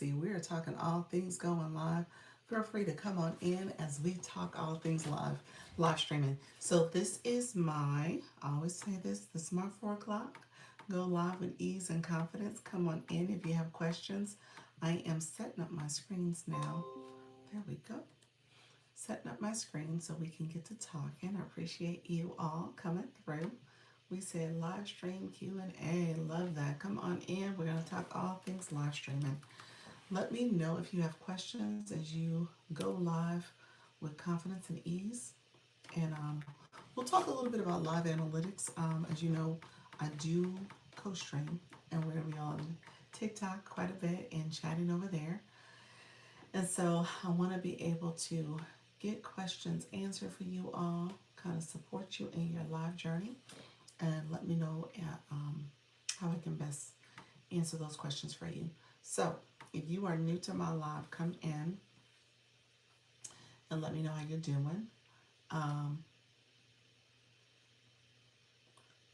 We are talking all things going live. Feel free to come on in as we talk all things live streaming. So this is I always say this is my 4 o'clock. Go live with ease and confidence. Come on in if you have questions. I am setting up my screens now. There we go. Setting up my screen so we can get to talking. I appreciate you all coming through. We said live stream Q&A. Love that. Come on in. We're going to talk all things live streaming. Let me know if you have questions as you go live with confidence and ease. And we'll talk a little bit about live analytics. As you know, I do co-stream, and we're going to be on TikTok quite a bit and chatting over there. And so I want to be able to get questions answered for you all, kind of support you in your live journey, and let me know how I can best answer those questions for you. So if you are new to my live, come in and let me know how you're doing. Um,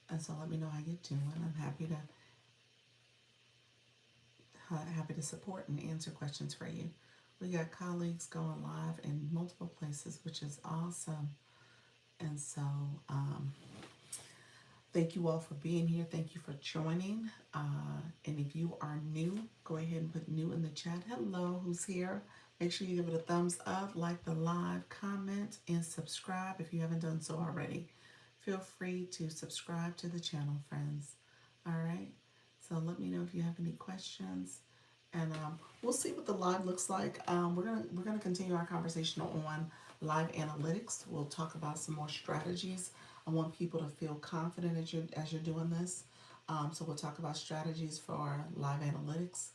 and so let me know how you're doing. I'm happy to support and answer questions for you. We got colleagues going live in multiple places, which is awesome. And so thank you all for being here. Thank you for joining. And if you are new, go ahead and put new in the chat. Hello, who's here? Make sure you give it a thumbs up, like the live, comment, and subscribe if you haven't done so already. Feel free to subscribe to the channel, friends. All right. So let me know if you have any questions, and we'll see what the live looks like. We're gonna continue our conversation on live analytics. We'll talk about some more strategies. I want people to feel confident as you're doing this. So we'll talk about strategies for live analytics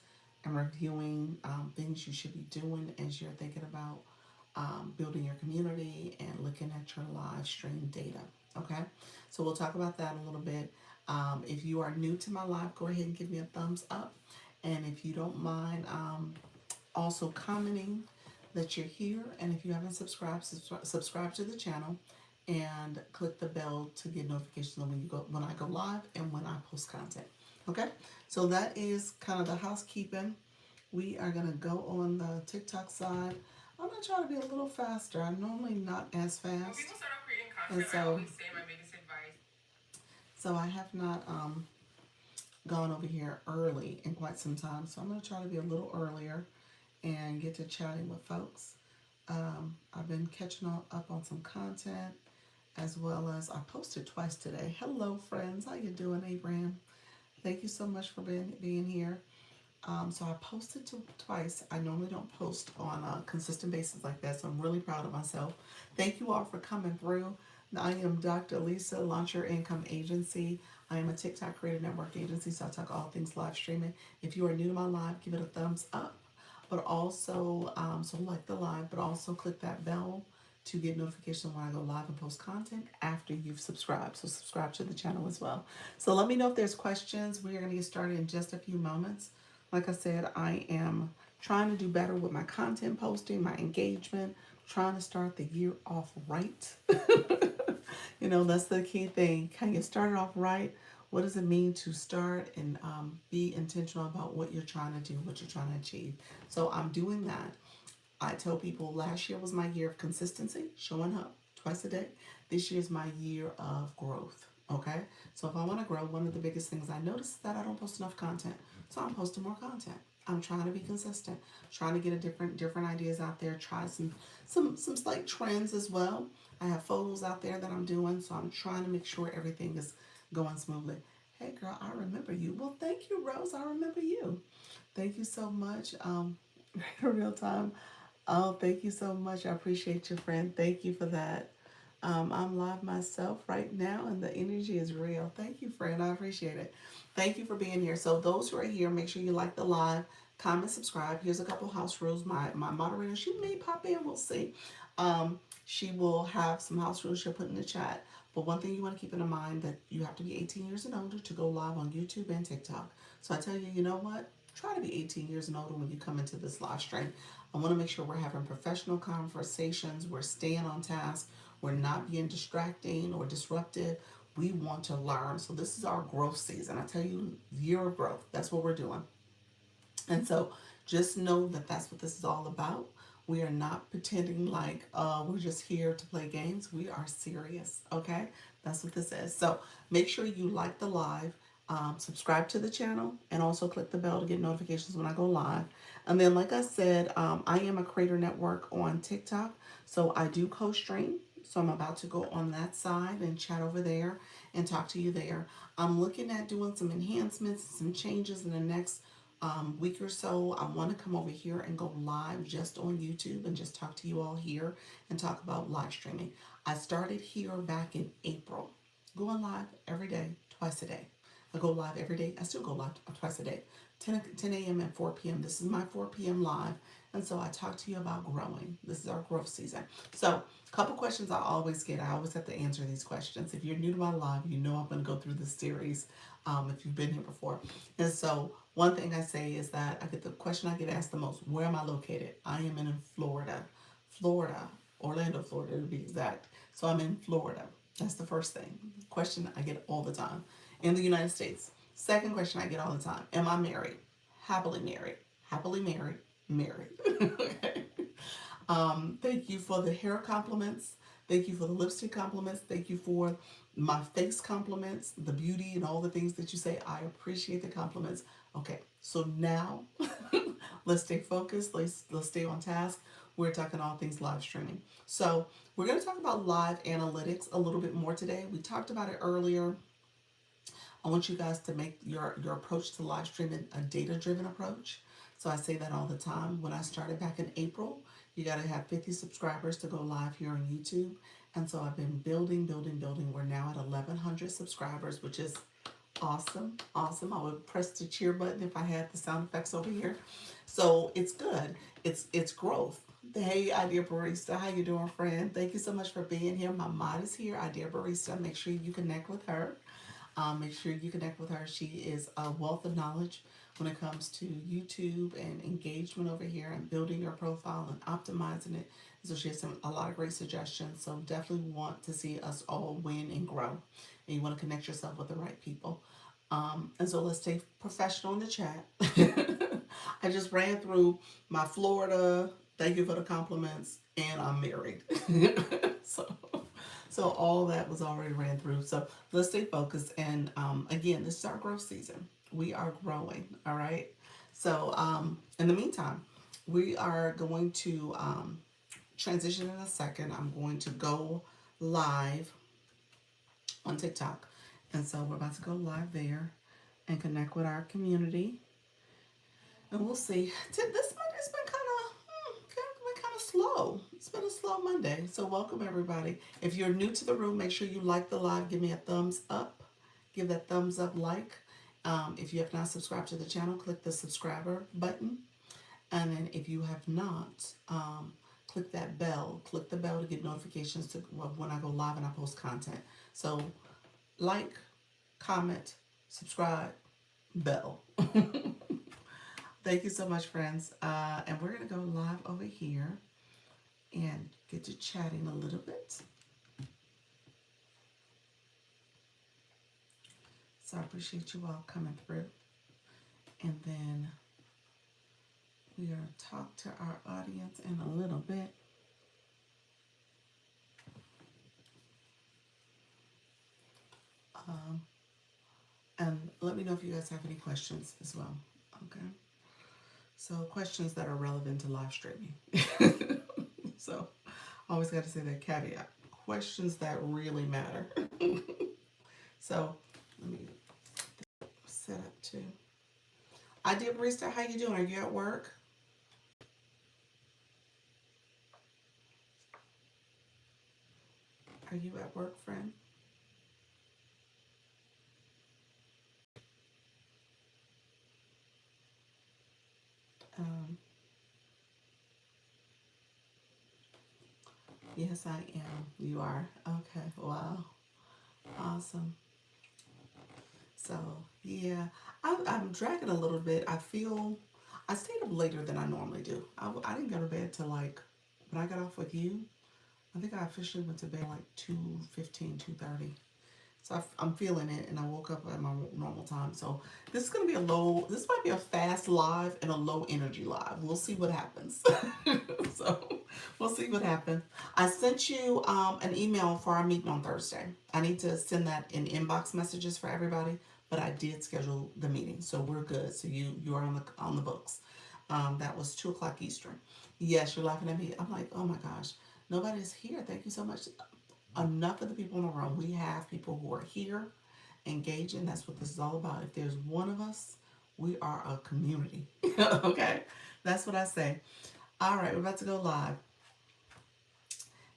and reviewing things you should be doing as you're thinking about building your community and looking at your live stream data. Okay, so we'll talk about that a little bit. If you are new to my live, go ahead and give me a thumbs up. And if you don't mind also commenting that you're here, and if you haven't subscribe to the channel and click the bell to get notifications when I go live and when I post content. Okay, so that is kind of the housekeeping. We are gonna go on the TikTok side. I'm gonna try to be a little faster. I'm normally not as fast. When people start off creating content, and so, I always say my biggest advice. So I have not gone over here early in quite some time. So I'm gonna try to be a little earlier and get to chatting with folks. I've been catching up on some content, as well as I posted twice today. Hello, friends. How you doing, Abraham? Thank you so much for being here. So I posted twice. I normally don't post on a consistent basis like that, so I'm really proud of myself. Thank you all for coming through. I am Dr. Lisa, Launch Your Income Agency. I am a TikTok Creator Network agency, so I talk all things live streaming. If you are new to my live, give it a thumbs up, but also, so like the live, but also click that bell to get notifications when I go live and post content after you've subscribed. So subscribe to the channel as well. So let me know if there's questions. We are going to get started in just a few moments. Like I said, I am trying to do better with my content posting, my engagement, trying to start the year off right. That's the key thing. Can you start it off right? What does it mean to start and be intentional about what you're trying to do, what you're trying to achieve? So I'm doing that. I tell people last year was my year of consistency, showing up twice a day. This year is my year of growth. Okay, so if I want to grow, one of the biggest things I notice is that I don't post enough content, so I'm posting more content. I'm trying to be consistent, trying to get different ideas out there. Try some slight trends as well. I have photos out there that I'm doing, so I'm trying to make sure everything is going smoothly. Hey, girl, I remember you. Well, thank you, Rose. I remember you. Thank you so much. Real time. Oh, thank you so much. I appreciate you, friend. Thank you for that. I'm live myself right now, and the energy is real. Thank you, friend. I appreciate it. Thank you for being here. So those who are here, make sure you like the live, comment, subscribe. Here's a couple house rules. My moderator, she may pop in. We'll see. She will have some house rules she'll put in the chat. But one thing you want to keep in mind that you have to be 18 years and older to go live on YouTube and TikTok. So I tell you, you know what? Try to be 18 years and older when you come into this live stream. I want to make sure we're having professional conversations. We're staying on task. We're not being distracting or disruptive. We want to learn. So this is our growth season. I tell you, year of growth. That's what we're doing. And so Just know that that's what this is all about. We are not pretending like we're just here to play games. We are serious, okay? That's what this is. So make sure you like the live, subscribe to the channel, and also click the bell to get notifications when I go live. And then, like I said, I am a creator network on TikTok, so I do co-stream. So I'm about to go on that side and chat over there and talk to you there. I'm looking at doing some enhancements, some changes in the next week or so. I want to come over here and go live just on YouTube and just talk to you all here and talk about live streaming. I started here back in April, going live every day, twice a day. I go live every day. I still go live twice a day, 10 a.m. and 4 p.m. This is my 4 p.m. live. And so I talk to you about growing. This is our growth season. So a couple questions I always get. I always have to answer these questions. If you're new to my live, you know I'm going to go through this series if you've been here before. And so one thing I say is that I get the question I get asked the most, where am I located? I am in Florida. Florida, Orlando, Florida to be exact. So I'm in Florida. That's the first thing. Question I get all the time. In the United States. Second question I get all the time. Am I married? Happily married. Happily married. Married. Okay. Thank you for the hair compliments. Thank you for the lipstick compliments. Thank you for my face compliments, the beauty and all the things that you say. I appreciate the compliments. Okay, so now let's stay focused. Let's stay on task. We're talking all things live streaming. So we're going to talk about live analytics a little bit more today. We talked about it earlier. I want you guys to make your approach to live streaming a data-driven approach. So I say that all the time. When I started back in April, you got to have 50 subscribers to go live here on YouTube. And so I've been building, building, building. We're now at 1,100 subscribers, which is awesome. Awesome. I would press the cheer button if I had the sound effects over here. So it's good. It's growth. Hey, Idea Barista, how you doing, friend? Thank you so much for being here. My mod is here, Idea Barista. Make sure you connect with her. Make sure you connect with her. She is a wealth of knowledge when it comes to YouTube and engagement over here and building your profile and optimizing it. So she has a lot of great suggestions. So definitely want to see us all win and grow. And you want to connect yourself with the right people. And so let's stay professional in the chat. I just ran through my Florida. Thank you for the compliments. And I'm married. so so all that was already ran through. So let's stay focused. And again, this is our growth season. We are growing. All right. So in the meantime, we are going to transition in a second. I'm going to go live on TikTok. And so we're about to go live there and connect with our community. And we'll see. This Monday's been kind of slow. It's been a slow Monday. So welcome everybody. If you're new to the room, make sure you like the live. Give me a thumbs up. Give that thumbs up like. If you have not subscribed to the channel, click the subscriber button. And then if you have not, click that bell. Click the bell to get notifications to when I go live and I post content. So like, comment, subscribe, bell. Thank you so much, friends. And we're going to go live over here and get to chatting a little bit. So I appreciate you all coming through. And then we are going to talk to our audience in a little bit. And let me know if you guys have any questions as well. Okay. So questions that are relevant to live streaming. So always got to say that caveat. Questions that really matter. So let me set up too. Idea Barista, how you doing? Are you at work? Are you at work, friend? Yes, I am. You are? Okay. Wow. Awesome. So, yeah, I'm dragging a little bit. I stayed up later than I normally do. I didn't go to bed till like, when I got off with you, I think I officially went to bed like 2:15, 2:30. So I'm feeling it, and I woke up at my normal time. So this is gonna be a low. This might be a fast live and a low energy live. We'll see what happens. So we'll see what happens. I sent you an email for our meeting on Thursday. I need to send that in inbox messages for everybody, but I did schedule the meeting, so we're good. So you are on the books. That was 2 o'clock Eastern. Yes, you're laughing at me. I'm like, oh my gosh, nobody's here. Thank you so much. Enough of the people in the room. We have people who are here engaging. That's what this is all about. If there's one of us, we are a community. Okay, that's what I say. All right, we're about to go live.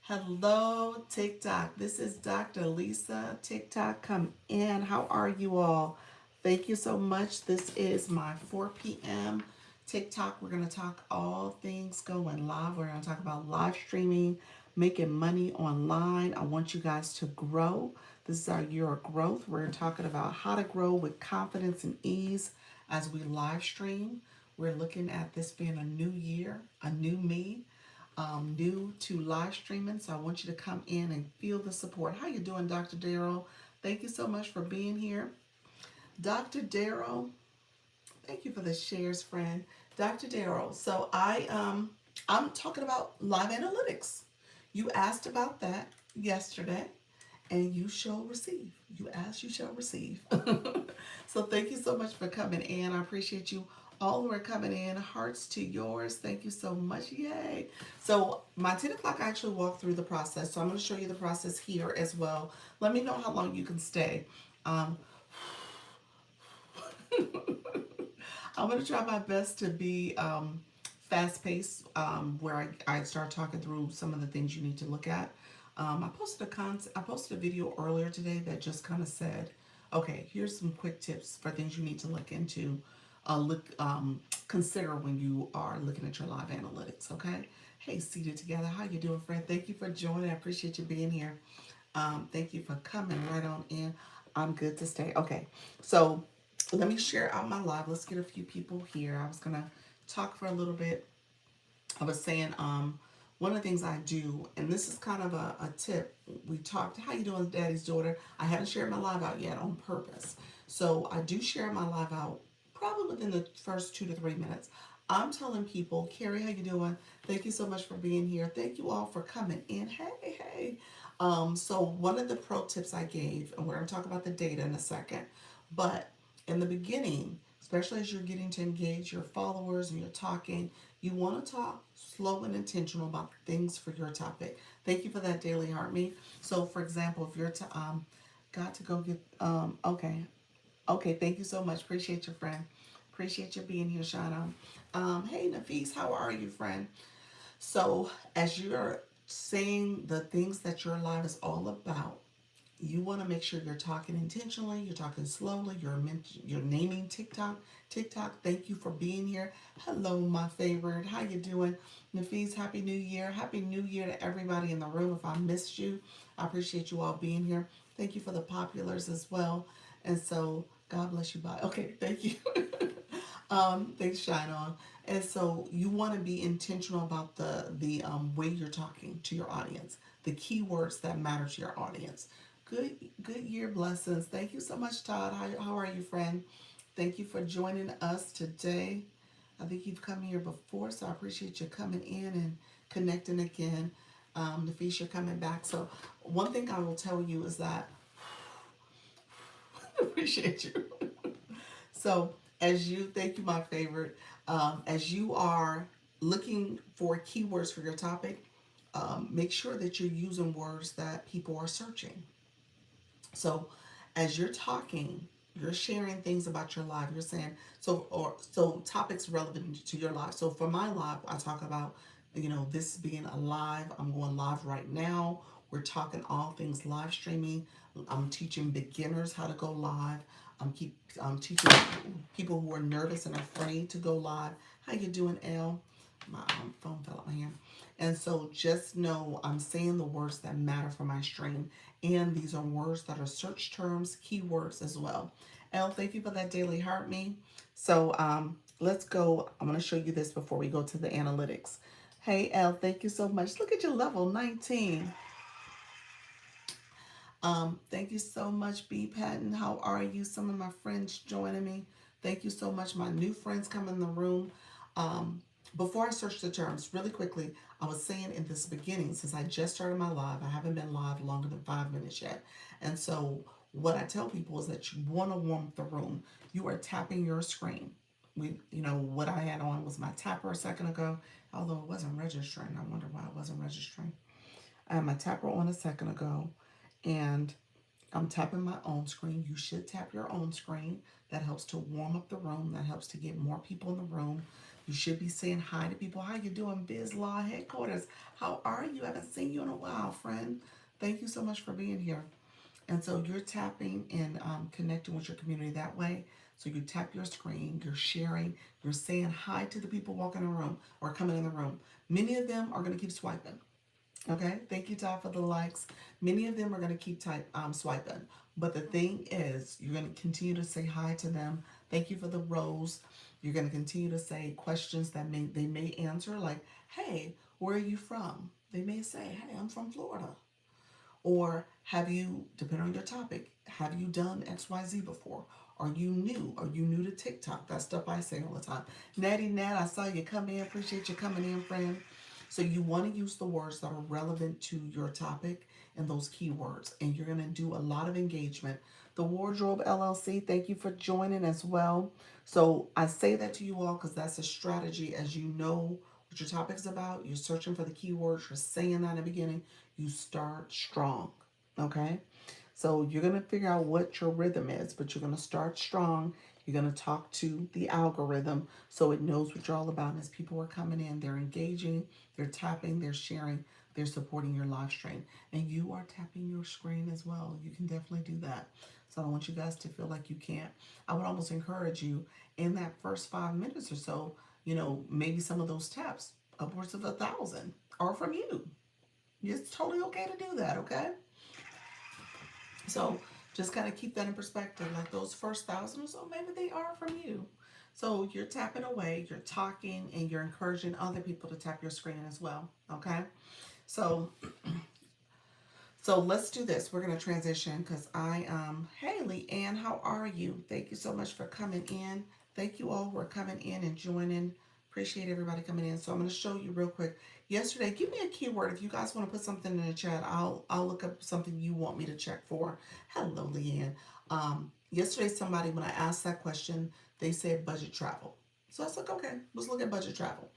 Hello, TikTok. This is Dr. Lisa. TikTok, come in. How are you all? Thank you so much. This is my 4 p.m. TikTok. We're going to talk all things going live. We're going to talk about live streaming, making money online. I want you guys to grow. This is our year of growth. We're talking about how to grow with confidence and ease as we live stream. We're looking at this being a new year, a new me, new to live streaming. So I want you to come in and feel the support. How you doing, Dr. Darrell? Thank you so much for being here. Dr. Darrell, thank you for the shares, friend. Dr. Darrell, so I'm talking about live analytics. You asked about that yesterday, and you shall receive. You ask, you shall receive. So thank you so much for coming in. I appreciate you all who are coming in. Hearts to yours. Thank you so much. Yay. So my 10 o'clock, I actually walked through the process. So I'm going to show you the process here as well. Let me know how long you can stay. Um, I'm going to try my best to be fast paced, where I start talking through some of the things you need to look at. I posted a video earlier today that just kind of said, okay, here's some quick tips for things you need to look into, consider when you are looking at your live analytics. Okay. Hey, seated together. How you doing, friend? Thank you for joining. I appreciate you being here. Thank you for coming right on in. I'm good to stay. Okay, so let me share out my live. Let's get a few people here. I was gonna talk for a little bit. I was saying, one of the things I do, and this is kind of a tip. We talked, how you doing, Daddy's daughter? I haven't shared my live out yet on purpose. So I do share my live out probably within the first 2 to 3 minutes. I'm telling people, Carrie, how you doing? Thank you so much for being here. Thank you all for coming in. Hey, hey. So one of the pro tips I gave, and we're going to talk about the data in a second, but in the beginning, especially as you're getting to engage your followers and you're talking, you want to talk slow and intentional about things for your topic. Thank you for that, Daily Heart Me. So, for example, if you're got to go get, okay, thank you so much. Appreciate your friend. Appreciate you being here, Shauna. Hey, Nafis, how are you, friend? So, as you're saying the things that your live is all about, you want to make sure you're talking intentionally, you're talking slowly, you're naming TikTok. TikTok, thank you for being here. Hello, my favorite. How you doing? Nafis, Happy New Year. Happy New Year to everybody in the room. If I missed you, I appreciate you all being here. Thank you for the populars as well. And so, God bless you. Bye. Okay, thank you. Thanks, Shine On. And so you want to be intentional about the way you're talking to your audience, the keywords that matter to your audience. Good year blessings. Thank you so much, Todd. How are you, friend? Thank you for joining us today. I think you've come here before, so I appreciate you coming in and connecting again. Nafis, you're coming back. So one thing I will tell you is that appreciate you. So as you, thank you, my favorite. As you are looking for keywords for your topic, make sure that you're using words that people are searching. So as you're talking, you're sharing things about your live. You're saying so topics relevant to your life. So for my live, I talk about this being a live. I'm going live right now. We're talking all things live streaming. I'm teaching beginners how to go live. I'm teaching people who are nervous and afraid to go live. How you doing, Elle? My phone fell out my hand. And so just know I'm saying the words that matter for my stream. And these are words that are search terms, keywords as well. Elle, thank you for that daily heart me. So let's go. I'm going to show you this before we go to the analytics. Hey, Elle, thank you so much. Look at your level 19. Thank you so much, B. Patton. How are you? Some of my friends joining me. Thank you so much. My new friends come in the room. Um, Before I search the terms, really quickly, I was saying in this beginning, since I just started my live, I haven't been live longer than 5 minutes yet. And so, what I tell people is that you want to warm up the room. You are tapping your screen. What I had on was my tapper a second ago, although it wasn't registering. I wonder why it wasn't registering. I had my tapper on a second ago, and I'm tapping my own screen. You should tap your own screen. That helps to warm up the room. That helps to get more people in the room. You should be saying hi to people. How you doing, Biz Law Headquarters? How are you? I haven't seen you in a while, friend. Thank you so much for being here. And so you're tapping and connecting with your community that way. So you tap your screen, you're sharing, you're saying hi to the people walking in the room or coming in the room. Many of them are going to keep swiping. Okay, thank you, Todd, for the likes. Many of them are going to keep swiping. But the thing is, you're going to continue to say hi to them. Thank you for the rose. You're going to continue to say questions that they may answer, like, "Hey, where are you from?" They may say, "Hey, I'm from Florida." Or have you, depending on your topic, have you done XYZ before? Are you new? Are you new to TikTok? That stuff I say all the time. Natty Nat, I saw you come in. Appreciate you coming in, friend. So you want to use the words that are relevant to your topic and those keywords. And you're going to do a lot of engagement. The Wardrobe LLC, thank you for joining as well. So I say that to you all because that's a strategy. As you know what your topic's about, you're searching for the keywords, you're saying that in the beginning, you start strong. Okay? So you're going to figure out what your rhythm is, but you're going to start strong. You're going to talk to the algorithm so it knows what you're all about. And as people are coming in, they're engaging, they're tapping, they're sharing, they're supporting your live stream. And you are tapping your screen as well. You can definitely do that. So I don't want you guys to feel like you can't. I would almost encourage you in that first 5 minutes or so, maybe some of those taps, upwards of 1,000, are from you. It's totally okay to do that, okay? So just kind of keep that in perspective. Like those first 1,000 or so, maybe they are from you. So you're tapping away, you're talking, and you're encouraging other people to tap your screen as well. Okay. So let's do this. We're gonna transition because Haley Ann, how are you? Thank you so much for coming in. Thank you all who are coming in and joining. Appreciate everybody coming in. So I'm gonna show you real quick. Yesterday, give me a keyword. If you guys want to put something in the chat, I'll look up something you want me to check for. Hello, Leanne. Yesterday somebody, when I asked that question, they said budget travel. So I was like, okay, let's look at budget travel.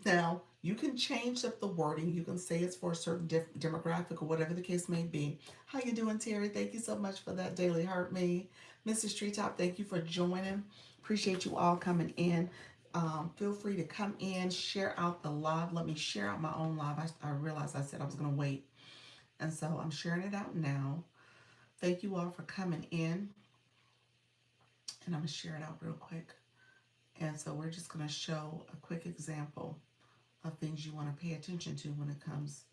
Now, you can change up the wording. You can say it's for a certain demographic or whatever the case may be. How you doing, Terry? Thank you so much for that daily heart me. Mrs. Treetop, thank you for joining. Appreciate you all coming in. Feel free to come in, share out the live. Let me share out my own live. I realized I said I was going to wait. And so I'm sharing it out now. Thank you all for coming in. And I'm going to share it out real quick. And so we're just going to show a quick example of things you want to pay attention to when it comes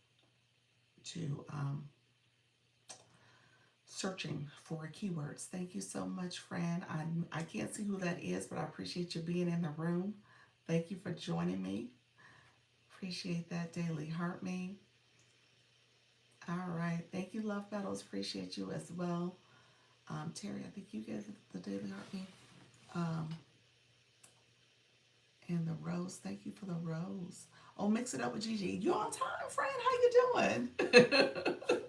to searching for keywords. Thank you so much, Fran. I can't see who that is, but I appreciate you being in the room. Thank you for joining me. Appreciate that daily heart me. All right. Thank you, Love Petals. Appreciate you as well. Terry, I think you get the daily heart me. And the rose. Thank you for the rose. Oh, mix it up with Gigi. You on time, friend? How you doing?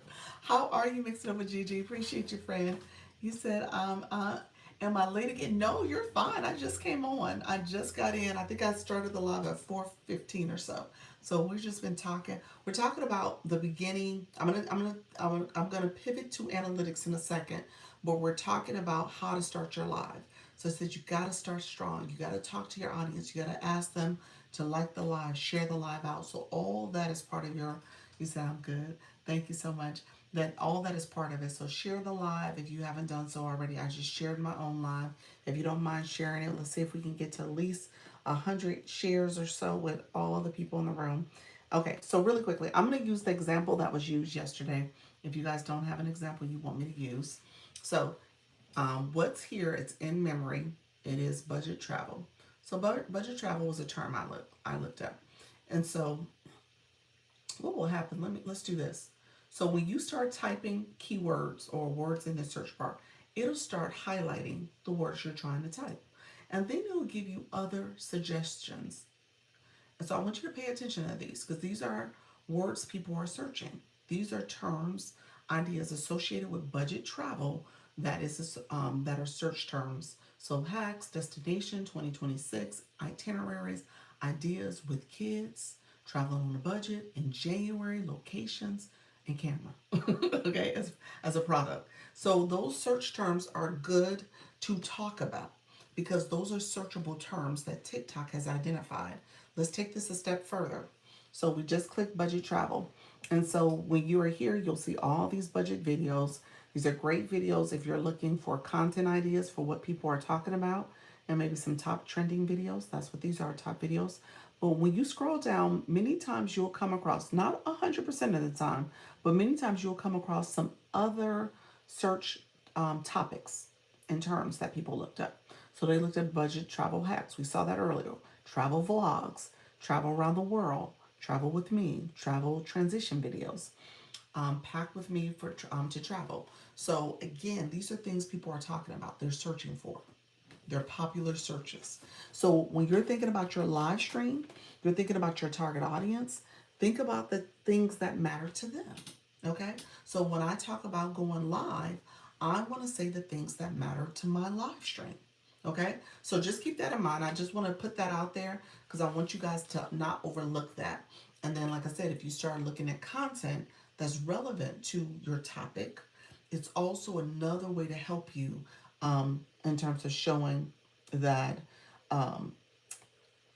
How are you mixing up with Gigi? Appreciate you, friend. You said, am I late again? No, you're fine. I just came on. I just got in. I think I started the live at 4:15 or so. So we've just been talking. We're talking about the beginning. I'm gonna pivot to analytics in a second, but we're talking about how to start your live. So it says you gotta start strong. You gotta talk to your audience. You gotta ask them to like the live, share the live out. So all that is part of your. You sound good. Thank you so much. That all that is part of it. So share the live if you haven't done so already. I just shared my own live. If you don't mind sharing it, let's see if we can get to at least 100 shares or so with all of the people in the room. Okay, so really quickly, I'm going to use the example that was used yesterday. If you guys don't have an example you want me to use. So what's here, it's in memory. It is budget travel. So budget travel was a term I looked up. And so what will happen? Let's do this. So when you start typing keywords or words in the search bar, it'll start highlighting the words you're trying to type. And then it'll give you other suggestions. And so I want you to pay attention to these because these are words people are searching. These are terms, ideas associated with budget travel that are search terms. So hacks, destination, 2026, itineraries, ideas with kids, traveling on a budget, in January, locations, and camera. Okay, as a product. So those search terms are good to talk about because those are searchable terms that TikTok has identified. Let's take this a step further. So we just clicked budget travel. And so when you are here, you'll see all these budget videos. These are great videos if you're looking for content ideas for what people are talking about and maybe some top trending videos. That's what these are, top videos. But when you scroll down, many times you'll come across, not 100% of the time, but many times you'll come across some other search topics and terms that people looked up. So they looked at budget travel hacks. We saw that earlier. Travel vlogs, travel around the world, travel with me, travel transition videos, pack with me for to travel. So again, these are things people are talking about. They're searching for. They're popular searches. So when you're thinking about your live stream, you're thinking about your target audience, think about the things that matter to them. Okay? So when I talk about going live, I want to say the things that matter to my live stream. Okay? So just keep that in mind. I just want to put that out there because I want you guys to not overlook that. And then, like I said, if you start looking at content that's relevant to your topic, it's also another way to help you in terms of showing that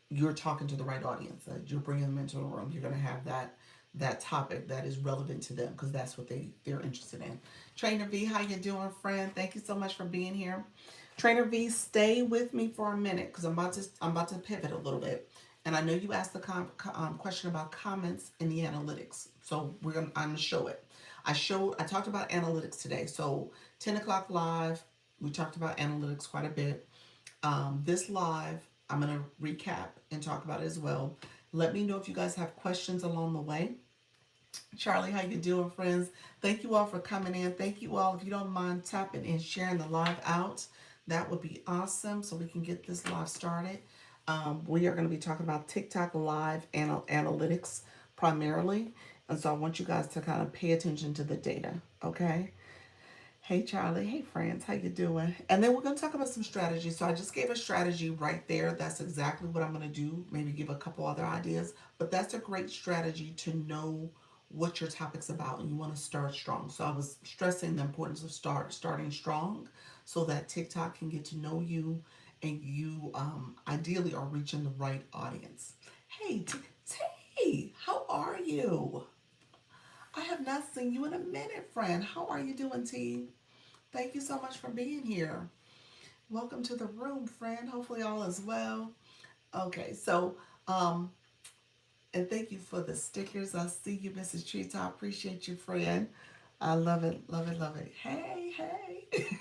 you're talking to the right audience, that you're bringing them into the room. You're going to have that topic that is relevant to them because that's what they're interested in. Trainer V, how you doing, friend? Thank you so much for being here. Trainer V, stay with me for a minute because I'm about to pivot a little bit. And I know you asked the question about comments in the analytics, so I'm gonna show it. I talked about analytics today. So 10 o'clock live, we talked about analytics quite a bit. This live, I'm gonna recap and talk about it as well. Let me know if you guys have questions along the way. Charlie, how you doing, friends? Thank you all for coming in. Thank you all. If you don't mind tapping and sharing the live out, that would be awesome so we can get this live started. We are going to be talking about TikTok live analytics primarily. And so I want you guys to kind of pay attention to the data, okay? Hey Charlie, hey friends, how you doing? And then we're going to talk about some strategies. So I just gave a strategy right there. That's exactly what I'm going to do. Maybe give a couple other ideas, but that's a great strategy to know what your topic's about and you want to start strong. So I was stressing the importance of starting strong so that TikTok can get to know you and you ideally are reaching the right audience. Hey T, how are you? I have not seen you in a minute, friend. How are you doing, T? Thank you so much for being here. Welcome to the room, friend. Hopefully all is well. Okay, so and thank you for the stickers. I see you, Mrs. Treetop. Appreciate you, friend. I love it, love it, love it. Hey, hey.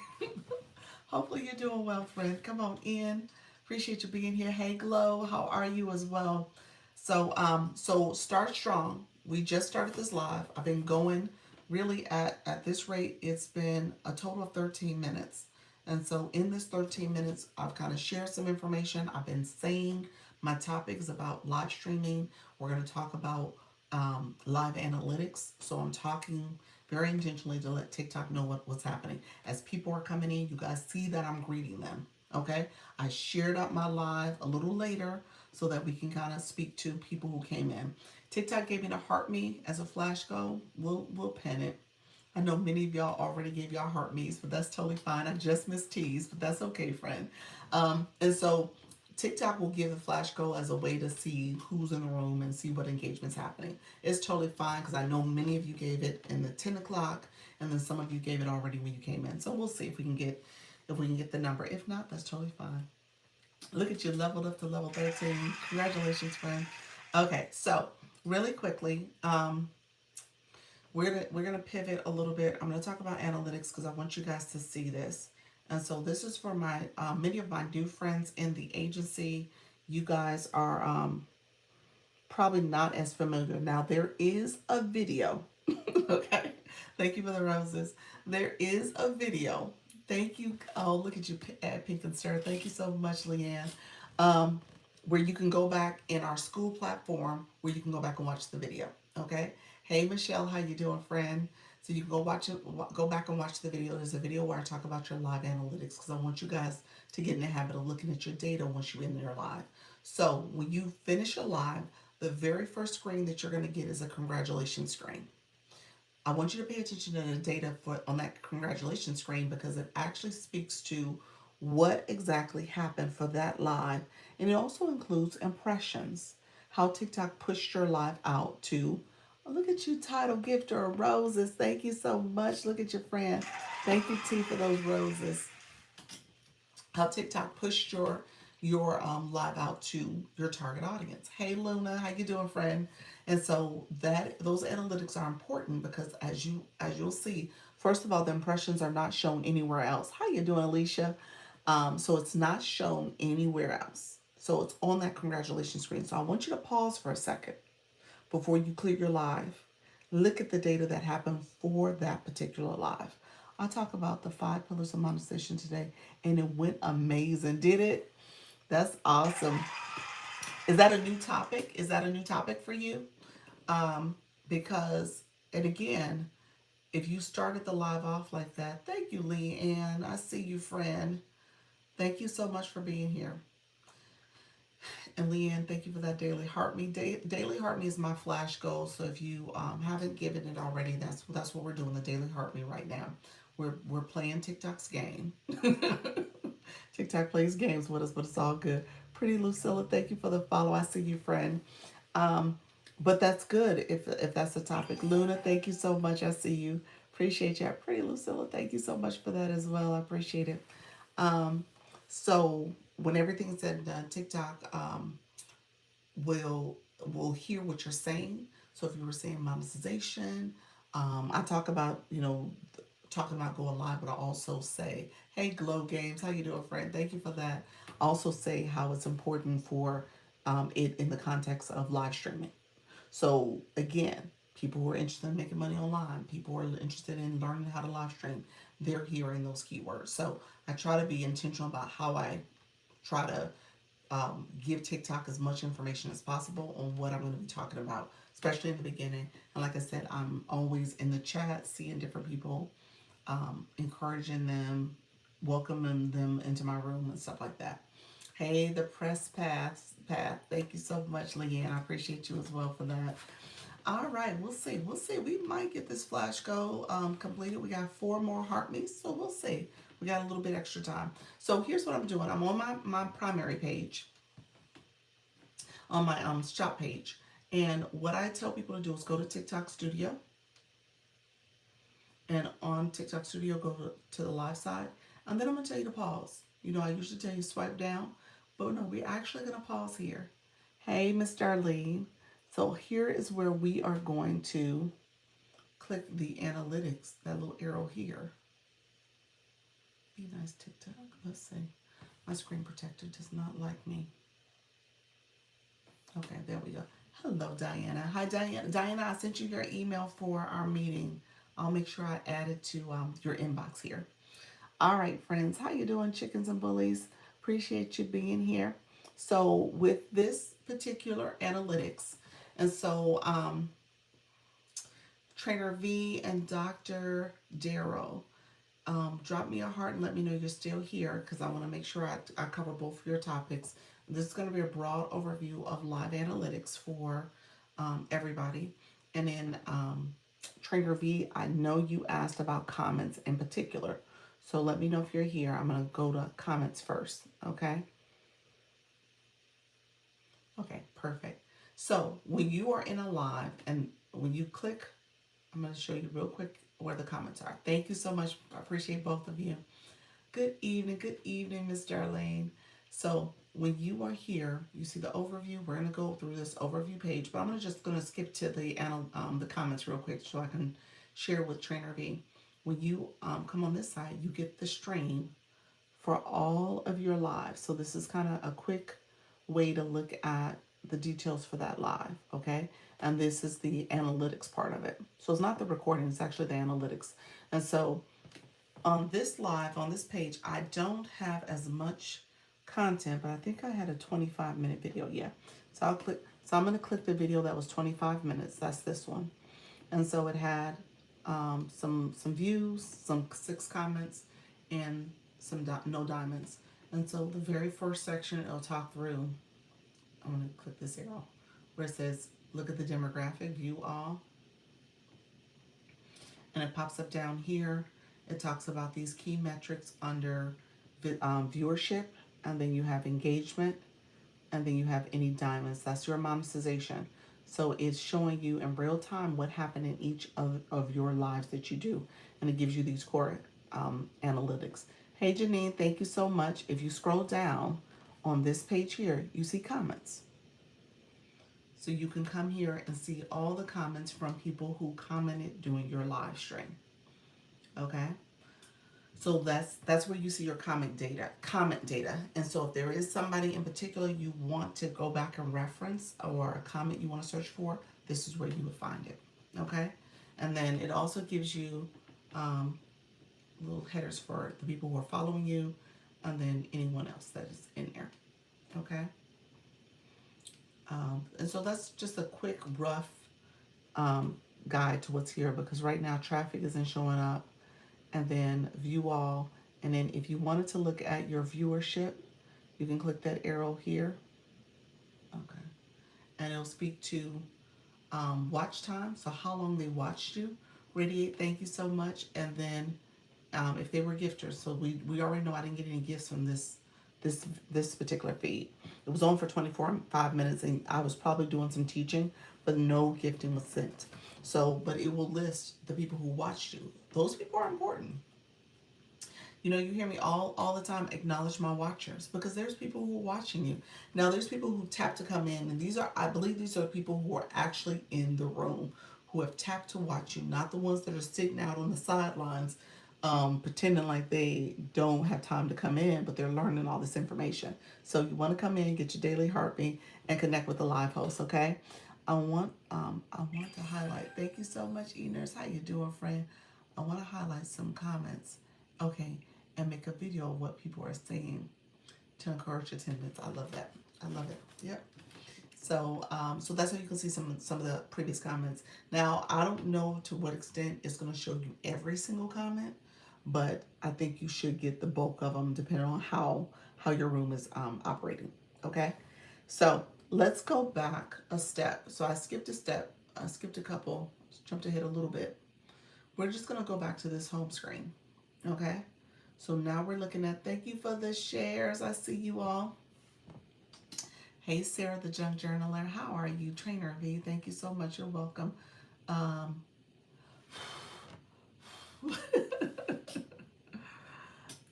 Hopefully you're doing well, friend. Come on in. Appreciate you being here. Hey, Glow, how are you as well? So start strong. We just started this live. I've been going really at this rate. It's been a total of 13 minutes. And so in this 13 minutes, I've kind of shared some information. I've been saying my topics about live streaming. We're going to talk about live analytics. So I'm talking very intentionally to let TikTok know what's happening. As people are coming in, you guys see that I'm greeting them. Okay? I shared up my live a little later so that we can kind of speak to people who came in. TikTok gave me the heart me as a flash go. We'll pin it. I know many of y'all already gave y'all heart me's, but that's totally fine. I just missed teas, but that's okay, friend. And so TikTok will give the flash go as a way to see who's in the room and see what engagement's happening. It's totally fine because I know many of you gave it in the 10 o'clock, and then some of you gave it already when you came in. So we'll see if we can get the number. If not, that's totally fine. Look at you, leveled up to level 13. Congratulations, friend. Okay, so really quickly, we're gonna pivot a little bit. I'm gonna talk about analytics because I want you guys to see this. And so this is for my many of my new friends in the agency. You guys are probably not as familiar. Now there is a video. Okay. Thank you for the roses. There is a video. Thank you. Oh, look at you, Pink and Sir. Thank you so much, Leanne. Um, where you can go back in our school platform where you can go back and watch the video. Okay. Hey, Michelle, how you doing, friend? So you can go watch it, go back and watch the video. There's a video where I talk about your live analytics because I want you guys to get in the habit of looking at your data once you're in your live. So when you finish your live, the very first screen that you're going to get is a congratulations screen. I want you to pay attention to the data for on that congratulations screen because it actually speaks to what exactly happened for that live. And it also includes impressions, how TikTok pushed your live out to. Oh, look at you, title gifter of roses. Thank you so much. Look at your friend. Thank you, T, for those roses. How TikTok pushed your live out to your target audience. Hey Luna, how you doing, friend? And so that those analytics are important because as you'll see, first of all, the impressions are not shown anywhere else. How you doing, Alicia? So it's not shown anywhere else. So it's on that congratulations screen. So I want you to pause for a second before you clear your live. Look at the data that happened for that particular live. I talk about the 5 pillars of monetization today, and it went amazing. Did it? That's awesome. Is that a new topic? Is that a new topic for you? Because, and again, if you started the live off like that, thank you, Lee Ann. I see you, friend. Thank you so much for being here. And Leanne, thank you for that daily heart me. Daily heart me is my flash goal. So if you haven't given it already, that's what we're doing. The daily heart me right now. We're playing TikTok's game. TikTok plays games with us, but it's all good. Pretty Lucilla, thank you for the follow. I see you, friend. Um, but that's good if that's the topic. Luna, thank you so much. I see you. Appreciate you. Pretty Lucilla, thank you so much for that as well. I appreciate it. Um, so when everything's said and done, TikTok will will hear what you're saying. So if you were saying monetization, I talk about talking about going live, but I also say, hey, Glow Games, how you doing, friend? Thank you for that. I also say how it's important for it in the context of live streaming. So again, people who are interested in making money online, people who are interested in learning how to live stream, they're hearing those keywords. So I try to be intentional about how I try to give TikTok as much information as possible on what I'm going to be talking about, especially in the beginning. And like I said, I'm always in the chat, seeing different people, encouraging them, welcoming them into my room and stuff like that. Hey, the press path. Thank you so much, Leanne. I appreciate you as well for that. All right, we'll see. We'll see. We might get this flash goal completed. We got 4 more heart meets, so we'll see. We got a little bit extra time. So here's what I'm doing. I'm on my primary page, on my shop page. And what I tell people to do is go to TikTok Studio. And on TikTok Studio, go to the live side. And then I'm going to tell you to pause. I usually tell you swipe down. But no, we're actually going to pause here. Hey, Miss Darlene. So here is where we are going to click the analytics, that little arrow here. Be nice, TikTok. Let's see. My screen protector does not like me. Okay, there we go. Hello, Diana. Hi, Diana. Diana, I sent you your email for our meeting. I'll make sure I add it to your inbox here. All right, friends. How you doing, chickens and bullies? Appreciate you being here. So with this particular analytics, and so Trainer V and Dr. Darrow, drop me a heart and let me know you're still here because I want to make sure I cover both of your topics. This is going to be a broad overview of live analytics for everybody. And then Trainer V, I know you asked about comments in particular. So let me know if you're here. I'm going to go to comments first. Okay? Okay, perfect. So when you are in a live and when you click, I'm going to show you real quick where the comments are. Thank you so much. I appreciate both of you. Good evening, Miss Darlene. So when you are here, you see the overview. We're gonna go through this overview page, but I'm just gonna skip to the comments real quick so I can share with Trainer V. When you come on this side, you get the stream for all of your lives. So this is kind of a quick way to look at the details for that live, okay? And this is the analytics part of it. So it's not the recording, it's actually the analytics. And so on this live, on this page, I don't have as much content, but I think I had a 25-minute video. Yeah. So I'm going to click the video that was 25 minutes. That's this one. And so it had some views, some 6 comments, and some no diamonds. And so the very first section, it'll talk through. I'm going to click this arrow where it says, look at the demographic, view all. And it pops up down here. It talks about these key metrics under viewership, and then you have engagement, and then you have any diamonds. That's your monetization. So it's showing you in real time what happened in each of your lives that you do, and it gives you these core analytics. Hey Janine, thank you so much. If you scroll down on this page here, you see comments. So you can come here and see all the comments from people who commented during your live stream. Okay? So that's where you see your comment data. And so if there is somebody in particular you want to go back and reference, or a comment you want to search for, this is where you would find it. Okay? And then it also gives you little headers for the people who are following you, and then anyone else that is in there. Okay? And so that's just a quick, rough guide to what's here, because right now traffic isn't showing up. And then view all. And then if you wanted to look at your viewership, you can click that arrow here. Okay. And it'll speak to watch time, so how long they watched you. Radiate, thank you so much. And then if they were gifters, so we already know I didn't get any gifts from this particular feed. It was on for 5 minutes, and I was probably doing some teaching, but no gifting was sent. So, but it will list the people who watched you. Those people are important. You know, you hear me all the time acknowledge my watchers, because there's people who are watching you. Now, there's people who tap to come in, and I believe these are people who are actually in the room, who have tapped to watch you, not the ones that are sitting out on the sidelines pretending like they don't have time to come in, but they're learning all this information. So you want to come in, get your daily heartbeat, and connect with the live host, okay? I want to highlight. Thank you so much, E-Nurse. How you doing, friend? I want to highlight some comments, okay, and make a video of what people are saying to encourage attendance. I love that. I love it. Yep. So, so that's how you can see some of the previous comments. Now, I don't know to what extent it's going to show you every single comment, but I think you should get the bulk of them depending on how your room is operating. Okay. So let's go back a step. So I skipped a step. I skipped a couple. Jumped ahead a little bit. We're just going to go back to this home screen. Okay. So now we're looking at, thank you for the shares. I see you all. Hey, Sarah, the Junk Journaler. How are you? Trainer V, thank you so much. You're welcome.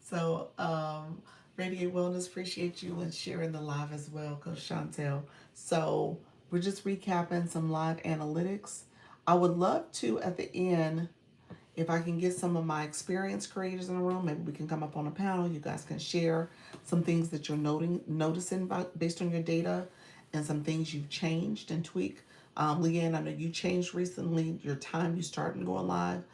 So, Radiate Wellness, appreciate you and sharing the live as well, Coach Chantel. So, we're just recapping some live analytics. I would love to, at the end, if I can get some of my experienced creators in the room, maybe we can come up on a panel. You guys can share some things that you're noticing based on your data, and some things you've changed and tweaked. Leanne, I know you changed recently your time you started and going live.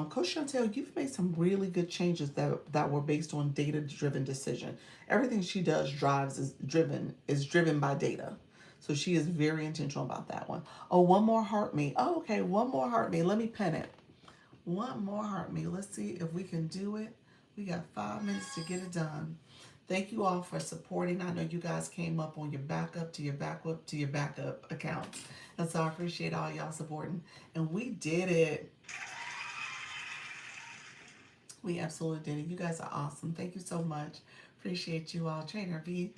Coach Chantel, you've made some really good changes that were based on data-driven decision. Everything she does is driven by data. So she is very intentional about that one. Oh, one more heart me. Oh, okay, one more heart me. Let me pen it. One more heart me. Let's see if we can do it. We got 5 minutes to get it done. Thank you all for supporting. I know you guys came up on your backup to your backup to your backup accounts. And so I appreciate all y'all supporting. And we did it. We absolutely did it. You guys are awesome. Thank you so much. Appreciate you all. Trainer V,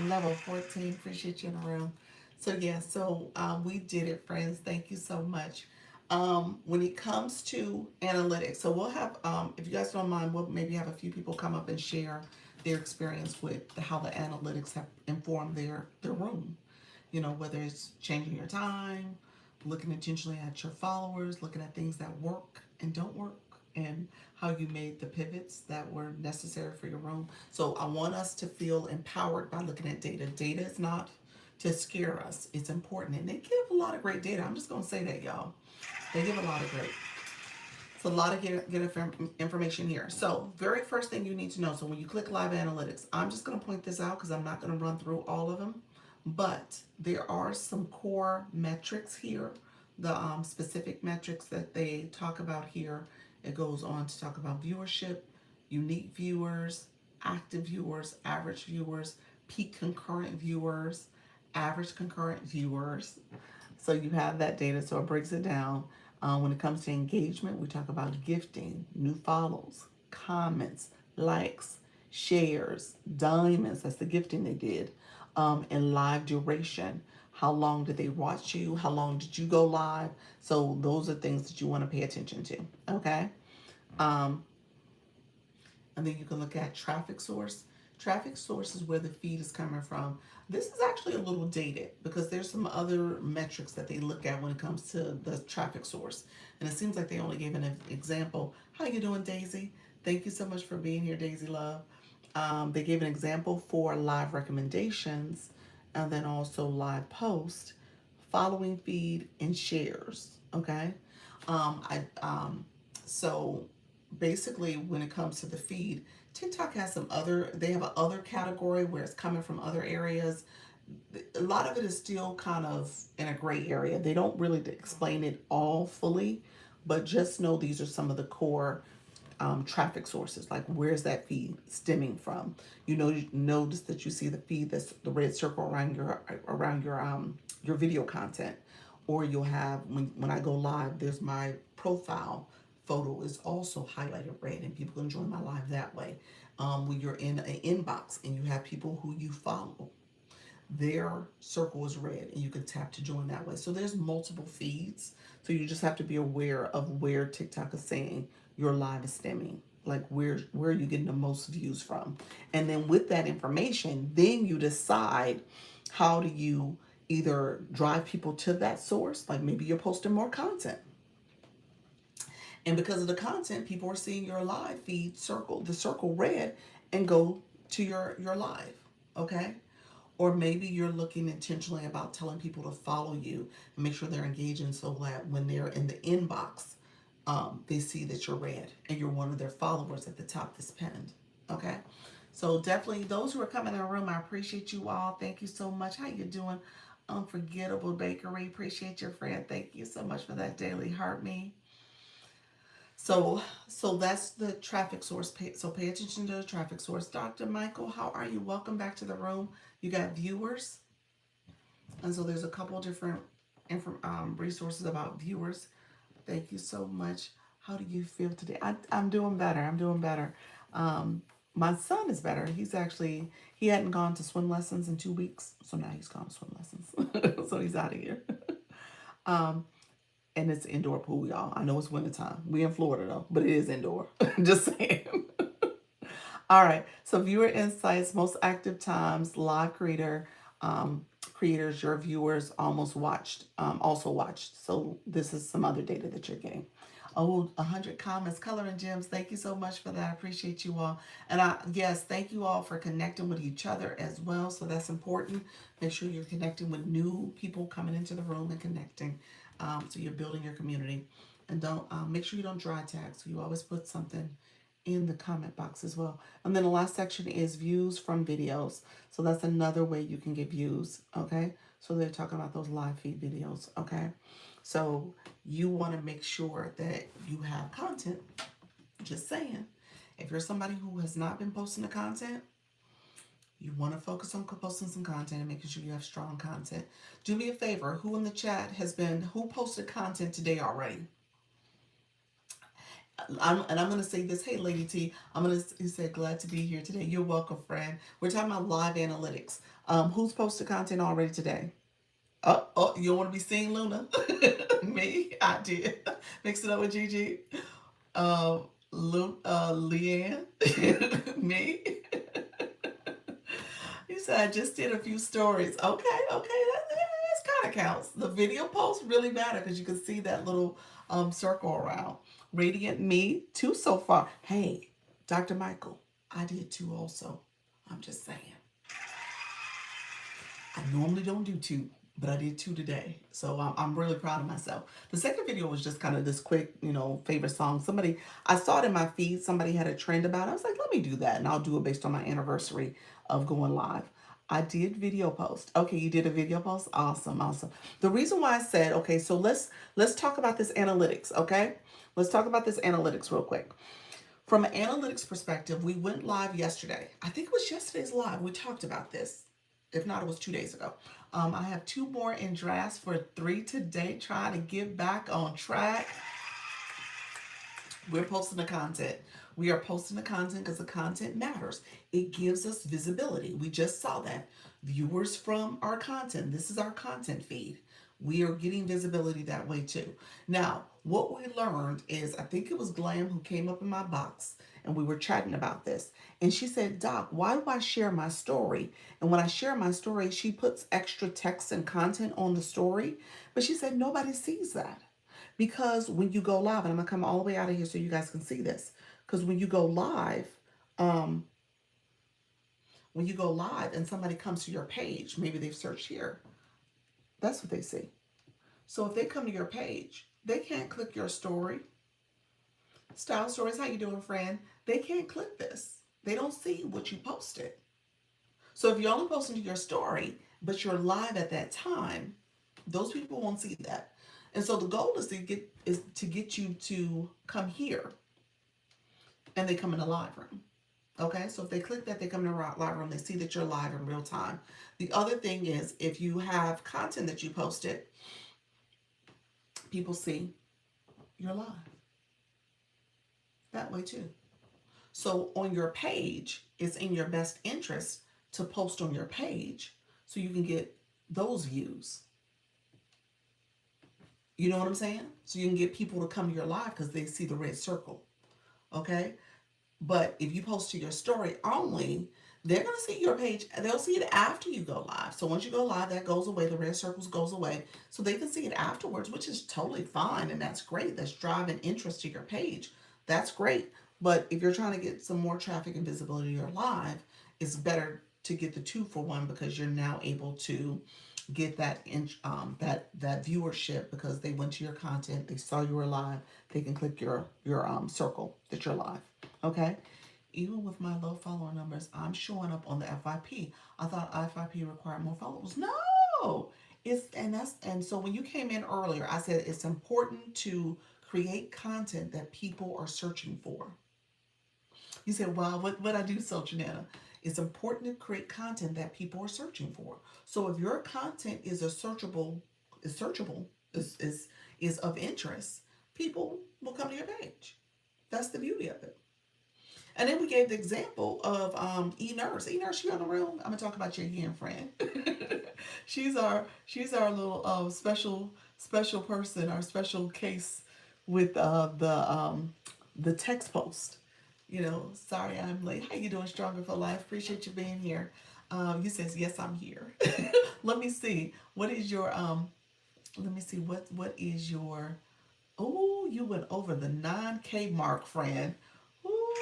level 14. Appreciate you in the room. So yeah, so we did it, friends. Thank you so much. When it comes to analytics, so we'll have, if you guys don't mind, we'll maybe have a few people come up and share their experience with how the analytics have informed their room. You know, whether it's changing your time, looking intentionally at your followers, looking at things that work and don't work, and how you made the pivots that were necessary for your room. So I want us to feel empowered by looking at data. Data is not to scare us. It's important. And they give a lot of great data. I'm just going to say that, y'all. They give a lot of great. It's a lot of information here. So very first thing you need to know. So when you click live analytics, I'm just going to point this out because I'm not going to run through all of them. But there are some core metrics here, the specific metrics that they talk about here. It goes on to talk about viewership, unique viewers, active viewers, average viewers, peak concurrent viewers, average concurrent viewers. So you have that data, so it breaks it down. When it comes to engagement, we talk about gifting, new follows, comments, likes, shares, diamonds, that's the gifting they did, and live duration. How long did they watch you? How long did you go live? So those are things that you want to pay attention to, okay? Um, and then you can look at traffic source. Traffic source is where the feed is coming from. This is actually a little dated because there's some other metrics that they look at when it comes to the traffic source. And it seems like they only gave an example. How you doing, Daisy? Thank you so much for being here, Daisy Love. They gave an example for live recommendations and then also live post, following feed, and shares. Okay. I so basically when it comes to the feed, TikTok has some other, they have a other category where it's coming from other areas. A lot of it is still kind of in a gray area. They don't really explain it all fully, but just know these are some of the core traffic sources. Like, where's that feed stemming from? You notice that you see the feed, that's the red circle around your video content, or you'll have when I go live, there's my profile photo is also highlighted red, and people can join my live that way. When you're in an inbox and you have people who you follow, their circle is red and you can tap to join that way. So there's multiple feeds. So you just have to be aware of where TikTok is saying your live is stemming. Like, where are you getting the most views from? And then with that information, then you decide how do you either drive people to that source, like maybe you're posting more content. And because of the content, people are seeing your live feed the circle red, and go to your live. Okay? Or maybe you're looking intentionally about telling people to follow you and make sure they're engaging so that when they're in the inbox, they see that you're red and you're one of their followers at the top that's pinned. Okay? So definitely those who are coming in the room, I appreciate you all. Thank you so much. How you doing? Unforgettable Bakery. Appreciate your friend. Thank you so much for that daily heart me. So that's the traffic source. So pay attention to the traffic source. Dr. Michael, how are you? Welcome back to the room. You got viewers, and so there's a couple different resources about viewers. Thank you so much. How do you feel today? I'm doing better. I'm doing better. My son is better. He hadn't gone to swim lessons in 2 weeks, so now he's gone to swim lessons. So he's out of here. Um, and it's indoor pool, y'all. I know it's wintertime. We in Florida though, but it is indoor. Just saying. All right. So viewer insights, most active times, live creators, your viewers also watched. So this is some other data that you're getting. Oh, 100 comments, color and gems. Thank you so much for that. I appreciate you all. And yes, thank you all for connecting with each other as well. So that's important. Make sure you're connecting with new people coming into the room and connecting. So you're building your community. And don't make sure you don't dry tag. So you always put something in the comment box as well. And then the last section is views from videos. So that's another way you can get views. Okay. So they're talking about those live feed videos. Okay. So you want to make sure that you have content. Just saying. If you're somebody who has not been posting the content, you want to focus on posting some content and making sure you have strong content. Do me a favor. Who in the chat who posted content today already? I'm going to say this. Hey, Lady T, you said glad to be here today. You're welcome, friend. We're talking about live analytics. Who's posted content already today? Oh, you don't want to be seeing Luna? Me? I did. Mix it up with Gigi. Leanne? Me? You said I just did a few stories. Okay, that kind of counts. The video posts really matter because you can see that little circle around. Radiant Me, 2 so far. Hey, Dr. Michael, I did 2 also. I'm just saying. I normally don't do two, but I did two today. So I'm really proud of myself. The second video was just kind of this quick, favorite song. I saw it in my feed. Somebody had a trend about it. I was like, let me do that. And I'll do it based on my anniversary of going live. I did video post. Okay, you did a video post? Awesome, awesome. The reason why I said, okay, so let's talk about this analytics, okay? Let's talk about this analytics real quick. From an analytics perspective, we went live yesterday. I think it was yesterday's live. We talked about this. If not, it was 2 days ago. I have two more in drafts for 3 today, trying to get back on track. We're posting the content. We are posting the content because the content matters. It gives us visibility. We just saw that. Viewers from our content. This is our content feed. We are getting visibility that way too. Now, what we learned is, I think it was Glam who came up in my box and we were chatting about this. And she said, Doc, why do I share my story? And when I share my story, she puts extra text and content on the story. But she said, nobody sees that. Because when you go live, and I'm going to come all the way out of here so you guys can see this. Because um, when you go live and somebody comes to your page, maybe they've searched here, that's what they see. So if they come to your page, they can't click your story. Style Stories, how you doing, friend? They can't click this. They don't see what you posted. So if you're only posting to your story, but you're live at that time, those people won't see that. And so the goal is to get you to come here, and they come in the live room. Okay, so if they click that, they come in the live room, they see that you're live in real time. The other thing is, if you have content that you posted, people see you're live that way too. So on your page, it's in your best interest to post on your page so you can get those views. You know what I'm saying? So you can get people to come to your live because they see the red circle. Okay? But if you post to your story only, they're going to see your page. They'll see it after you go live. So once you go live, that goes away. The red circles goes away. So they can see it afterwards, which is totally fine. And that's great. That's driving interest to your page. That's great. But if you're trying to get some more traffic and visibility to your live, it's better to get the 2-for-1 because you're now able to get that viewership because they went to your content, they saw you were live, they can click your circle that you're live. Okay, even with my low follower numbers, I'm showing up on the FYP. I thought FYP required more followers. No, and so when you came in earlier, I said it's important to create content that people are searching for. You said, "Wow, what I do, Social Nana?" It's important to create content that people are searching for. So if your content is is of interest, people will come to your page. That's the beauty of it. And then we gave the example of E-Nurse. E-Nurse, you in the room? I'm gonna talk about you again, friend. she's our little special person, our special case with the text post. Sorry I'm late. How you doing, Stronger for Life? Appreciate you being here. You says yes, I'm here. Let me see. What is your Let me see what is your. Oh, you went over the 9K mark, friend. Ooh,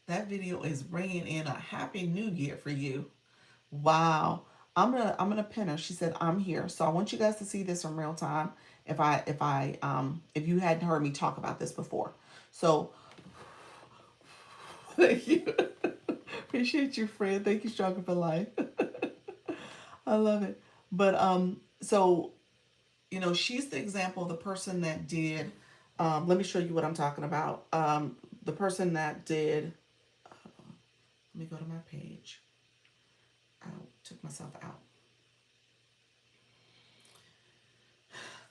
that video is bringing in a happy new year for you. Wow. I'm gonna pin her. She said I'm here. So I want you guys to see this in real time. If you hadn't heard me talk about this before. So thank you. Appreciate you, friend. Thank you, Stronger for Life. I love it. But so she's the example of the person that did. Let me show you what I'm talking about. The person that did. Let me go to my page. I took myself out.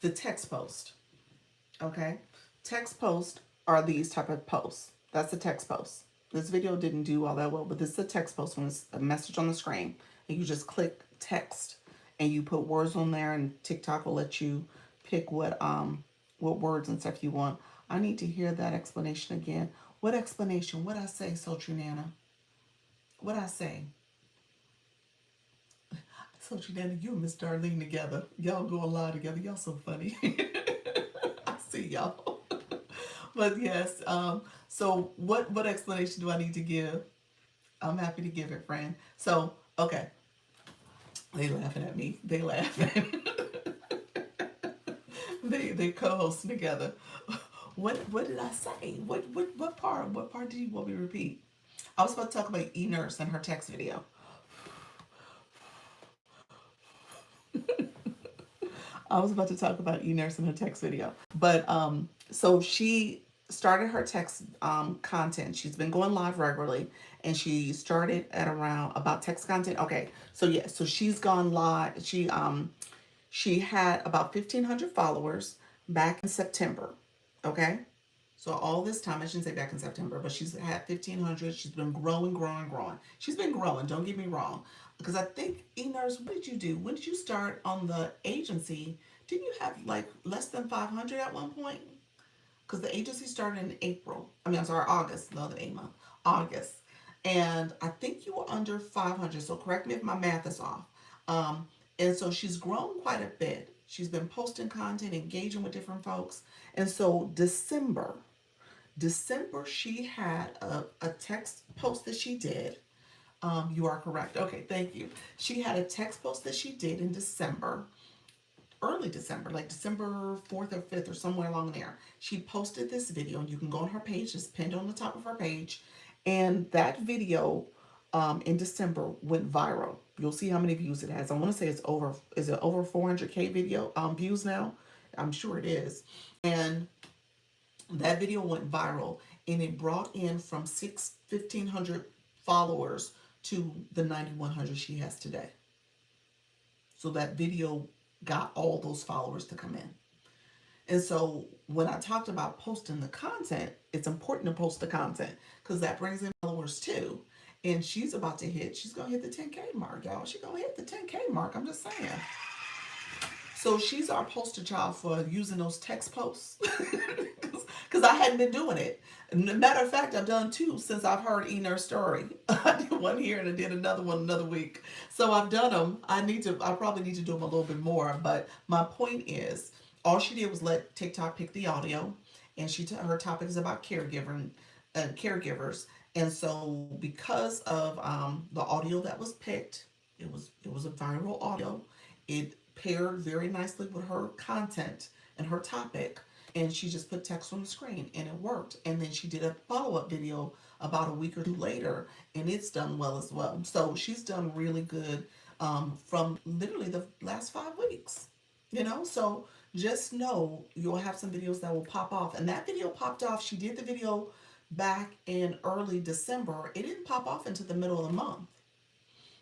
The text post. Okay, text posts are these type of posts. That's a text post. This video didn't do all that well, but this is a text post when it's a message on the screen, and you just click text, and you put words on there, and TikTok will let you pick what words and stuff you want. I need to hear that explanation again. What explanation? What I say, Sultry Nana? What I say? Sultry Nana, you and Miss Darlene together. Y'all go a lot together. Y'all so funny. I see y'all. But yes, so what explanation do I need to give? I'm happy to give it, friend. So Okay, they laughing at me. They laughing. they co-hosting together. What did I say? What part did you want me to repeat? I was about to talk about E-Nurse and her text video. I was about to talk about E-Nurse and her text video. But so she started her text content. She's been going live regularly, and she started at around about text content. Okay, so yeah, so she's gone live. She had about 1,500 followers back in September. Okay, so all this time, I shouldn't say back in September, but she's had 1,500. She's been growing, growing, growing. She's been growing, don't get me wrong. Because I think, E-Nurse, what did you do? When did you start on the agency? Didn't you have like less than 500 at one point? Because the agency started in April. I mean, I'm sorry, August, no, the 8 month, August. And I think you were under 500. So correct me if my math is off. And so she's grown quite a bit. She's been posting content, engaging with different folks. And so December, she had a text post that she did. You are correct. Okay, thank you. She had a text post that she did in December, early December, like December 4th or 5th or somewhere along there. She posted this video, and you can go on her page, it's pinned on the top of her page. And that video in December went viral. You'll see how many views it has. I want to say it's over, is it over 400K video views now? I'm sure it is. And that video went viral, and it brought in from 1,500 followers to the 9,100 she has today. So that video got all those followers to come in. And so when I talked about posting the content, it's important to post the content because that brings in followers too. And she's going to hit the 10K mark, y'all. She's going to hit the 10K mark. I'm just saying. So she's our poster child for using those text posts because I hadn't been doing it. Matter of fact, I've done two since I've heard E-Nurse story. I did one here and I did another one another week. So I've done them. I probably need to do them a little bit more. But my point is, all she did was let TikTok pick the audio, and her topic is about caregivers. And so because of the audio that was picked, it was a viral audio. It paired very nicely with her content and her topic, and she just put text on the screen, and it worked. And then she did a follow-up video about a week or two later, and it's done well as well. So she's done really good from literally the last 5 weeks. So just know you'll have some videos that will pop off. And that video popped off. She did the video back in early December. It didn't pop off until the middle of the month.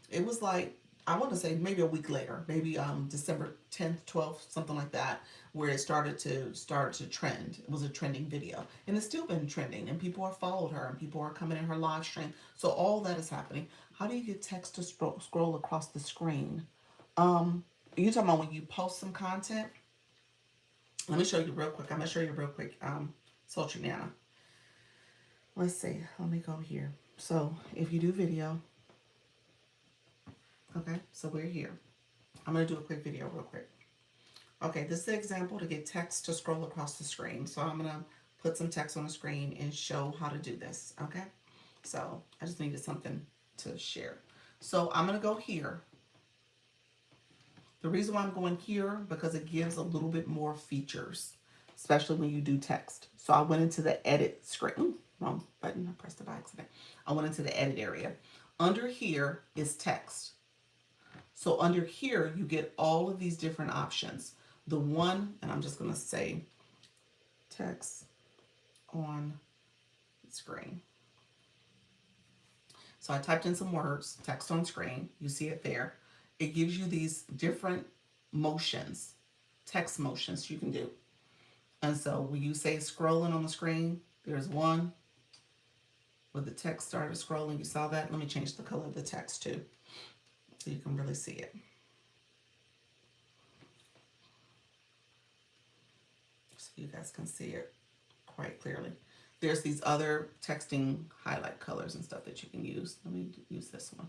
It was like, I want to say maybe a week later, maybe December 10th, 12th, something like that, where it started to trend. It was a trending video, and it's still been trending, and people have followed her, and people are coming in her live stream. So all that is happening. How do you get text to scroll across the screen? You're talking about when you post some content. Let me show you real quick. I'm gonna show you real quick. Sultry Nana. Let's see. Let me go here. So if you do video. Okay, so we're here. I'm going to do a quick video real quick. Okay, this is an example to get text to scroll across the screen. So I'm going to put some text on the screen and show how to do this. Okay, so I just needed something to share. So I'm going to go here. The reason why I'm going here, because it gives a little bit more features, especially when you do text. So I went into the edit screen. Ooh, wrong button. I pressed it by accident. I went into the edit area. Under here is text. So under here, you get all of these different options. The one, and I'm just going to say text on screen. So I typed in some words, text on screen. You see it there. It gives you these different motions, text motions you can do. And so when you say scrolling on the screen, there's one where the text started scrolling. You saw that? Let me change the color of the text too, so you can really see it. So you guys can see it quite clearly. There's these other texting highlight colors and stuff that you can use. Let me use this one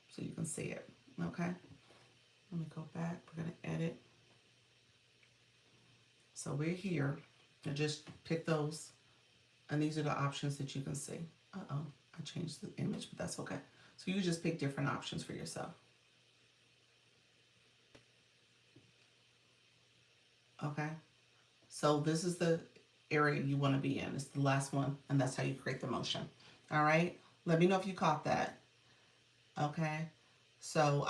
so you can see it. Okay. Let me go back. We're going to edit. So we're here. I just pick those. And these are the options that you can see. Uh-oh. I changed the image, but that's okay. So you just pick different options for yourself. Okay. So this is the area you want to be in. It's the last one, and that's how you create the motion. All right. Let me know if you caught that. Okay. So,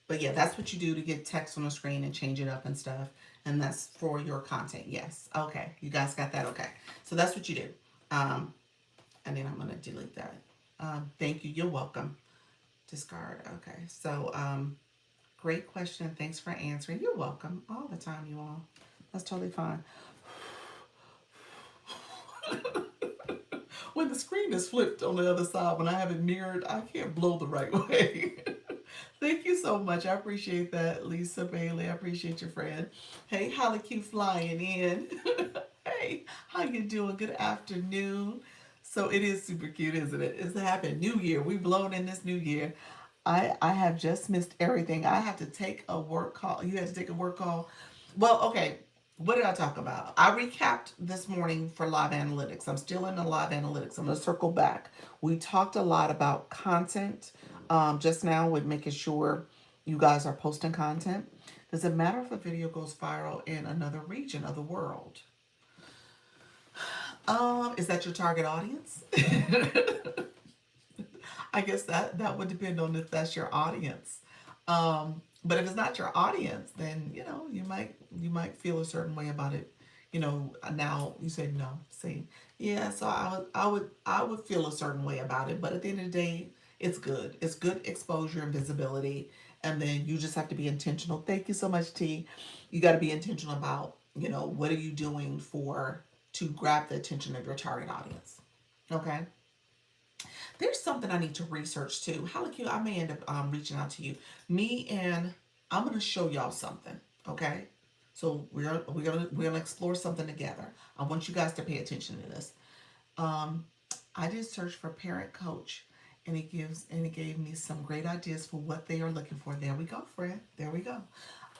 but yeah, that's what you do to get text on the screen and change it up and stuff. And that's for your content. Yes. Okay. You guys got that? Okay. So that's what you do. Um, and then I'm going to delete that. Thank you. You're welcome. Discard. Okay. So, great question. Thanks for answering. You're welcome all the time, you all. That's totally fine. When the screen is flipped on the other side, when I have it mirrored, I can't blow the right way. Thank you so much. I appreciate that, Lisa Bailey. I appreciate your friend. Hey, Holly Q flying in. Hey, how you doing? Good afternoon. So it is super cute, isn't it? It's a happy new year. We blown in this new year. I have just missed everything. I have to take a work call. You had to take a work call. Well, okay. What did I talk about? I recapped this morning for live analytics. I'm still in the live analytics. I'm going to circle back. We talked a lot about content just now with making sure you guys are posting content. Does it matter if a video goes viral in another region of the world? Is that your target audience? I guess that would depend on if that's your audience. But if it's not your audience, then you might feel a certain way about it. Now you say no. See, yeah. So I would feel a certain way about it. But at the end of the day, it's good. It's good exposure and visibility, and then you just have to be intentional. Thank you so much, T. You got to be intentional about what are you doing to grab the attention of your target audience. Okay. There's something I need to research too. How like you, I may end up reaching out to you. Me and I'm gonna show y'all something. Okay, so we're gonna explore something together. I want you guys to pay attention to this. Um, I did search for parent coach, and it gave me some great ideas for what they are looking for. There we go, Fred. There we go.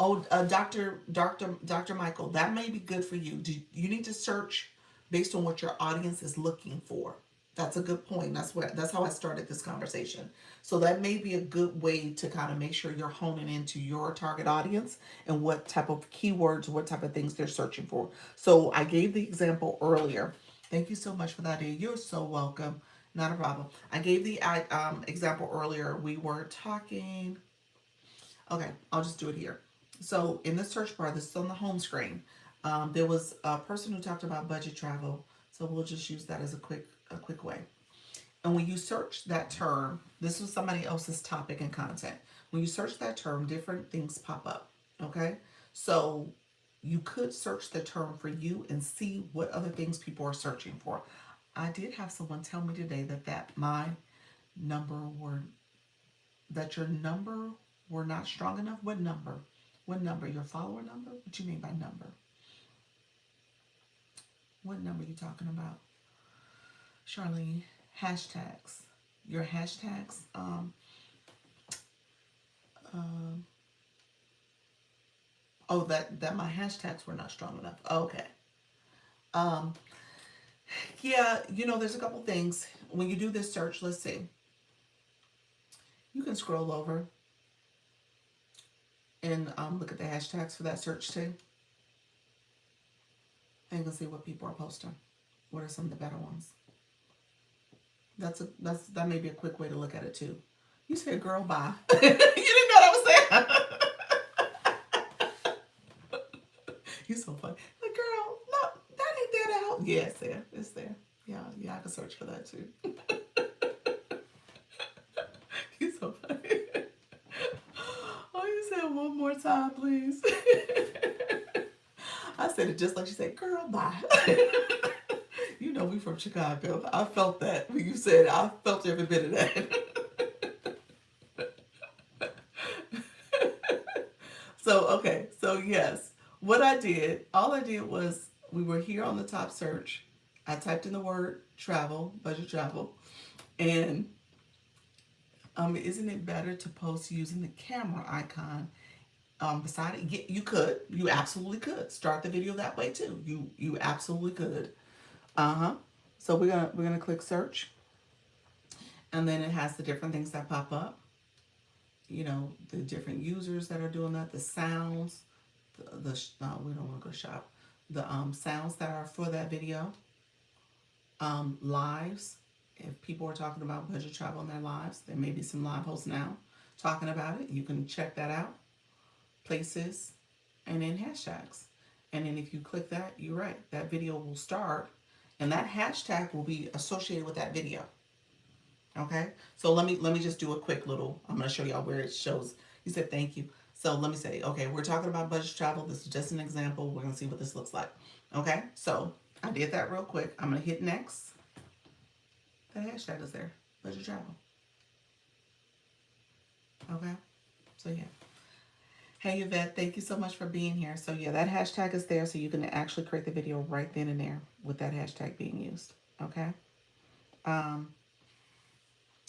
Oh, Dr. Michael, that may be good for you. You need to search based on what your audience is looking for. That's a good point. That's how I started this conversation. So that may be a good way to kind of make sure you're honing into your target audience and what type of keywords, what type of things they're searching for. So I gave the example earlier. Thank you so much for that. You're so welcome. Not a problem. I gave the example earlier. We were talking. Okay, I'll just do it here. So in the search bar, this is on the home screen. There was a person who talked about budget travel. So we'll just use that as a quick way. And when you search that term, this was somebody else's topic and content. When you search that term, different things pop up. Okay, so you could search the term for you and see what other things people are searching for. I did have someone tell me today that my number were that your number were not strong enough. What number? What number? Your follower number? What do you mean by number? What number are you talking about? Charlene, hashtags. Your hashtags. Um, oh, that my hashtags were not strong enough. Okay. Um, yeah, there's a couple things. When you do this search, let's see. You can scroll over and look at the hashtags for that search too. And you can see what people are posting. What are some of the better ones? That may be a quick way to look at it too. You said girl bye. You didn't know what I was saying. You're so funny. Like girl, no, that ain't there to help. Yeah, it's there. It's there. Yeah, I can search for that too. You're so funny. Oh, you said one more time, please. I said it just like she said, girl, bye. We from Chicago. I felt that when you said it. I felt every bit of that. So, okay. So, yes. All I did was we were here on the top search. I typed in the word travel, budget travel. And isn't it better to post using the camera icon beside it? You absolutely could start the video that way too. You absolutely could. So we're gonna click search, And then it has the different things that pop up, you know, the different users that are doing that, the sounds, no, we don't want to go shop, the sounds that are for that video, lives. If people are talking about budget travel in their lives, there may be some live hosts now talking about it. You can check that out. Places, and then hashtags. And then if you click that, you're right, that video will start, and that hashtag will be associated with that video. Okay, so let me just do a quick little. I'm going to show y'all where it shows. You said thank you. So let me say, okay, we're talking about budget travel. This is just an example. We're going to see what this looks like. Okay, so I did that real quick. I'm going to hit next. That hashtag is there, budget travel. Okay, so yeah. Hey Yvette, thank you so much for being here. So yeah, that hashtag is there, so you can actually create the video right then and there with that hashtag being used. Okay. Um,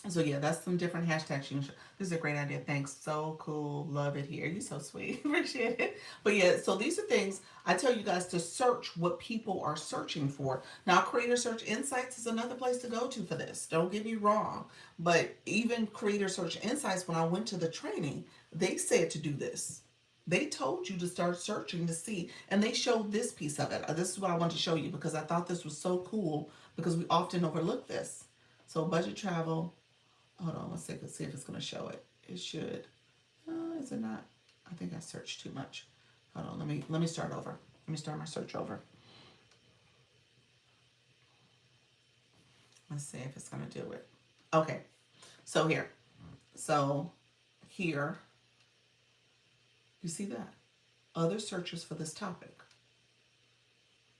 So yeah, that's some different hashtags you can show. This is a great idea. Thanks. So cool. Love it here. You're so sweet. Appreciate it. But yeah, so these are things I tell you guys to search what people are searching for. Now, Creator Search Insights is another place to go to for this. Don't get me wrong. But even Creator Search Insights, when I went to the training, they said to do this. They told you to start searching to see, and they showed this piece of it. This is what I want to show you because I thought this was so cool because we often overlook this. So budget travel. Hold on 1 second, see if it's going to show it. It should. Is it not? I think I searched too much. Hold on, let me start over. Let me start my search over. Let's see if it's going to do it. Okay, so here. So here, you see that? Other searches for this topic.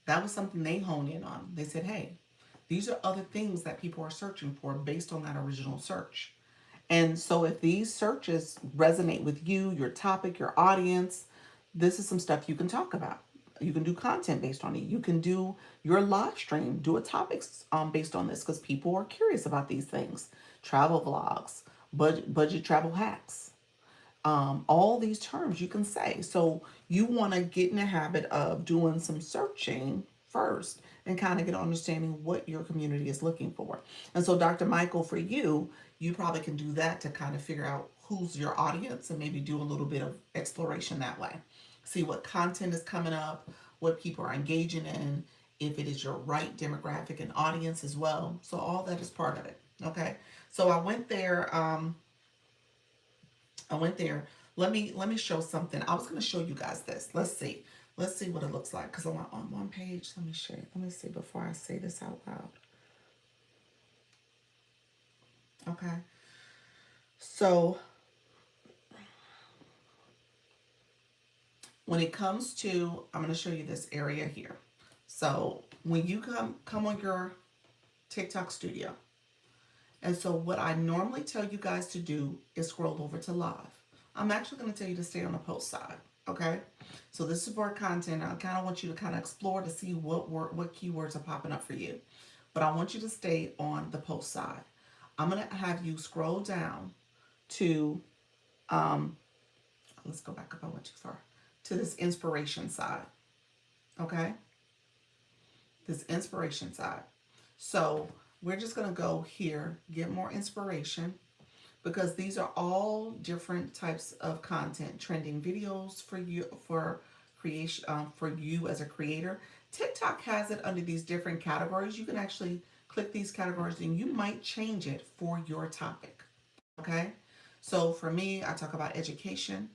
That was something they honed in on. They said, hey, these are other things that people are searching for based on that original search. And so if these searches resonate with you, your topic, your audience, this is some stuff you can talk about. You can do content based on it. You can do your live stream, do a topic based on this because people are curious about these things. Travel vlogs, budget travel hacks, all these terms you can say. So you want to get in the habit of doing some searching first and kind of get an understanding what your community is looking for. And so Dr. Michael, for you, you probably can do that to kind of figure out who's your audience and maybe do a little bit of exploration that way. See what content is coming up, what people are engaging in, if it is your right demographic and audience as well. So all that is part of it. Okay. So I went there. Let me show something. I was going to show you guys this. Let's see. Let's see what it looks like. Because I'm on one page. Let me show you. Let me see before I say this out loud. Okay. So when it comes to, I'm going to show you this area here. So when you come on your TikTok studio. And so what I normally tell you guys to do is scroll over to live. I'm actually going to tell you to stay on the post side. Okay. So this is for content. I kind of want you to kind of explore to see what keywords are popping up for you. But I want you to stay on the post side. I'm going to have you scroll down to, let's go back up. I went too far. To this inspiration side. Okay. This inspiration side. So we're just going to go here, get more inspiration, because these are all different types of content, trending videos for you, for creation, for you as a creator. TikTok has it under these different categories. You can actually click these categories and you might change it for your topic. Okay. So for me, I talk about education.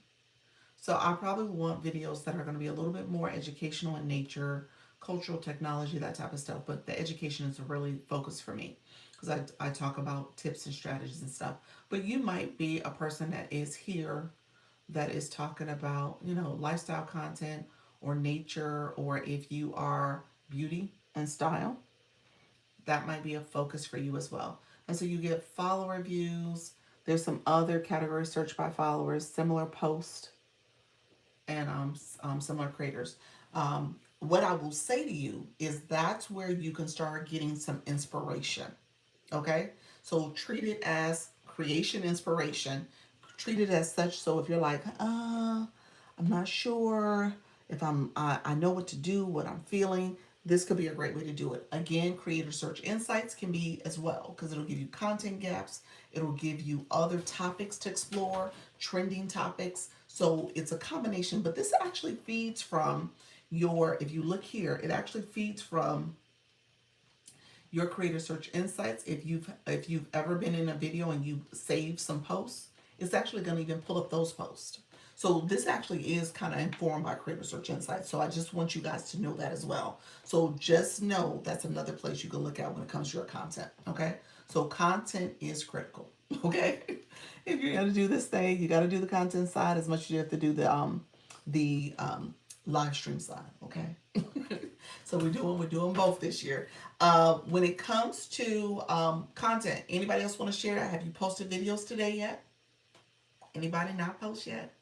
So I probably want videos that are going to be a little bit more educational in nature, cultural technology, that type of stuff. But the education is a really focus for me because I talk about tips and strategies and stuff. But you might be a person that is here that is talking about, you know, lifestyle content or nature, or if you are beauty and style, that might be a focus for you as well. And so you get follower views. There's some other categories, search by followers, similar posts, and similar creators. What I will say to you is that's where you can start getting some inspiration. Okay, so treat it as creation inspiration. Treat it as such. So if you're like, I'm not sure if I know what to do, what I'm feeling, this could be a great way to do it. Again, creator search insights can be as well, because it'll give you content gaps. It'll give you other topics to explore, trending topics. So it's a combination, but this actually feeds from your, if you look here, it actually feeds from your creator search insights. If you've ever been in a video and you save some posts, it's actually going to even pull up those posts. So this actually is kind of informed by creator search insights. So I just want you guys to know that as well. So just know that's another place you can look at when it comes to your content. Okay. So content is critical. Okay. If you're going to do this thing, you got to do the content side as much as you have to do the live stream side. Okay. So we're doing both this year. When it comes to content, anybody else want to share? Have you posted videos today yet? Anybody not post yet?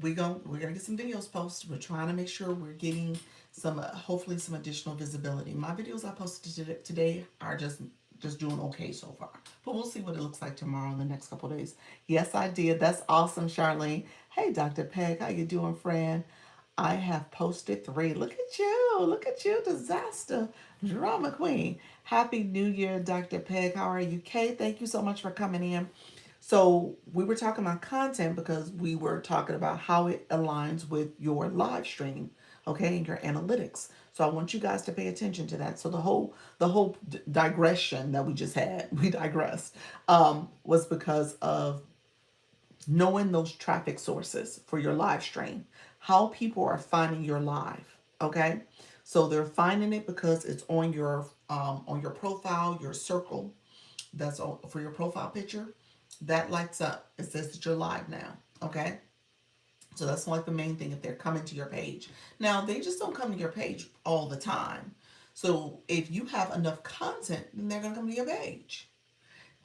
We're gonna get some videos posted. We're trying to make sure we're getting some hopefully some additional visibility. My videos I posted today are just doing okay so far, but we'll see what it looks like tomorrow in the next couple of days. Yes, I did. That's awesome, Charlene. Hey, Dr. Peg, how you doing, friend? I have posted 3. Look at you. Look at you, disaster drama queen. Happy New Year, Dr. Peg. How are you, Kay? Thank you so much for coming in. So we were talking about content because we were talking about how it aligns with your live stream, okay, and your analytics. So I want you guys to pay attention to that. So the whole digression that we just had, we digressed, was because of knowing those traffic sources for your live stream, how people are finding your live. Okay, so they're finding it because it's on your profile, your circle. That's on, for your profile picture. That lights up. It says that you're live now. Okay. So that's like the main thing if they're coming to your page. Now, they just don't come to your page all the time. So if you have enough content, then they're going to come to your page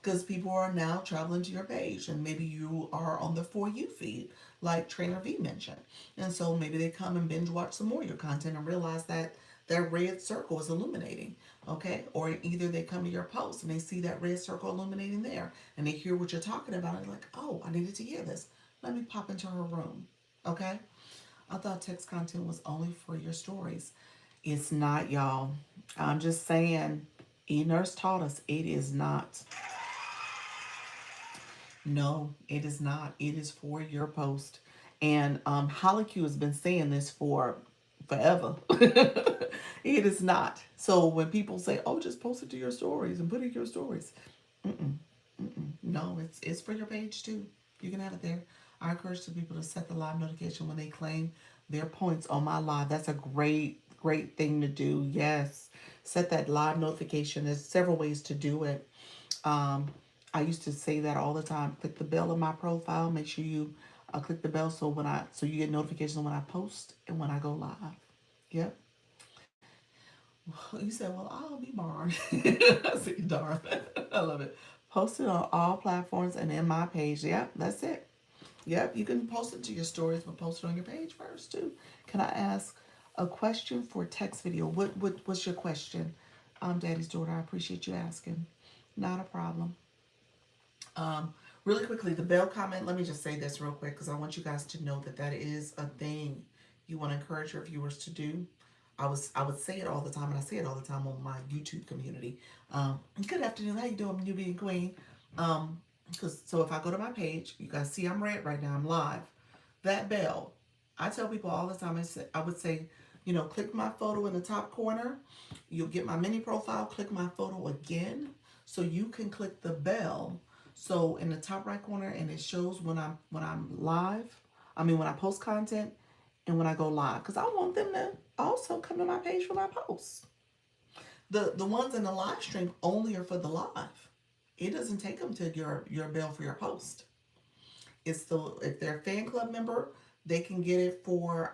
because people are now traveling to your page, and maybe you are on the For You feed like Trainer V mentioned, and so maybe they come and binge watch some more of your content and realize that that red circle is illuminating. Okay, or either they come to your post and they see that red circle illuminating there and they hear what you're talking about and they're like, oh, I needed to hear this, let me pop into her room. Okay, I thought text content was only for your stories. It's not, y'all. I'm just saying, e-nurse taught us it is not. No, it is not. It is for your post. And Hollyq has been saying this for forever. It is not. So when people say, "Oh, just post it to your stories and put it in your stories," no, it's for your page too. You can have it there. I encourage the people to set the live notification when they claim their points on my live. That's a great thing to do. Yes, set that live notification. There's several ways to do it. Um, I used to say that all the time. Click the bell in my profile. Make sure you click the bell so you get notifications when I post and when I go live. Yep. You said, well, I'll be darned. I see, darn. I love it. Post it on all platforms and in my page. Yep, that's it. Yep, you can post it to your stories, but post it on your page first too. Can I ask a question for text video? What's your question? Daddy's daughter. I appreciate you asking. Not a problem. Really quickly, the bell comment. Let me just say this real quick because I want you guys to know that that is a thing you want to encourage your viewers to do. I would say it all the time, and I say it all the time on my YouTube community. Good afternoon, how you doing, newbie and queen? Because so if I go to my page, you guys see I'm red right now. I'm live. That bell, I tell people all the time. I would say, click my photo in the top corner. You'll get my mini profile. Click my photo again, so you can click the bell. So in the top right corner, and it shows when I'm live. I mean when I post content and when I go live, because I want them to also come to my page for my posts. The ones in the live stream only are for the live. It doesn't take them to your bell for your post. It's the if they're a fan club member, they can get it for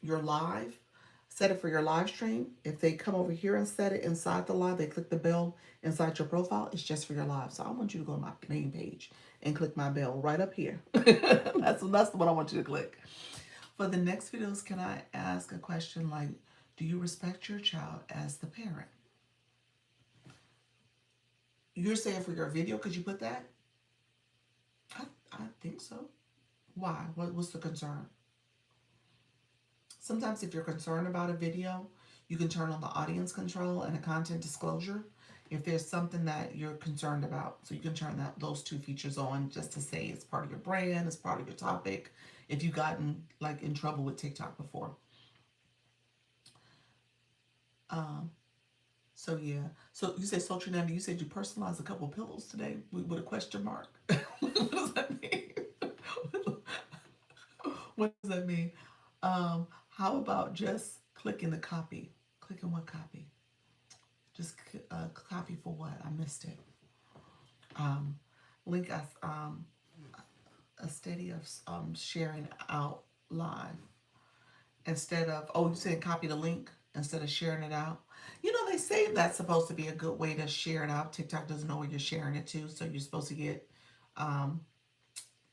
your live. Set it for your live stream. If they come over here and set it inside the live, they click the bell inside your profile. It's just for your live. So I want you to go to my main page and click my bell right up here. That's the one I want you to click. For the next videos, can I ask a question like, do you respect your child as the parent? You're saying for your video, could you put that? I think so. Why? What's the concern? Sometimes if you're concerned about a video, you can turn on the audience control and a content disclosure if there's something that you're concerned about. So you can turn those two features on just to say it's part of your brand, it's part of your topic. If you've gotten like in trouble with TikTok before. Um, so yeah. So you said Sultry Nanny, you said you personalized a couple pillows today with a question mark. What does that mean? What does that mean? How about just clicking the copy? Clicking what copy? Just copy for what? I missed it. Um, link us a study of sharing out live instead of, oh, you said copy the link instead of sharing it out. You know, they say that's supposed to be a good way to share it out. TikTok doesn't know where you're sharing it to, so you're supposed to get um,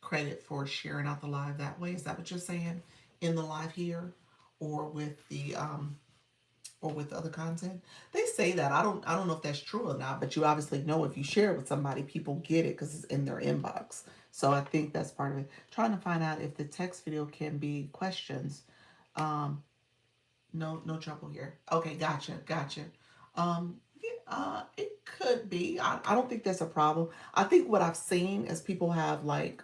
credit for sharing out the live that way. Is that what you're saying in the live here, or with the or with other content? They say that. I don't know if that's true or not, but you obviously know if you share it with somebody, people get it because it's in their inbox. So I think that's part of it. Trying to find out if the text video can be questions. Um, no trouble here. Okay, gotcha. Yeah, it could be. I don't think that's a problem. I think what I've seen is people have like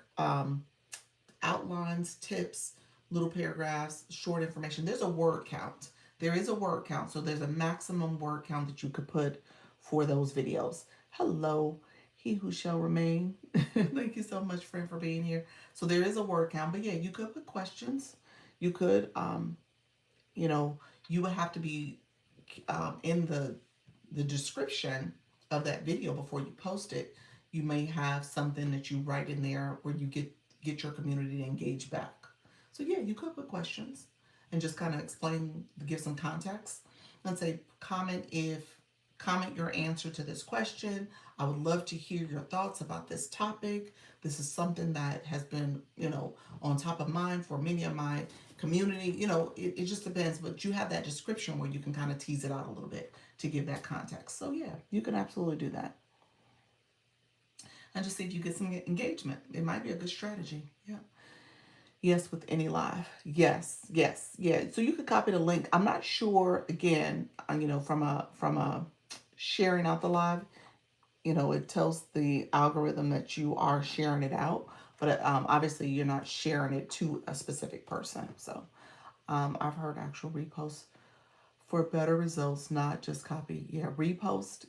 outlines, tips, little paragraphs, short information. There's a word count. There is a word count. So there's a maximum word count that you could put for those videos. Hello, he who shall remain. Thank you so much, friend, for being here. So there is a word count. But yeah, you could put questions. You could, you know, you would have to be in the description of that video before you post it. You may have something that you write in there where you get your community to engage back. So yeah, you could put questions and just kind of explain, give some context, and say comment your answer to this question. I would love to hear your thoughts about this topic. This is something that has been, on top of mind for many of my community. It just depends, but you have that description where you can kind of tease it out a little bit to give that context. So yeah, you can absolutely do that. And just see if you get some engagement. It might be a good strategy. Yeah. Yes, with any live. Yes. Yeah. So you could copy the link. I'm not sure again, from a sharing out the live, it tells the algorithm that you are sharing it out, but obviously you're not sharing it to a specific person. So I've heard actual reposts for better results, not just copy. Yeah, repost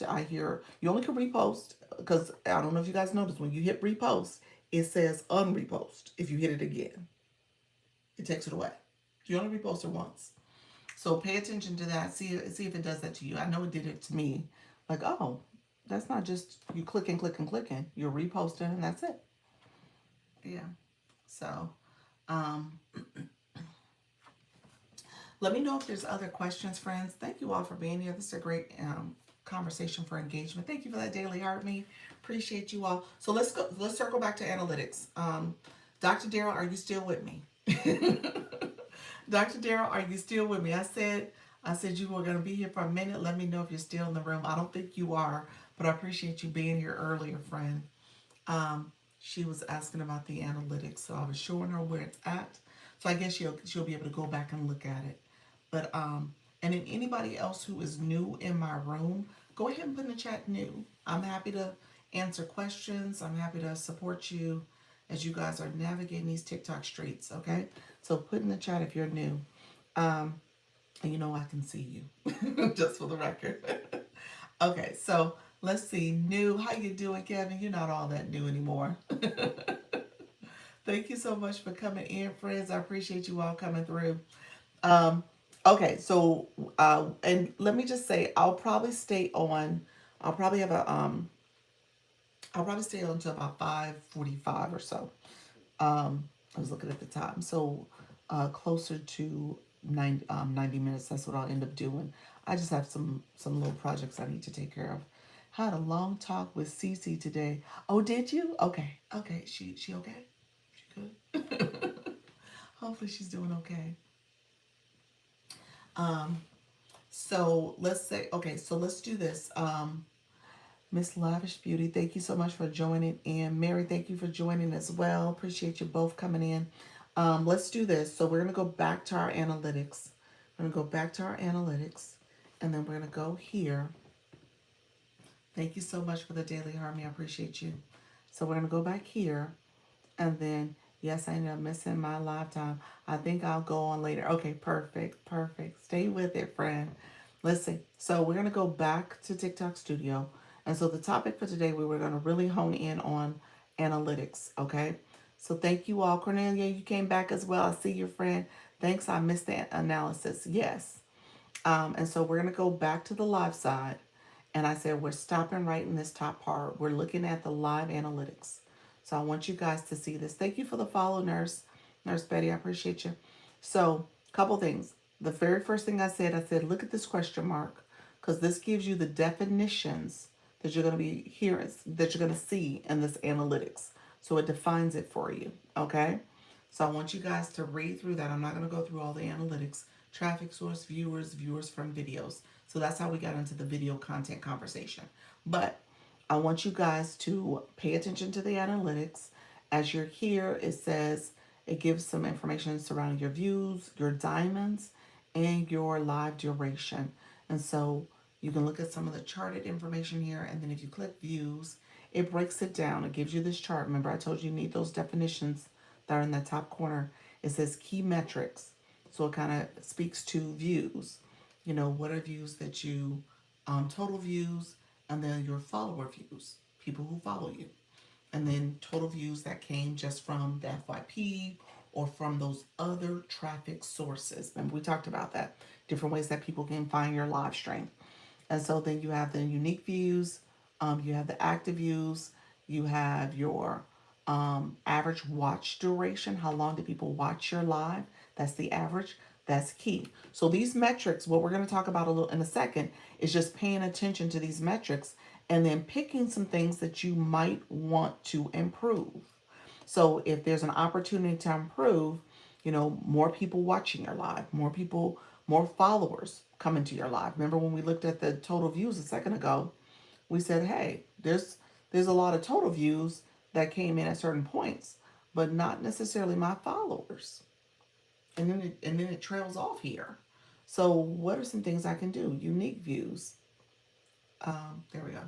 it. I hear you only can repost because I don't know if you guys noticed when you hit repost, it says unrepost. If you hit it again, it takes it away. You only repost it once. So pay attention to that. See if it does that to you. I know it did it to me. Like, oh, that's not just you clicking. You're reposting and that's it. Yeah. So, um, let me know if there's other questions, friends. Thank you all for being here. This is a great conversation for engagement. Thank you for that daily heart me. Appreciate you all. So let's go. Let's circle back to analytics. Dr. Darrell, are you still with me? Dr. Darrell, are you still with me? I said you were going to be here for a minute. Let me know if you're still in the room. I don't think you are, but I appreciate you being here earlier, friend. She was asking about the analytics, so I was showing her where it's at. So I guess she'll be able to go back and look at it. But and then anybody else who is new in my room, go ahead and put in the chat new. I'm happy to answer questions. I'm happy to support you as you guys are navigating these TikTok streets. Okay, so put in the chat if you're new. And I can see you, just for the record. Okay, so let's see. New, how you doing, Kevin? You're not all that new anymore. Thank you so much for coming in, friends. I appreciate you all coming through. Um, okay, so and let me just say, I'll probably stay on. I'll probably have a I'll probably stay on until about 5:45 or so. I was looking at the time, so closer to 90 minutes. That's what I'll end up doing. I just have some little projects I need to take care of. Had a long talk with Cece today. Oh, did you? Okay. She okay? She good? Hopefully she's doing okay. Um, so let's say okay. So let's do this. Miss Lavish Beauty, thank you so much for joining in. Mary, thank you for joining as well. Appreciate you both coming in. Let's do this. So we're gonna go back to our analytics. We're going to go back to our analytics, and then we're going to go here. Thank you so much for the daily harmony. I appreciate you. So we're going to go back here, and then, yes, I ended up missing my live time. I think I'll go on later. Okay, perfect, perfect. Stay with it, friend. Listen, so we're going to go back to TikTok Studio. And so the topic for today, we were going to really hone in on analytics, okay? So thank you all. Cornelia, you came back as well. I see your friend. Thanks, I missed the analysis. Yes. And so we're going to go back to the live side. And I said, we're stopping right in this top part. We're looking at the live analytics. So I want you guys to see this. Thank you for the follow, Nurse Betty. I appreciate you. So a couple things. The very first thing I said, look at this question mark, because this gives you the definitions that you're going to be hearing, that you're going to see in this analytics. So it defines it for you. Okay. So I want you guys to read through that. I'm not going to go through all the analytics. Traffic source, viewers from videos. So that's how we got into the video content conversation. But I want you guys to pay attention to the analytics. As you're here, it says it gives some information surrounding your views, your diamonds, and your live duration. And so you can look at some of the charted information here. And then if you click views, it breaks it down. It gives you this chart. Remember, I told you need those definitions that are in the top corner. It says key metrics. So it kind of speaks to views. You know, what are views that you, total views, and then your follower views, people who follow you. And then total views that came just from the FYP or from those other traffic sources. Remember, we talked about that. Different ways that people can find your live stream. And so then you have the unique views, you have the active views, you have your average watch duration. How long do people watch your live? That's the average. That's key. So these metrics, what we're going to talk about a little in a second, is just paying attention to these metrics and then picking some things that you might want to improve. So if there's an opportunity to improve, you know, more people watching your live, more people, more followers coming to your live. Remember when we looked at the total views a second ago, we said, hey, there's a lot of total views that came in at certain points, but not necessarily my followers. And then it trails off here. So what are some things I can do? Unique views. There we go.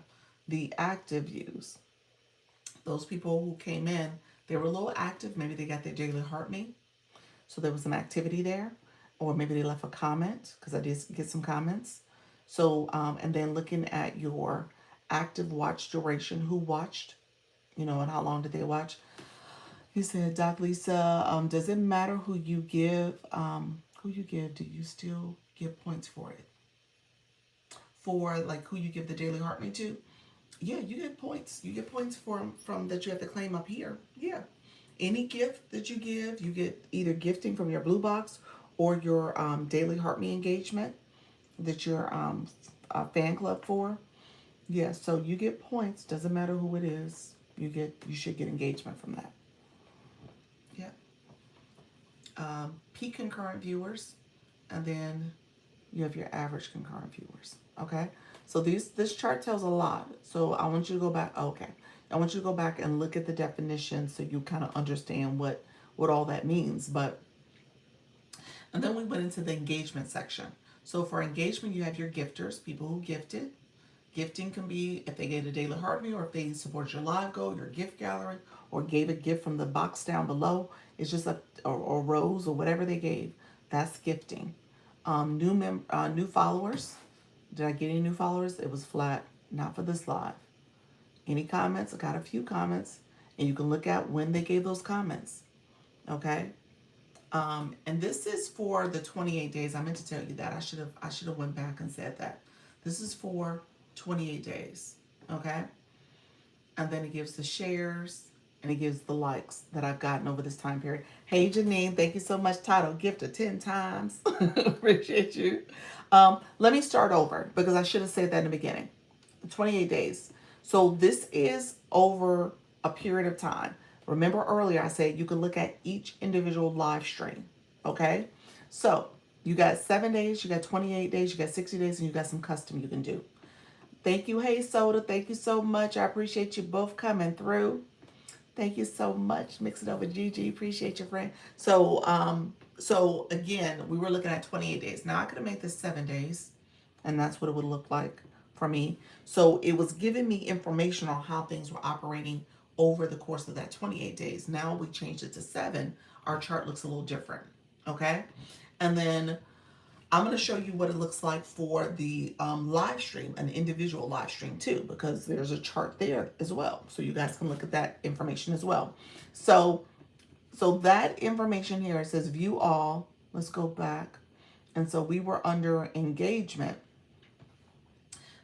The active views. Those people who came in, they were a little active. Maybe they got their daily heart rate. So there was some activity there. Or maybe they left a comment, because I did get some comments. So, and then looking at your active watch duration, who watched, you know, and how long did they watch? He said, Doc Lisa, does it matter who you give? Who you give? Do you still give points for it? For like who you give the daily heart rate to? Yeah, you get points. You get points from that you have to claim up here. Yeah. Any gift that you get either gifting from your blue box or your daily heart me engagement that you're a fan club for. Yeah, so you get points. Doesn't matter who it is. You should get engagement from that. Yeah. Peak concurrent viewers, and then you have your average concurrent viewers. Okay. So this chart tells a lot. So I want you to go back. Okay. I want you to go back and look at the definition so you kind of understand what all that means. And then we went into the engagement section. So for engagement, you have your gifters, people who gifted. Gifting can be if they gave a daily heart me or if they support your live goal, your gift gallery, or gave a gift from the box down below. It's just or rose or whatever they gave. That's gifting. New followers. Did I get any new followers? It was flat. Not for this live. Any comments? I got a few comments, and you can look at when they gave those comments. Okay. And this is for the 28 days. I meant to tell you that. I should have went back and said that. This is for 28 days. Okay. And then it gives the shares and it gives the likes that I've gotten over this time period. Hey Janine, thank you so much. Title gifted 10 times. Appreciate you. Let me start over because I should have said that in the beginning. 28 days. So this is over a period of time. Remember earlier I said you can look at each individual live stream. Okay. So you got 7 days, you got 28 days, you got 60 days, and you got some custom you can do. Thank you, Hey Soda. Thank you so much. I appreciate you both coming through. Thank you so much. Mix it up with Gigi. Appreciate your friend. So So again, we were looking at 28 days. Now I could have made this 7 days, and that's what it would look like for me. So it was giving me information on how things were operating over the course of that 28 days. Now we changed it to 7. Our chart looks a little different. Okay. And then I'm going to show you what it looks like for the live stream, an individual live stream too, because there's a chart there as well. So you guys can look at that information as well. So that information here, it says view all. Let's go back. And so we were under engagement.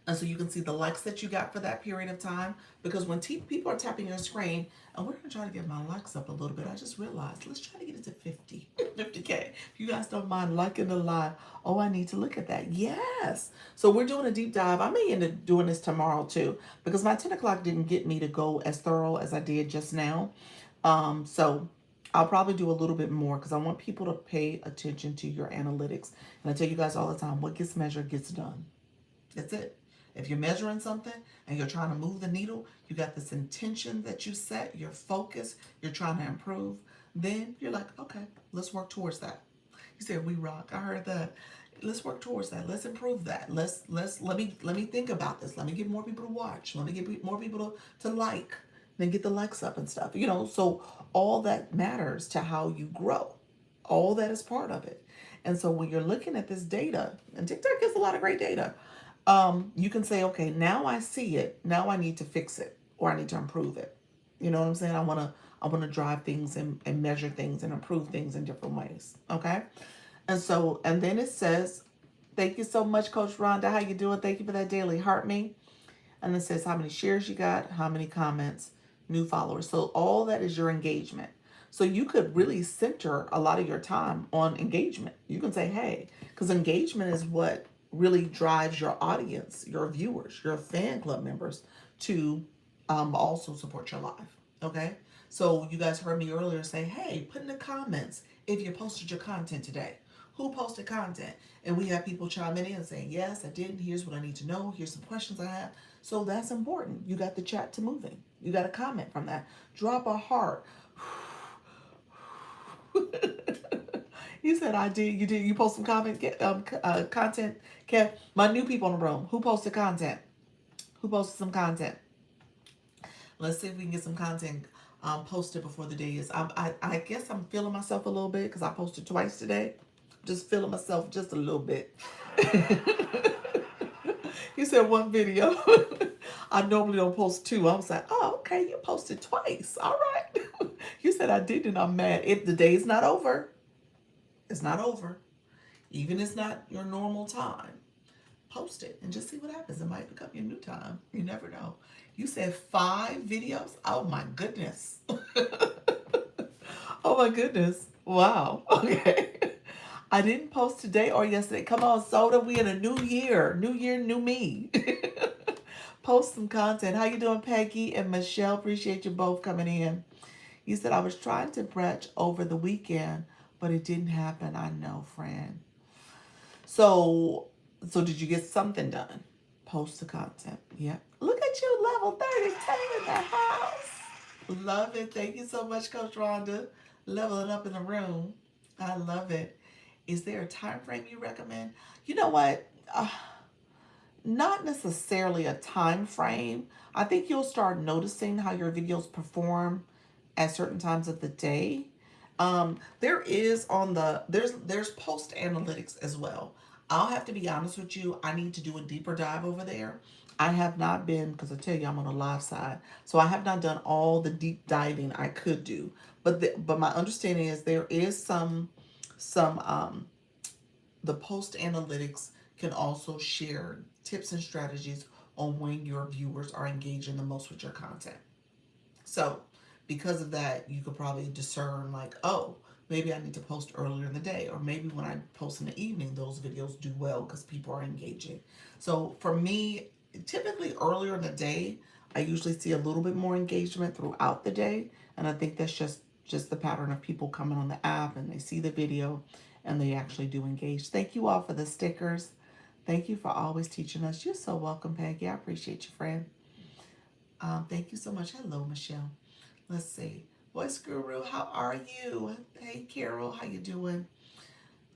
And so you can see the likes that you got for that period of time. Because when people are tapping your screen, and we're going to try to get my likes up a little bit. I just realized, let's try to get it to 50, 50K. If you guys don't mind liking the live, oh, I need to look at that. Yes. So we're doing a deep dive. I may end up doing this tomorrow too, because my 10 o'clock didn't get me to go as thorough as I did just now. So I'll probably do a little bit more because I want people to pay attention to your analytics. And I tell you guys all the time, what gets measured gets done. That's it. If you're measuring something and you're trying to move the needle, you got this intention that you set, you're focused, you're trying to improve, then you're like, okay, let's work towards that. You said we rock. I heard that. Let's work towards that. Let's improve that. Let me think about this. Let me get more people to watch. Let me get more people to like. Then get the likes up and stuff. So all that matters to how you grow. All that is part of it. And so when you're looking at this data, and TikTok gives a lot of great data, you can say, okay, now I see it. Now I need to fix it, or I need to improve it. You know what I'm saying? I want to drive things and measure things and improve things in different ways. Okay. And then it says, thank you so much, Coach Rhonda. How you doing? Thank you for that daily heart me. And it says how many shares you got, how many comments, new followers. So all that is your engagement. So you could really center a lot of your time on engagement. You can say, hey, because engagement is what really drives your audience, your viewers, your fan club members to also support your live. Okay. So you guys heard me earlier say, hey, put in the comments if you posted your content today. Who posted content? And we have people chiming in and saying, yes, I did. Here's what I need to know. Here's some questions I have. So that's important. You got the chat to moving. You got a comment from that. Drop a heart. You said I did. You did. You post some content. Kev, my new people in the room. Who posted content? Who posted some content? Let's see if we can get some content posted before the day is. I guess I'm feeling myself a little bit because I posted twice today. Just feeling myself just a little bit. You said one video. I normally don't post two. I was like, oh, okay, you posted twice. All right. You said I did, and I'm mad. The day's not over. It's not over. Even if it's not your normal time. Post it and just see what happens. It might become your new time. You never know. You said 5 videos? Oh my goodness. Oh my goodness. Wow. Okay. I didn't post today or yesterday. Come on, Soda. We in a new year. New year, new me. Post some content. How you doing, Peggy and Michelle? Appreciate you both coming in. You said I was trying to brunch over the weekend, but it didn't happen. I know, friend. So did you get something done? Post the content. Yep. Look at you, level 32 in the house. Love it. Thank you so much, Coach Rhonda. Leveling up in the room. I love it. Is there a time frame you recommend? You know what? Not necessarily a time frame. I think you'll start noticing how your videos perform at certain times of the day. There is there's post analytics as well. I'll have to be honest with you. I need to do a deeper dive over there. I have not been, because I tell you I'm on the live side, so I have not done all the deep diving I could do. But my understanding is there is some the post analytics can also share tips and strategies on when your viewers are engaging the most with your content. So because of that, you could probably discern like, oh, maybe I need to post earlier in the day, or maybe when I post in the evening, those videos do well because people are engaging. So for me, typically earlier in the day, I usually see a little bit more engagement throughout the day. And I think that's just the pattern of people coming on the app and they see the video and they actually do engage. Thank you all for the stickers. Thank you for always teaching us. You're so welcome, Peggy. I appreciate you, friend. Thank you so much. Hello, Michelle. Let's see. Voice Guru, how are you? Hey, Carol, how you doing?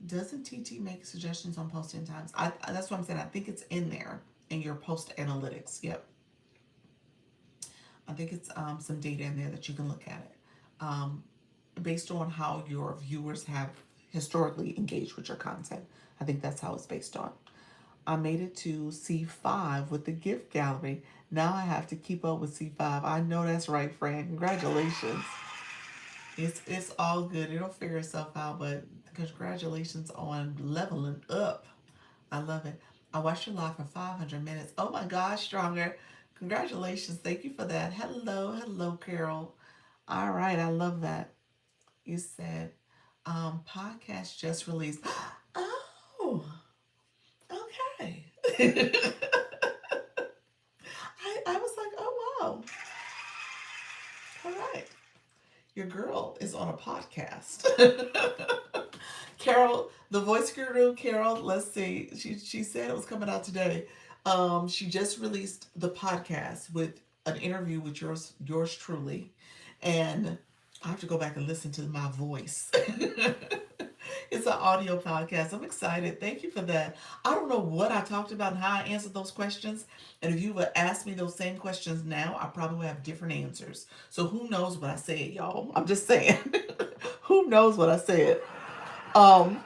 Doesn't TT make suggestions on posting times? That's what I'm saying. I think it's in there in your post analytics. Yep, I think it's some data in there that you can look at it based on how your viewers have historically engaged with your content. I think that's how it's based on. I made it to C5 with the gift gallery. Now I have to keep up with C5. I know that's right, Fran. Congratulations. It's all good. It'll figure itself out, but congratulations on leveling up. I love it. I watched your live for 500 minutes. Oh my gosh, stronger. Congratulations. Thank you for that. Hello, hello, Carol. All right, I love that. You said podcast just released. Oh, okay. I was like, oh wow. All right. Your girl is on a podcast. Carol, the voice guru, Carol, let's see. She said it was coming out today. She just released the podcast with an interview with yours truly. And I have to go back and listen to my voice. It's an audio podcast. I'm excited. Thank you for that. I don't know what I talked about and how I answered those questions. And if you would ask me those same questions now, I probably would have different answers. So who knows what I said, y'all? I'm just saying. Who knows what I said? Um,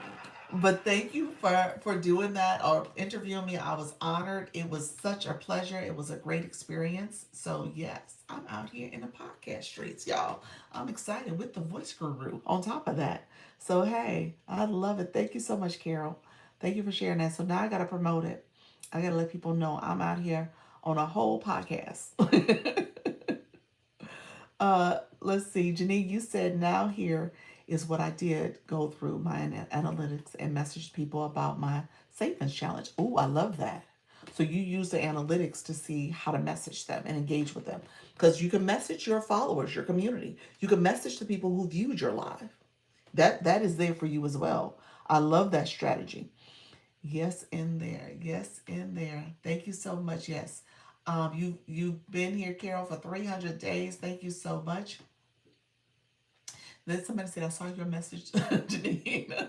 but thank you for doing that or interviewing me. I was honored. It was such a pleasure. It was a great experience. So yes, I'm out here in the podcast streets, y'all. I'm excited with the voice guru on top of that. So hey, I love it. Thank you so much, Carol. Thank you for sharing that. So now I gotta promote it. I gotta let people know I'm out here on a whole podcast. Let's see, Janine, you said now here is what I did go through my analytics and message people about my savings challenge. Oh, I love that. So you use the analytics to see how to message them and engage with them because you can message your followers, your community. You can message the people who viewed your live. That is there for you as well. I love that strategy. Yes, in there. Yes, in there. Thank you so much. Yes. You've been here, Carol, for 300 days. Thank you so much. Then somebody said, I saw your message, Janine.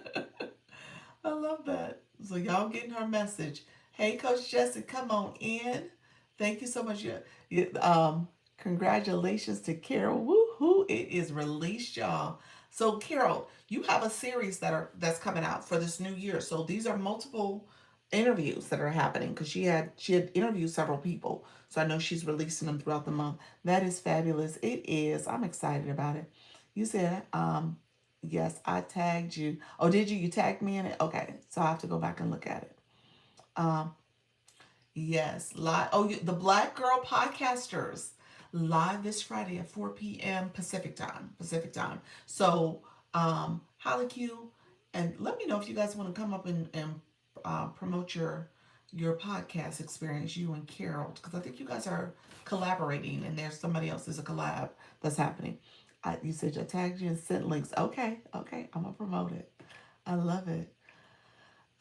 I love that. So y'all getting her message. Hey, Coach Jessica, come on in. Thank you so much. Congratulations to Carol. Woohoo! It is released, y'all. So Carol, you have a series that's coming out for this new year. So these are multiple interviews that are happening because she had interviewed several people. So I know she's releasing them throughout the month. That is fabulous. It is. I'm excited about it. You said, yes, I tagged you. Oh, did you? You tagged me in it? Okay. So I have to go back and look at it. Um, yes, live. Oh, the Black Girl Podcasters live this Friday at 4 p.m. Pacific time. Pacific time. So, holla Q, and let me know if you guys want to come up and promote your podcast experience, you and Carol, because I think you guys are collaborating, and there's somebody else. There's a collab that's happening. You said I tagged you and sent links. Okay, okay, I'm gonna promote it. I love it.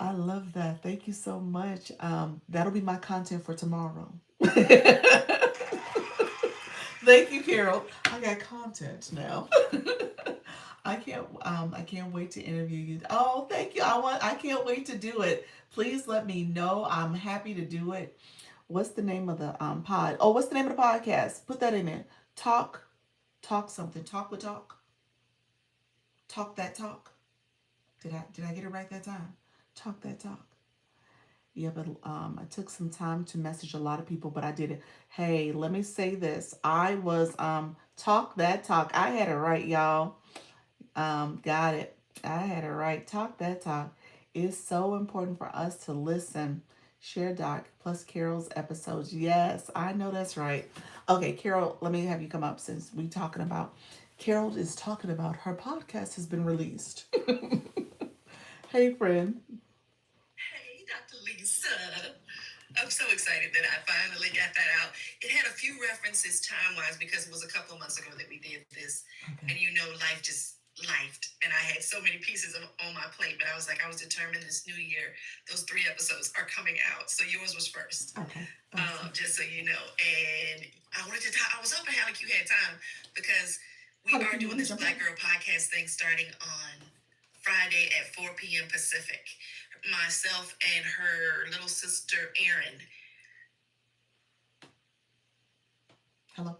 I love that. Thank you so much. That'll be my content for tomorrow. Thank you, Carol. I got content now. I can't wait to interview you. Oh, thank you. I can't wait to do it. Please let me know. I'm happy to do it. What's the name of the pod? Oh, what's the name of the podcast? Put that in there. Talk something. Talk with talk. Talk that talk. Did I get it right that time? Talk that talk. Yeah, but I took some time to message a lot of people, but I did it. Hey, let me say this. I was talk that talk. I had it right, y'all. Got it. I had it right. Talk that talk. It's so important for us to listen. Share Doc plus Carol's episodes. Yes, I know that's right. Okay, Carol, let me have you come up since we talking about Carol is talking about her podcast has been released. Hey, friend. Hey, Dr. Lisa. I'm so excited that I finally got that out. It had a few references time wise because it was a couple of months ago that we did this. And Okay. life just lifed. And I had so many pieces on my plate, but I was like, I was determined this new year, those 3 episodes are coming out. So yours was first, Okay. Awesome. just so you know. And I wanted to talk, I was hoping, Alec, you had time because We Holly, are you doing want to this jump in? Black Girl podcast thing starting on Friday at 4 p.m. Pacific. Myself and her little sister, Erin. Hello.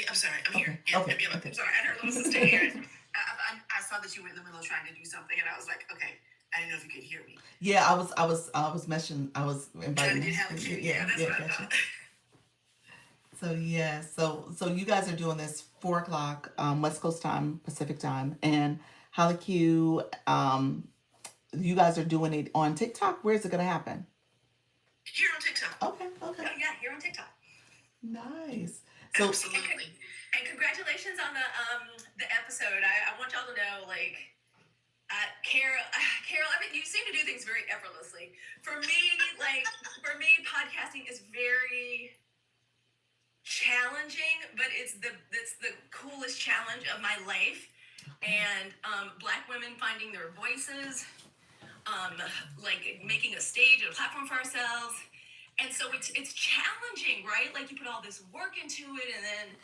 I'm sorry, I'm Okay. here. Yeah, Okay. I'm sorry. And her little sister, Erin. I saw that you were in the middle of trying to do something, and I was like, okay, I didn't know if you could hear me. Yeah, I was mentioning, I was Trying to inviting. get hella cute. Yeah, Yeah, that's yeah, what I gotcha. thought. So yeah, so you guys are doing this 4 o'clock West Coast time, Pacific time, and Holly Q, you guys are doing it on TikTok. Where's it gonna happen? Here on TikTok. Okay, okay, Oh, yeah, here on TikTok. nice. So Absolutely. And congratulations on the episode. I want y'all to know, like, Carol, I mean, you seem to do things very effortlessly. For me, podcasting is very challenging, but it's the coolest challenge of my life. And Black women finding their voices, like making a stage and a platform for ourselves. And so it's challenging, right? Like you put all this work into it, and then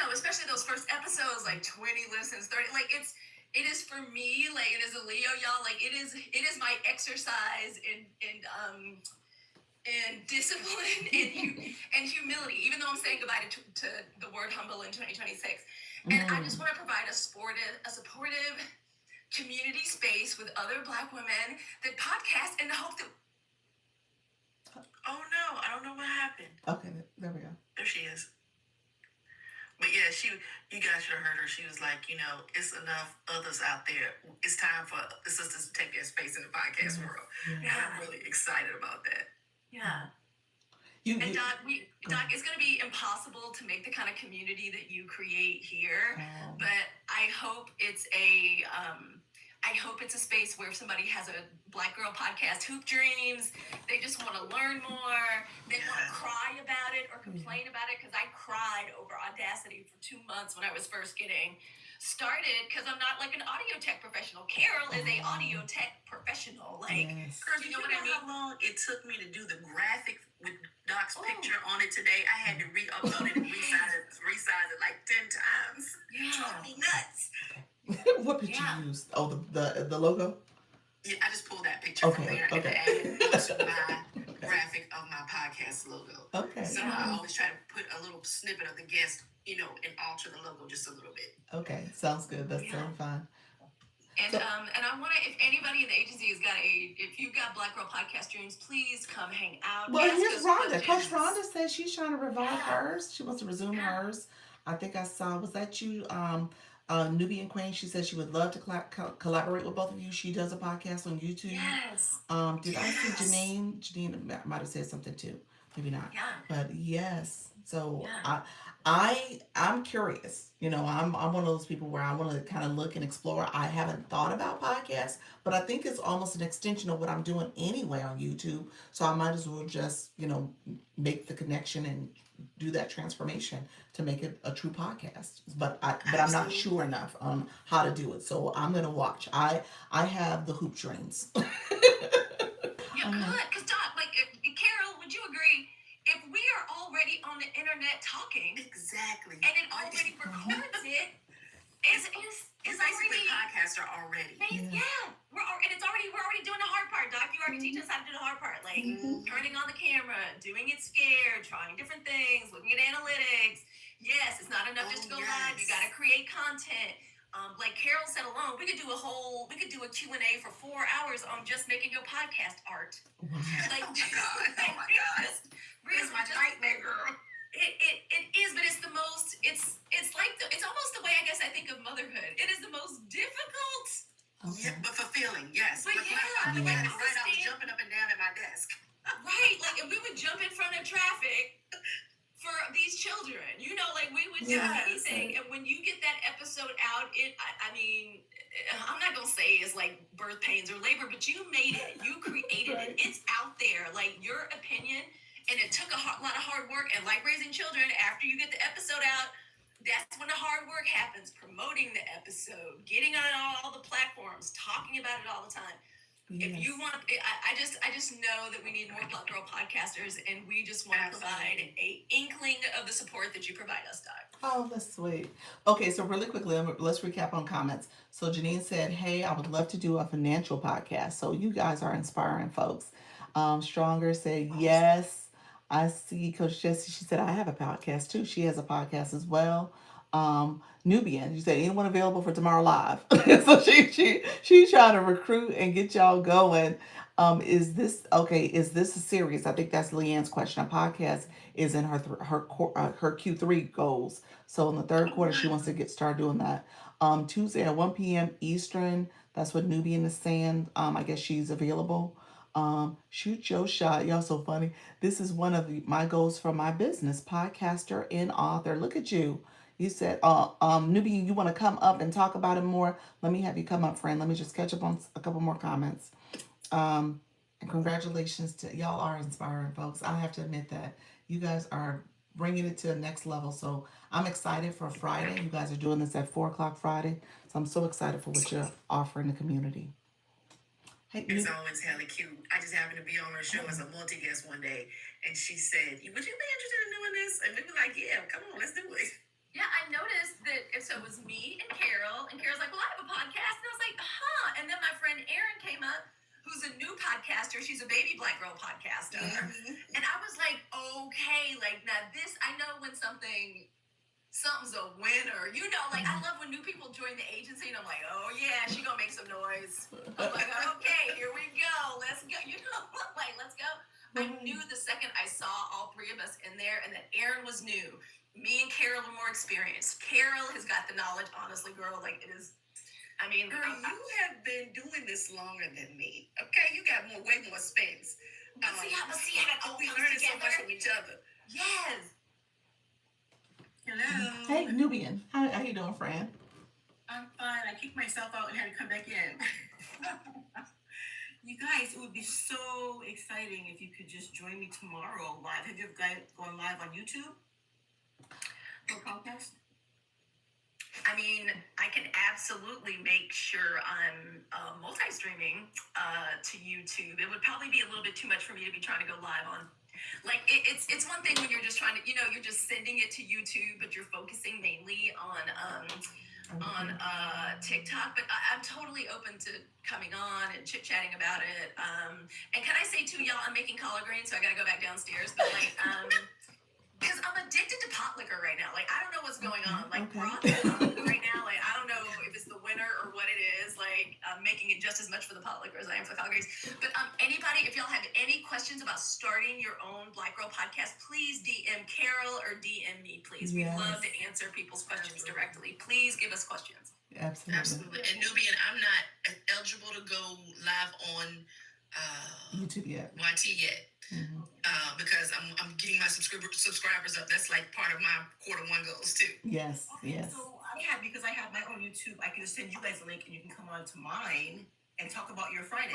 especially those first episodes, like 20 listens, 30, like it is for me, like it is a Leo, y'all, like it is my exercise in discipline and humility, even though I'm saying goodbye to the word humble in 2026. And I just want to provide a supportive community space with other Black women that podcast in the hope that. Oh no, I don't know what happened. okay, there we go. There she is. But yeah, you guys should have heard her. She was like, it's enough others out there. It's time for the sisters to take their space in the podcast world. Yeah. And I'm really excited about that. Yeah. And Doc, it's going to be impossible to make the kind of community that you create here. But I hope it's a space where if somebody has a Black girl podcast, Hoop Dreams, they just want to learn more, they want to cry about it or complain about it, because I cried over Audacity for 2 months when I was first getting started, because I'm not like an audio tech professional. Carol is a audio tech professional. Like, girl, you know what I mean? How long it took me to do the graphic with Doc's picture on it today? I had to re-upload it and resize it like 10 times. Yeah. Drove me nuts. What picture you used? Oh, the logo? Yeah, I just pulled that picture from there and added it to my graphic of my podcast logo. Okay. So I always try to put a little snippet of the guest, and alter the logo just a little bit. Okay, sounds good. That's totally fine. And and I want to, if anybody in the agency if you've got Black Girl Podcast Dreams, please come hang out. Well, here's Rhonda. Coach Rhonda says she's trying to revive hers. She wants to resume hers. I think I saw, was that you, Nubian Queen? She said she would love to collaborate with both of you. She does a podcast on YouTube. Yes. Did I see Janine? Janine might have said something too. Maybe not. Yeah. But yes. So I'm curious. I'm one of those people where I want to kind of look and explore. I haven't thought about podcasts, but I think it's almost an extension of what I'm doing anyway on YouTube. So I might as well just, make the connection and do that transformation to make it a true podcast. But I'm not sure enough on how to do it. So I'm gonna watch. I have the hoop dreams. Yeah, good. Because Doc, Carol, would you agree? If we are already on the internet talking, exactly, and it already records it, is basically a podcaster already. Yeah, we're already doing the hard part. Doc, you already teach us how to do the hard part, like turning on the camera, doing it scared, trying different things, looking at analytics. Yes, it's not enough just to go live. You got to create content. Like Carol said alone, we could do a Q&A for 4 hours on just making your podcast art. Like, oh my God. It's my nightmare, girl. It is, but it's the most, it's almost the way I guess I think of motherhood. It is the most difficult. Okay. Yeah, but fulfilling, yes. But I was jumping up and down at my desk. Right, like if we would jump in front of traffic for these children, like we would do anything. And when you get that episode out, I mean, I'm not gonna say it's like birth pains or labor, but you made it, you created it, it's out there, like your opinion, and it took a lot of hard work. And like raising children, after you get the episode out, that's when the hard work happens, promoting the episode, getting on all the platforms, talking about it all the time. If you want, I just know that we need more Black Girl podcasters, and we just want to provide a inkling of the support that you provide us, Doc. Oh, that's sweet. Okay, so really quickly, let's recap on comments. So Janine said, "Hey, I would love to do a financial podcast." So you guys are inspiring folks. Stronger said, "Yes, I see." Coach Jessie, she said, "I have a podcast too." She has a podcast as well. Nubian, you said, "Anyone available for tomorrow live?" So she's trying to recruit and get y'all going. Is this okay? Is this a series? I think that's Leanne's question. A podcast is in her Q3 goals. So in the third quarter, she wants to get started doing that. Tuesday at 1 p.m. Eastern. That's what Nubian is saying. I guess she's available. Shoot your shot. Y'all so funny. This is one of my goals for my business, podcaster and author. Look at you. You said, Nubian, you want to come up and talk about it more? Let me have you come up, friend. Let me just catch up on a couple more comments. And congratulations to y'all are inspiring folks. I have to admit that you guys are bringing it to the next level. So I'm excited for Friday. You guys are doing this at 4 o'clock Friday. So I'm so excited for what you're offering the community. Hey, it's always hella cute. I just happened to be on her show as a multi-guest one day, and she said, "Would you be interested in doing this?" And we were like, "Yeah, come on, let's do it." Yeah, I noticed that. So it was me and Carol, and Carol's like, "Well, I have a podcast," and I was like, "Huh?" And then my friend Erin came up, who's a new podcaster. She's a baby Black girl podcaster, and I was like, "Okay, like now this, I know when something's a winner. You know, like I love when new people join the agency and I'm like, oh yeah, she gonna make some noise. I'm like, okay, here we go. Let's go. You know, like let's go. I knew the second I saw all three of us in there and that Erin was new. Me and Carol were more experienced. Carol has got the knowledge, honestly, girl. Like it is, I mean, girl, you have been doing this longer than me. Okay, you got way more space. See how we learning so much from each other. Yes. Hello. Hey, Nubian. How you doing, friend? I'm fine. I kicked myself out and had to come back in. You guys, it would be so exciting if you could just join me tomorrow live. Have you guys gone live on YouTube for podcast? I mean, I can absolutely make sure I'm multi-streaming to YouTube. It would probably be a little bit too much for me to be trying to go live on. Like it's one thing when you're just trying to, you're just sending it to YouTube, but you're focusing mainly on TikTok. But I'm totally open to coming on and chit chatting about it. And can I say too, y'all, I'm making collard greens, so I gotta go back downstairs. But like, because I'm addicted to pot liquor right now. Like I don't know what's going on. Like broth right now. Like I don't know if it's the winter or what it is. Like I'm making it just as much for the pot liquor as I am for the collard greens. But anybody, if y'all have any questions about starting your own Black Girl podcast, please DM Carol or DM me, please. Yes. We love to answer people's questions directly. Please give us questions. Absolutely. And Nubian, I'm not eligible to go live on YouTube yet. YT yet. Mm-hmm. Because I'm getting my subscribers up. That's like part of my Q1 goals too. Yes, okay, yes. So because I have my own YouTube, I can just send you guys a link and you can come on to mine and talk about your Friday.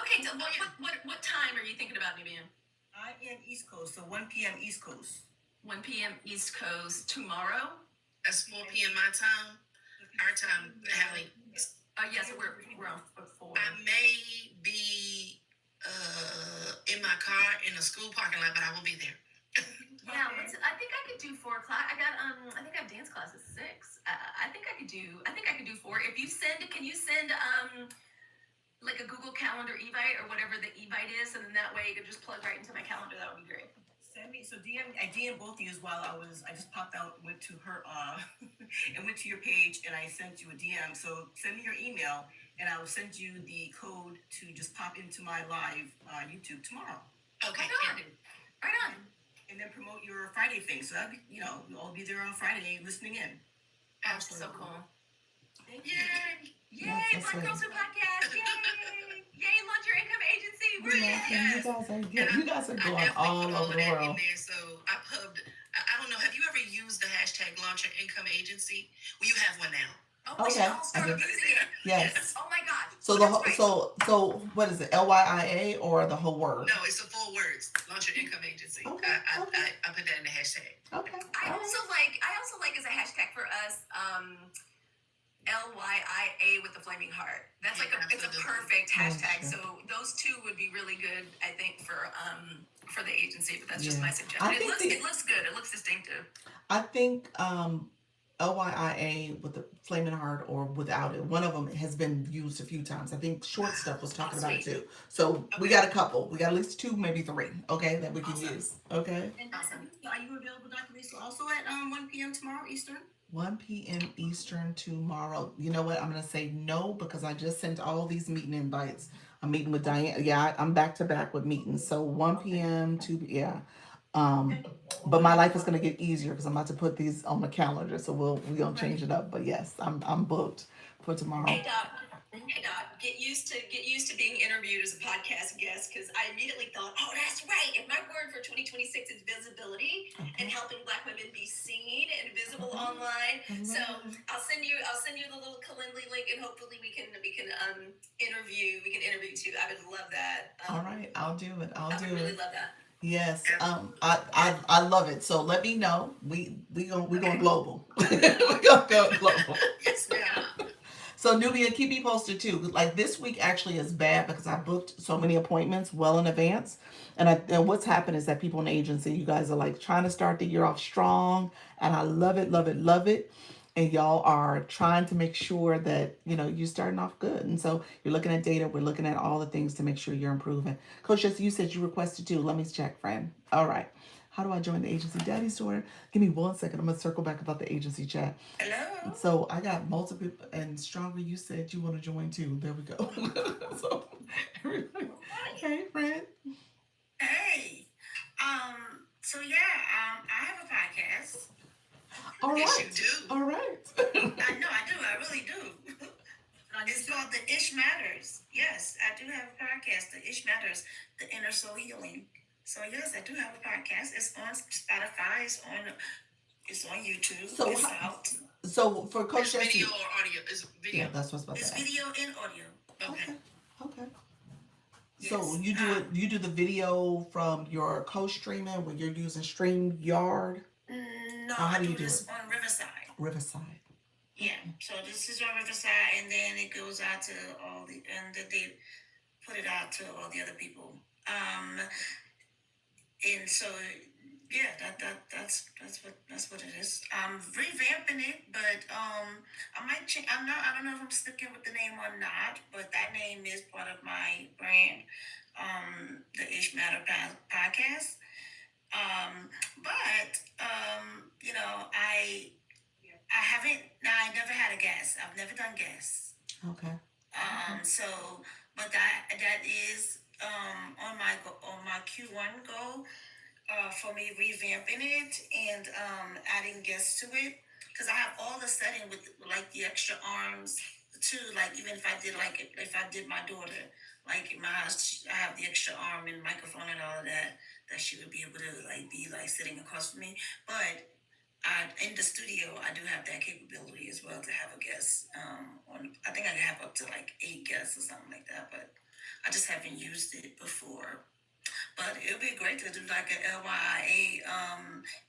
Okay, so what time are you thinking about, Nubian? I am East Coast, so 1 p.m. East Coast. 1 p.m. East Coast tomorrow. That's 4 p.m. my time. Our time, Hallie. Yes, we're on 4. I may be in my car in a school parking lot, but I will be there. Yeah, I think I could do 4 o'clock. I think I have dance class at 6. I think I could do 4. If you can you send like a Google Calendar Evite or whatever the Evite is, and then that way you could just plug right into my calendar. That would be great. Send me. So I DM both of you while I just popped out, went to her and went to your page, and I sent you a DM. So send me your email, and I will send you the code to just pop into my live YouTube tomorrow. Okay. Right on. And then promote your Friday thing. So that we'll all be there on Friday listening in. Absolutely. So cool. Thank you. Yay! Black Girls Who Podcast! Yay! Yay! Launch your income agency! You guys are going all over the world. So I pubbed. I don't know. Have you ever used the hashtag Launch Your Income Agency? Well, you have one now. Oh, okay. Yes. Oh my God. So so what is it? LYIA or the whole word? No, it's the full words. Launch Your Income Agency. Okay. I put that in the hashtag. Okay. I also like as a hashtag for us. LYIA OYIA with the flaming heart. That's it's a perfect hashtag. Gotcha. So those two would be really good, I think, for the agency. But that's just Yeah. my suggestion. I think It looks good. It looks distinctive. I think OYIA with the flaming heart or without it. One of them has been used a few times. I think short stuff was talking about it Sweet. too. So we Okay. got a couple. We got at least two, maybe three. Okay, that we can Awesome. use. Okay. And Awesome. are you available, Dr. Lisa, also at 1 p.m. tomorrow Eastern? 1 p.m. Eastern tomorrow. You know what? I'm gonna say no because I just sent all these meeting invites. I'm meeting with Diane. Yeah, I'm back to back with meetings. So 1 p.m. to yeah. Um, Okay. but my life is gonna get easier because I'm about to put these on the calendar. So we're gonna change it up. But yes, I'm booked for tomorrow. Hey Doc. Hey Doc. Get used to being interviewed as a podcast guest because I immediately thought, oh, that's right. If my word for 2026 is visibility and helping Black women be seen and visible online, so I'll send you the little Calendly link and hopefully we can interview too. I would love that. All right, I'll do it. I'll I do would really it. love that. Yes. I love it. So let me know. We going global. We gonna go global. Yes, ma'am. So Nubia, keep me posted too. Like this week actually is bad because I booked so many appointments well in advance. And what's happened is that people in the agency, you guys are like trying to start the year off strong, and I love it, love it, love it. And y'all are trying to make sure that you're starting off good. And so you're looking at data. We're looking at all the things to make sure you're improving. Coach Jesse, you said you requested too. Let me check, friend. All right. How do I join the agency? Daddy's daughter. Give me 1 second. I'm gonna circle back about the agency chat. Hello. So I got multiple and stronger. You said you want to join too. There we go. So everybody, hey friend. Hey. So yeah, I have a podcast. All right. Yes, you do. All right. I know, I do. I really do. It's called The Ish Matters. Yes, I do have a podcast, The Ish Matters, The Inner Soul Healing. So yes, I do have a podcast. It's on Spotify. It's on YouTube. So it's out. So for Coach It's Jesse, video or audio? It's video. yeah, that's what's about It's to ask. video and audio. Okay. Okay. Yes. So you do it. You do the video from your co-streaming when you're using StreamYard. No, How I do do you do this it? on Riverside. Riverside. Yeah. So this is on Riverside, and then it goes out to all the, and then they put it out to all the other people. And so yeah, that's what it is. I'm revamping it, but I might change. I don't know if I'm sticking with the name or not, but that name is part of my brand, the Ish Matter podcast. But I never had a guest. I've never done guests. Okay. So, but that is on my Q1 goal, for me revamping it and adding guests to it, because I have all the setting with like the extra arms too. Like even if I did my daughter, like in my house, I have the extra arm and microphone and all of that she would be able to like be like sitting across from me. But in the studio, I do have that capability as well to have a guest. I think I can have up to like 8 guests or something like that, but I just haven't used it before. But it would be great to do like an LYA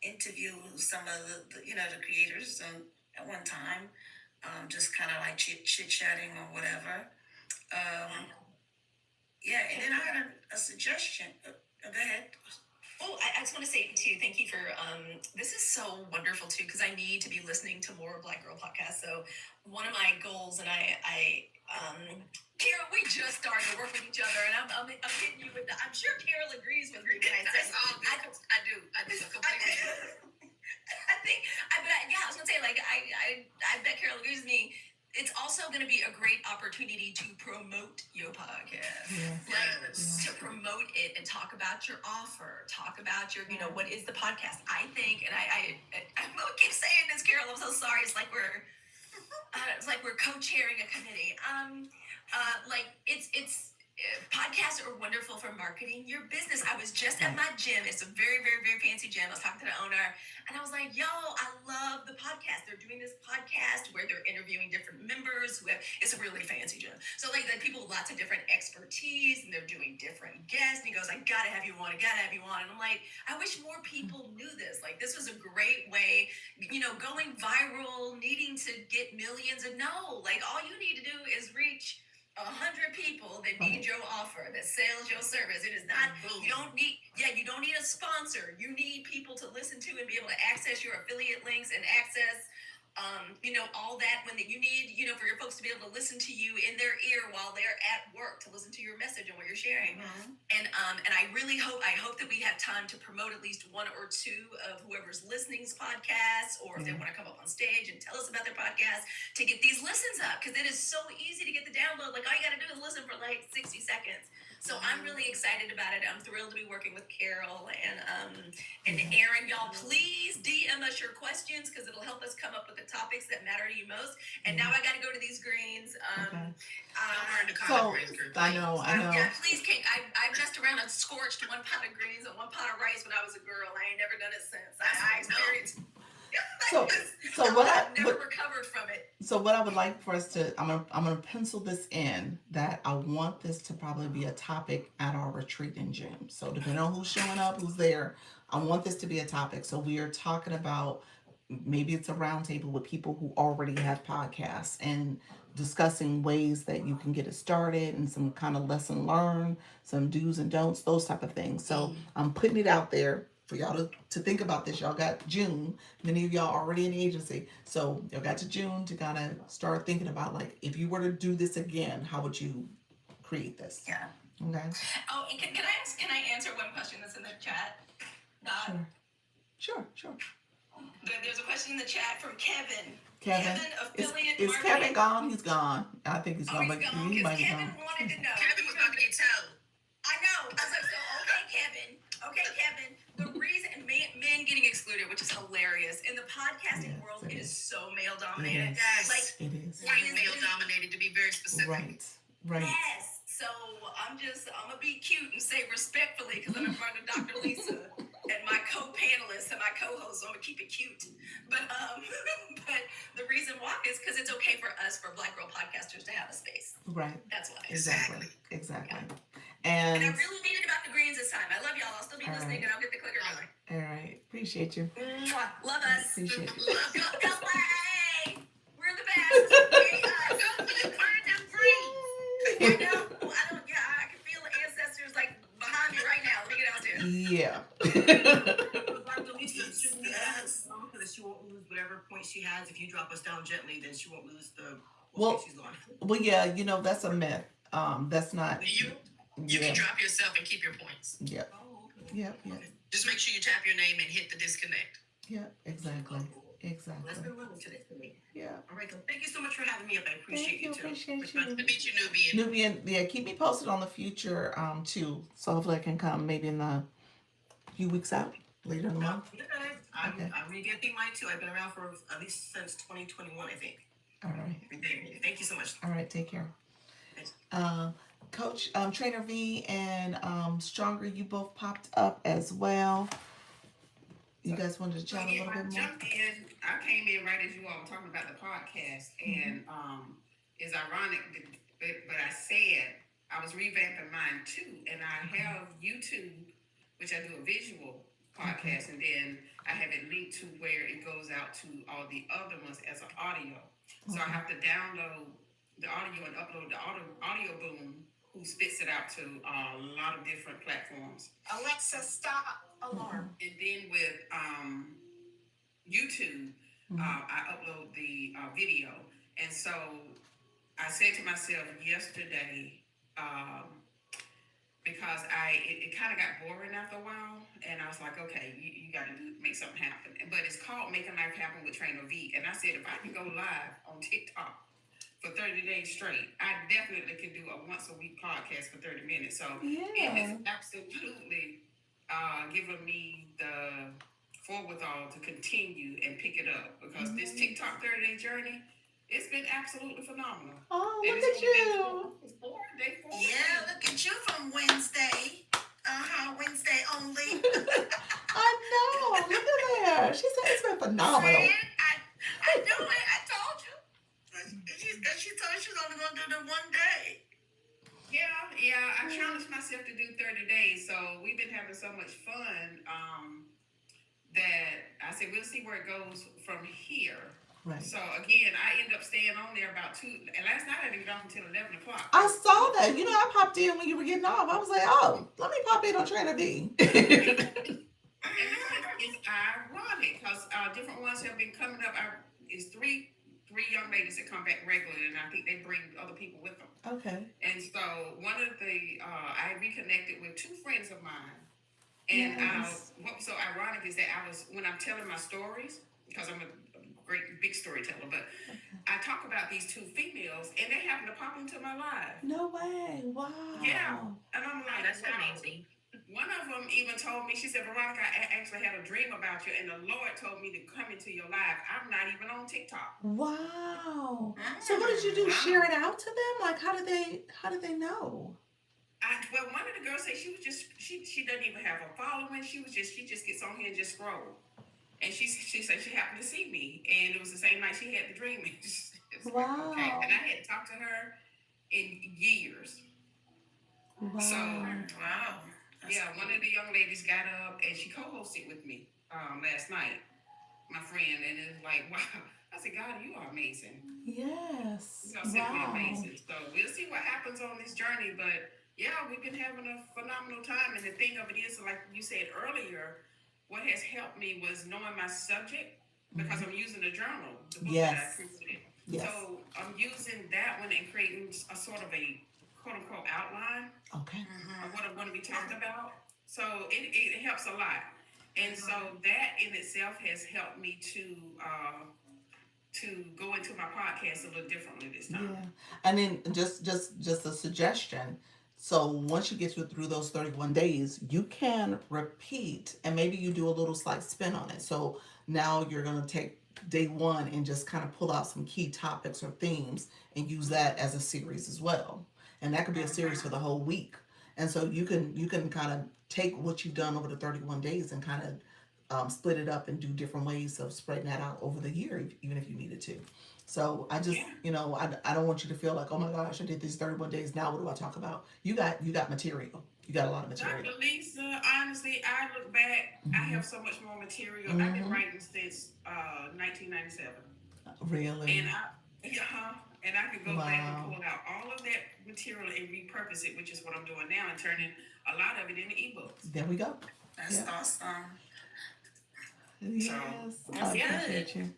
interview some of the creators at one time, just kind of like chit chatting or whatever. Yeah, and then I had a suggestion. Go ahead. Oh, I just want to say too, thank you for this is so wonderful too, because I need to be listening to more Black Girl podcasts. So one of my goals, and Carol, we just started to work with each other, and I'm hitting you with I'm sure Carol agrees with me when I say I do completely. I was gonna say I bet Carol agrees with me. It's also going to be a great opportunity to promote your podcast, to promote it and talk about your offer, talk about your, what is the podcast? I think, and I keep saying this, Carol. I'm so sorry. It's like we're co-chairing a committee. podcasts are wonderful for marketing your business. I was just at my gym. It's a very, very, very fancy gym. I was talking to the owner and I was like, yo, I love the podcast. They're doing this podcast where they're interviewing different members who have, it's a really fancy gym. So like people with lots of different expertise and they're doing different guests. And he goes, I gotta have you on. I gotta have you on. And I'm like, I wish more people knew this. Like this was a great way, going viral, needing to get millions. And no, like all you need to do is reach 100 people that need your offer, that sells your service. It is not, you don't need a sponsor. You need people to listen to and be able to access your affiliate links and access all that when you need, for your folks to be able to listen to you in their ear while they're at work, to listen to your message and what you're sharing. And I really hope that we have time to promote at least one or two of whoever's listening's podcasts, or if they want to come up on stage and tell us about their podcast, to get these listens up, because it is so easy to get the download. Like all you got to do is listen for like 60 seconds. So I'm really excited about it. I'm thrilled to be working with Carol and Aaron. Y'all, please DM us your questions because it'll help us come up with the topics that matter to you most. And now I got to go to these greens. I know. Yeah, please, Kate. I messed around and scorched one pot of greens and one pot of rice when I was a girl. I ain't never done it since. I experienced. I've never recovered from it. So what I would like for us to, I'm gonna pencil this in, that I want this to probably be a topic at our retreat in June. So depending on who's showing up, who's there, I want this to be a topic. So we are talking about, maybe it's a roundtable with people who already have podcasts and discussing ways that you can get it started and some kind of lesson learned, some do's and don'ts, those type of things. So I'm putting it out there for y'all to think about this. Y'all got June. Many of y'all already in the agency. So y'all got to June to kind of start thinking about, like, if you were to do this again, how would you create this? Yeah. Okay. Oh, and can I answer one question that's in the chat? Sure. There's a question in the chat from Kevin. Kevin, affiliate is marketing. Kevin gone? He's gone. I think he's gone, but He's gone, he might be Kevin gone. wanted to know. Kevin was about to get told. I know. I was like, so okay, Kevin. The reason men getting excluded, which is hilarious in the podcasting world, it is so male dominated. It is. White male dominated, to be very specific. Right. Yes. So I'm gonna be cute and say respectfully, because I'm in front of Dr. Lisa and my co-panelists and my co-hosts, so I'm gonna keep it cute. But but the reason why is because it's okay for us, for Black girl podcasters, to have a space. Right. That's why. Exactly. Yeah. And I really made it about the greens this time. I love y'all. I'll still be listening, and I'll get the clicker going. all right. Appreciate you. Mwah. Love us. Appreciate you. Go play. We're the best. Go find them free. I know. I can feel the ancestors like behind me right now. Let me get out there. Yeah. Dr. Lisa, should we ask so that she won't lose whatever point she has? If you drop us down gently, then she won't lose the point she's on. Well, yeah. That's a myth. That's not. You can drop yourself and keep your points. Yep. Oh, Yep. Just make sure you tap your name and hit the disconnect. Yep. Exactly. That's been willing today for me. Yeah. All right, thank you so much for having me up. I appreciate you too. Appreciate Nice you. to meet you, Nubian. Nubian, yeah, keep me posted on the future too. So hopefully I can come maybe in the few weeks out, later in the month. I'm gonna get the mic too. I've been around for at least since 2021, I think. All right. Thank you so much. All right, take care. Coach, Trainer V and Stronger, you both popped up as well. You guys wanted to chat a little bit more? Jumped in. I came in right as you all were talking about the podcast, and it's ironic, but I said I was revamping mine too, and I have YouTube, which I do a visual podcast, and then I have it linked to where it goes out to all the other ones as an audio. So I have to download the audio and upload the audio boom, who spits it out to a lot of different platforms. Alexa, stop alarm. And then with YouTube, I upload the video. And so I said to myself yesterday, because it kind of got boring after a while, and I was like, okay, you got to make something happen. But it's called Making Life Happen with Trainer V. And I said, if I can go live on TikTok for 30 days straight, I definitely can do a once a week podcast for 30 minutes. So it has absolutely given me the forethought to continue and pick it up, because this TikTok 30-day journey, it's been absolutely phenomenal. Oh, look at you. It's 4 day 4. Yeah, look at her. She said it's been phenomenal. I knew it. I told you. She told me she was only gonna do the one day. Yeah. I challenged myself to do 30 days. So we've been having so much fun that I said we'll see where it goes from here. Right. So again, I end up staying on there about 2. And last night I didn't get off until 11 o'clock. I saw that. You know, I popped in when you were getting off. I was like, oh, let me pop in on Trainer B. And it's ironic because different ones have been coming up. It's three young ladies that come back regularly, and I think they bring other people with them. Okay. And so one of the I reconnected with 2 friends of mine, and Yes. what was so ironic is that when I'm telling my stories, because I'm a great big storyteller, but I talk about these 2 females, and they happen to pop into my life. No way. Wow. Yeah, and I'm like, That's wow. amazing. One of them even told me, she said, Veronica, I actually had a dream about you, and the Lord told me to come into your life. I'm not even on TikTok. Wow. So what did you do? Wow. Share it out to them? Like how did they know? Well, one of the girls said she was just she doesn't even have a following. She just gets on here and just scroll. And she said she happened to see me, and it was the same night she had the dream. Wow. Okay, and I hadn't talked to her in years. Wow. So Wow. yeah, one of the young ladies got up and she co-hosted with me last night, my friend, and it was like, wow. I said, God, you are amazing. Yes. You are simply Wow. amazing. So we'll see what happens on this journey, but yeah, we've been having a phenomenal time. And the thing of it is, like you said earlier, what has helped me was knowing my subject because I'm using the journal, the book that I Yes. created. Yes. So I'm using that one and creating a sort of a quote unquote outline Okay. of what I'm going to be talking about. So it helps a lot. And so that in itself has helped me to go into my podcast a little differently this time. Yeah. And then just a suggestion. So once you get through those 31 days, you can repeat and maybe you do a little slight spin on it. So now you're going to take day 1 and just kind of pull out some key topics or themes and use that as a series as well. And that could be a series for the whole week. And so you can kind of take what you've done over the 31 days and kind of split it up and do different ways of spreading that out over the year, even if you needed to. So I just, I don't want you to feel like, oh my gosh, I did these 31 days. Now what do I talk about? You got material. You got a lot of material. Dr. Lisa, honestly, I look back, I have so much more material. I've been writing since 1997. Really? And I could go back and pull out all of that material and repurpose it, which is what I'm doing now, and turning a lot of it into ebooks. There we go. That's awesome. Yes. That's I appreciate good. you.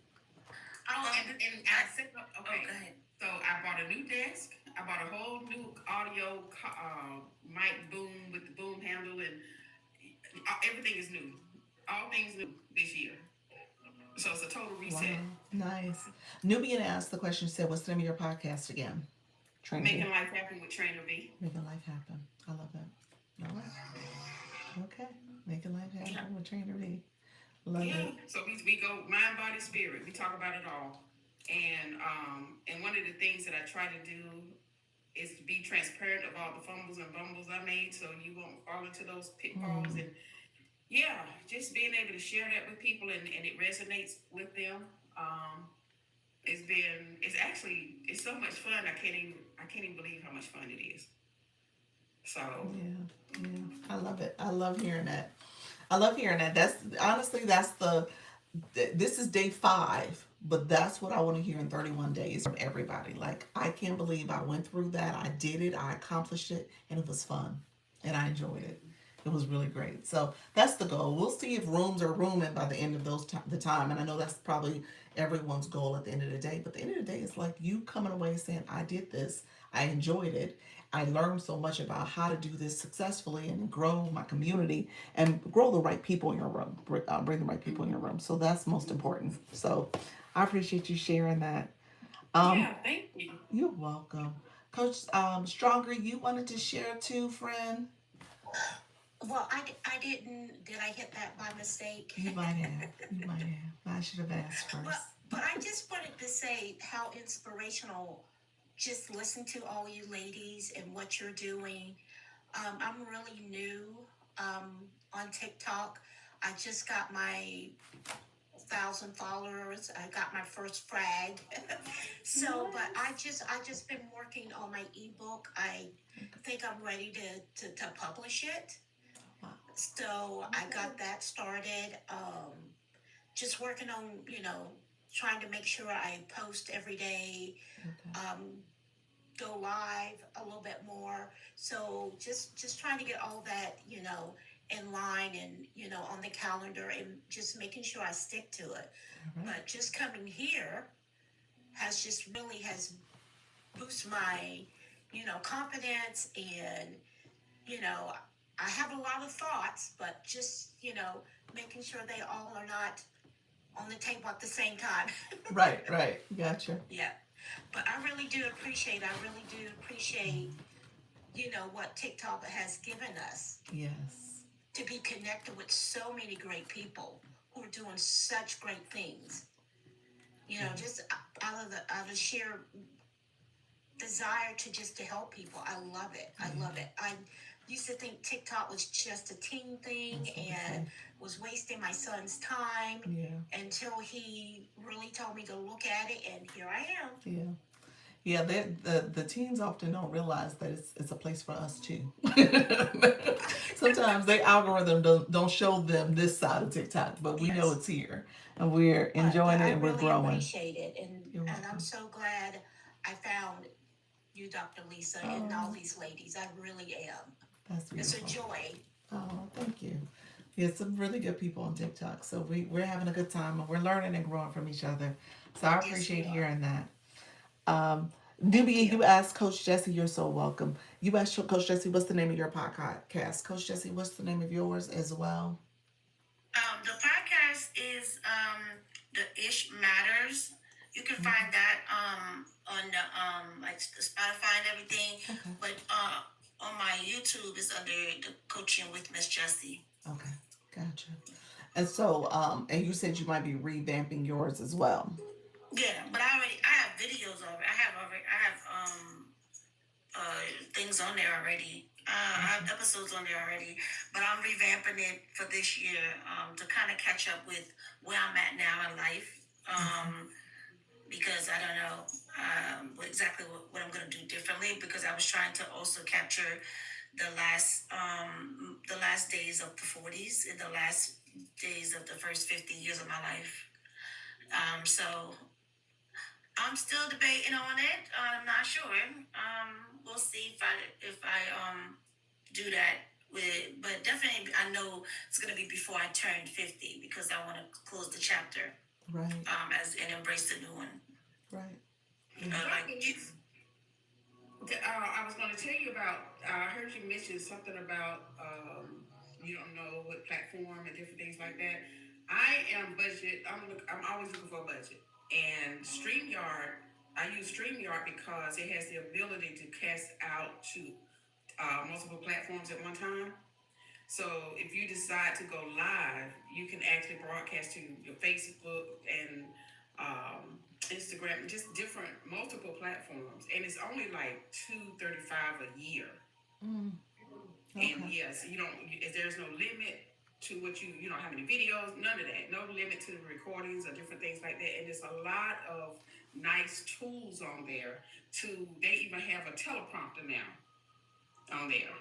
Oh, and I said, okay. Go ahead. So I bought a new desk. I bought a whole new audio mic boom with the boom handle, and everything is new. All things new this year. So it's a total reset. Wow. Nice. Nubian asked the question, said, what's the name of your podcast again? Trainer Making B. Life Happen with Trainer B. Making life happen. I love that. All right. Okay. Making life happen with Trainer B. Love it. So we go mind, body, spirit. We talk about it all. And one of the things that I try to do is to be transparent of all the fumbles and bumbles I made, so you won't fall into those pitfalls. And just being able to share that with people and it resonates with them. It's so much fun. I can't even believe how much fun it is. So Yeah. I love it. I love hearing that. That's honestly, this is day 5, but that's what I want to hear in 31 days from everybody. Like, I can't believe I went through that. I did it. I accomplished it, and it was fun, and I enjoyed it. It was really great. So that's the goal. We'll see if rooms are rooming by the end of the time. And I know that's probably everyone's goal at the end of the day. But the end of the day, it's like you coming away saying, I did this. I enjoyed it. I learned so much about how to do this successfully and grow my community and grow the right people in your room, bring the right people in your room. So that's most important. So I appreciate you sharing that. thank you. You're welcome. Coach Stronger, you wanted to share too, friend? Well, I didn't. Did I hit that by mistake? You might have. I should have asked first. But I just wanted to say how inspirational. Just listen to all you ladies and what you're doing. I'm really new on TikTok. I just got my 1,000 followers. I got my first frag. So, but I just been working on my ebook. I think I'm ready to publish it. Wow. So I got that started. Just working on, trying to make sure I post every day, Okay. um, go live a little bit more. So just trying to get all that, in line and, on the calendar and just making sure I stick to it. All right. But just coming here has just really has boosted my, confidence and, you know, I have a lot of thoughts, but just, making sure they all are not on the table at the same time. Right, right. Gotcha. Yeah. But I really do appreciate, what TikTok has given us Yes. to be connected with so many great people who are doing such great things. Just out of sheer desire to just to help people. I love it. I love it. I used to think TikTok was just a teen thing That's what we and say. was wasting my son's time Yeah. until he really told me to look at it, and here I am. Yeah. Yeah, the teens often don't realize that it's a place for us too. Sometimes their algorithm don't show them this side of TikTok, but we know Yes. it's here, and we're But enjoying it I and we're really growing. appreciate it, You're and I'm welcome. so glad I found you, Dr. Lisa, and all Oh, these ladies. I really am. that's It's a beautiful. joy. Oh, thank you. Yeah, some really good people on TikTok. So we're having a good time and we're learning and growing from each other. So I Yes, appreciate we are. hearing that. Um, Thank Newbie, you. you asked Coach Jesse, you're so welcome. You asked Coach Jesse, what's the name of your podcast? Coach Jesse, what's the name of yours as well? The podcast is the Ish Matters. You can find that on the like the Spotify and everything. Okay. But on my YouTube is under the Coaching with Miss Jessie. Okay. Gotcha. And so, and you said you might be revamping yours as well. Yeah, but I have videos of it. I have things on there already. I have episodes on there already, but I'm revamping it for this year to kind of catch up with where I'm at now in life. Because I don't know exactly what I'm going to do differently. Because I was trying to also capture the last days of the 40s and the last days of the first 50 years of my life. So I'm still debating on it. I'm not sure. We'll see if I do that with, but definitely I know it's gonna be before I turn 50 because I want to close the chapter Right. as and embrace the new one. Right. Like I was going to tell you about. I heard you mention something about you don't know what platform and different things like that. I am budget. I'm always looking for a budget. And Streamyard, I use Streamyard because it has the ability to cast out to multiple platforms at one time. So if you decide to go live, you can actually broadcast to your Facebook and Instagram, just different multiple platforms, and it's only like $235 a year. Mm, And okay. yes, you don't. There's no limit to what you know how many videos, none of that. No limit to the recordings or different things like that. And there's a lot of nice tools on there. They even have a teleprompter now on there.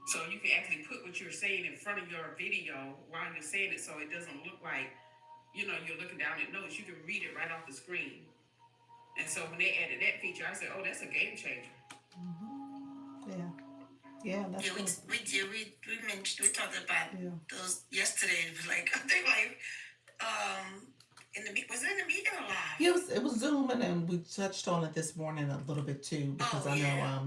So you can actually put what you're saying in front of your video while you're saying it, so it doesn't look like you're looking down at notes. You can read it right off the screen. And so when they added that feature, I said, "Oh, that's a game changer." Yeah. Yeah, that's yeah, good. we talked about Yeah. those yesterday. It was like I think like in the was it in the meeting or live? Yeah, it was Zoom, and then we touched on it this morning a little bit too because Oh I know yeah.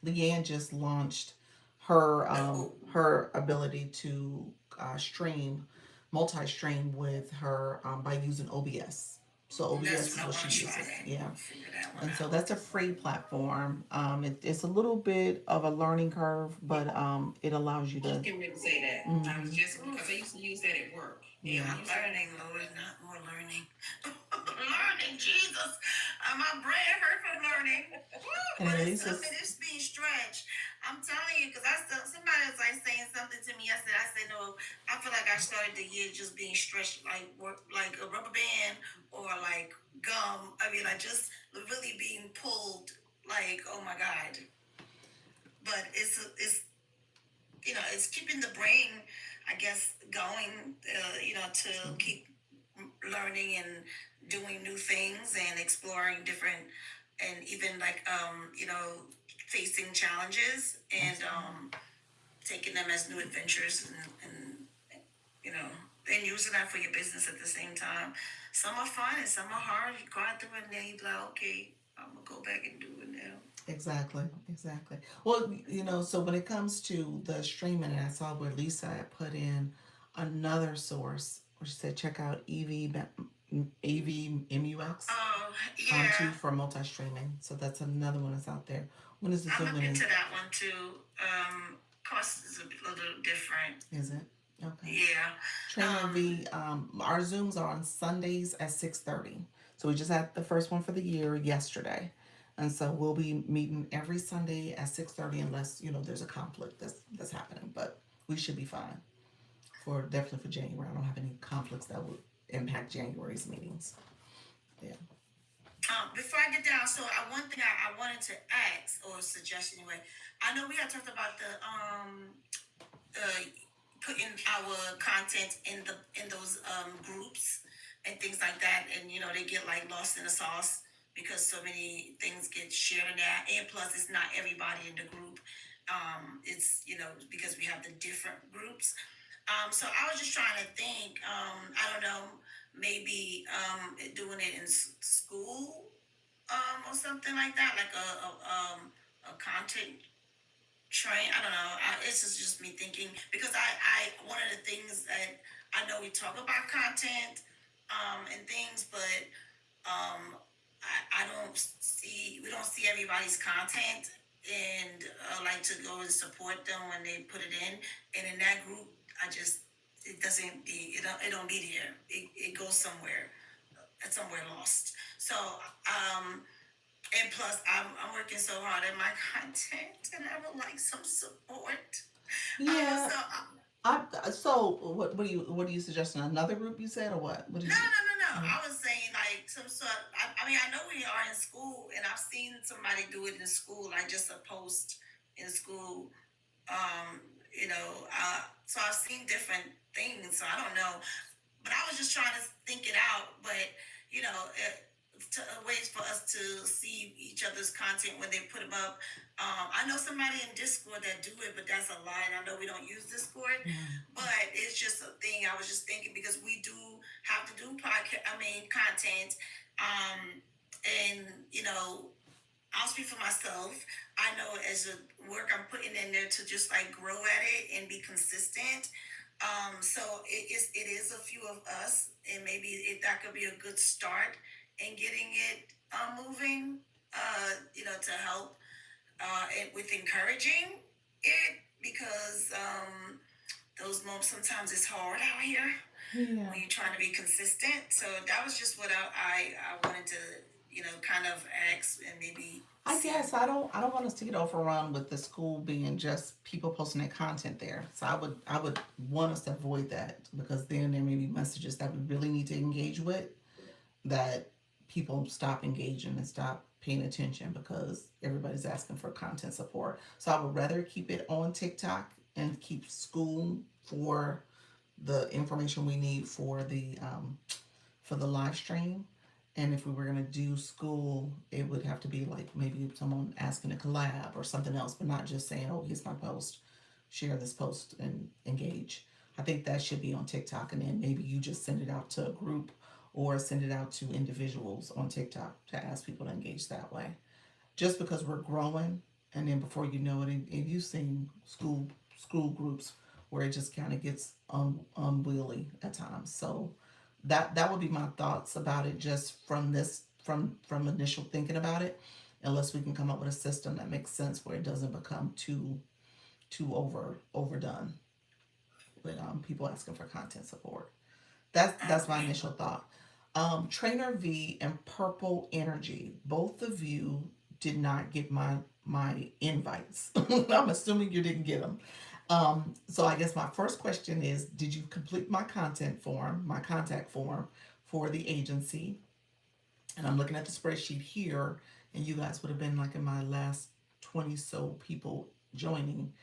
Leanne just launched her The, her ability to stream, multi-stream with her by using OBS. So that's OBS what is I what want she to try. uses. That. Yeah. Figure that one And so out. that's a free platform. It's a little bit of a learning curve, but it allows you I was to. getting ready to say that. I was just because I used to use that at work. Yeah. And I'm learning, Lord, not more learning. Learning, Jesus. My brain hurt from learning. Woo, And but at it's least I mean, it's being stretched. I'm telling you, because somebody was like saying something to me yesterday. I said, no, I feel like I started the year just being stretched like a rubber band or like gum. I mean, I just really being pulled. Like, oh my god! But it's it's keeping the brain, I guess, going. To keep learning and doing new things and exploring different and even like facing challenges and taking them as new adventures and you know and using that for your business at the same time. Some are fun and some are hard. You go out through it and then you be like, okay, I'm gonna go back and do it now. Exactly, exactly. Well, so when it comes to the streaming, and I saw where Lisa had put in another source, where she said check out AVMUX Oh too yeah, for multi streaming. So that's another one that's out there. When is the I'm Zoom looking in? into that one too. Cost is a little different. Is it? Okay. Yeah. Trainer V, our Zooms are on Sundays at 6:30. So we just had the first one for the year yesterday. And so we'll be meeting every Sunday at 6:30 unless, there's a conflict that's happening. But we should be fine for definitely for January. I don't have any conflicts that would impact January's meetings. Yeah. Before I get down, so one thing I wanted to ask or suggest anyway. I know we had talked about the uh, putting our content in those groups and things like that, and they get like lost in the sauce because so many things get shared in that, and plus it's not everybody in the group. It's because we have the different groups. So I was just trying to think. I don't know, maybe doing it in school, or something like that, like a content train. I don't know. It's just me thinking because one of the things that I know we talk about content, and things, but I don't see we don't see everybody's content and like to go and support them when they put it in. And in that group, I just it doesn't it don't be there. It goes somewhere. It's somewhere lost. So and plus, I'm working so hard at my content, and I would like some support. Yeah. So So what are you suggesting? Another group you said or what? What did no, you? no, no, no. Oh, I was saying like some sort. I mean, I know we are in school, and I've seen somebody do it in school, like just a post in school. Um, so I've seen different things. So I don't know, but I was just trying to think it out. But ways for us to see each other's content when they put them up. I know somebody in Discord that do it, but that's a lie. And I know we don't use Discord, but it's just a thing. I was just thinking because we do have to do podcast. I mean, content, and I'll speak for myself. I know as a work I'm putting in there to just like grow at it and be consistent. So it is a few of us, and maybe that could be a good start in getting it moving. To help with encouraging it because those moments sometimes it's hard out here yeah. when you're trying to be consistent. So that was just what I wanted to kind of ask and maybe I see. guess I don't want us to get overrun with the school being just people posting their content there. So I would want us to avoid that because then there may be messages that we really need to engage with that people stop engaging and stop paying attention because everybody's asking for content support. So I would rather keep it on TikTok and keep school for the information we need for the live stream. And if we were gonna do school, it would have to be like maybe someone asking to collab or something else, but not just saying, "Oh, here's my post, share this post and engage." I think that should be on TikTok, and then maybe you just send it out to a group or send it out to individuals on TikTok to ask people to engage that way. Just because we're growing, and then before you know it, and you've seen school groups where it just kind of gets unwieldy at times. So that would be my thoughts about it, just from this from initial thinking about it. Unless we can come up with a system that makes sense where it doesn't become too overdone with people asking for content support. That's my initial thought. Trainer V and Purple Energy, both of you did not get my invites. I'm assuming you didn't get them. So I guess my first question is, did you complete my contact form for the agency? And I'm looking at the spreadsheet here, and you guys would have been like in my last 20 so people joining.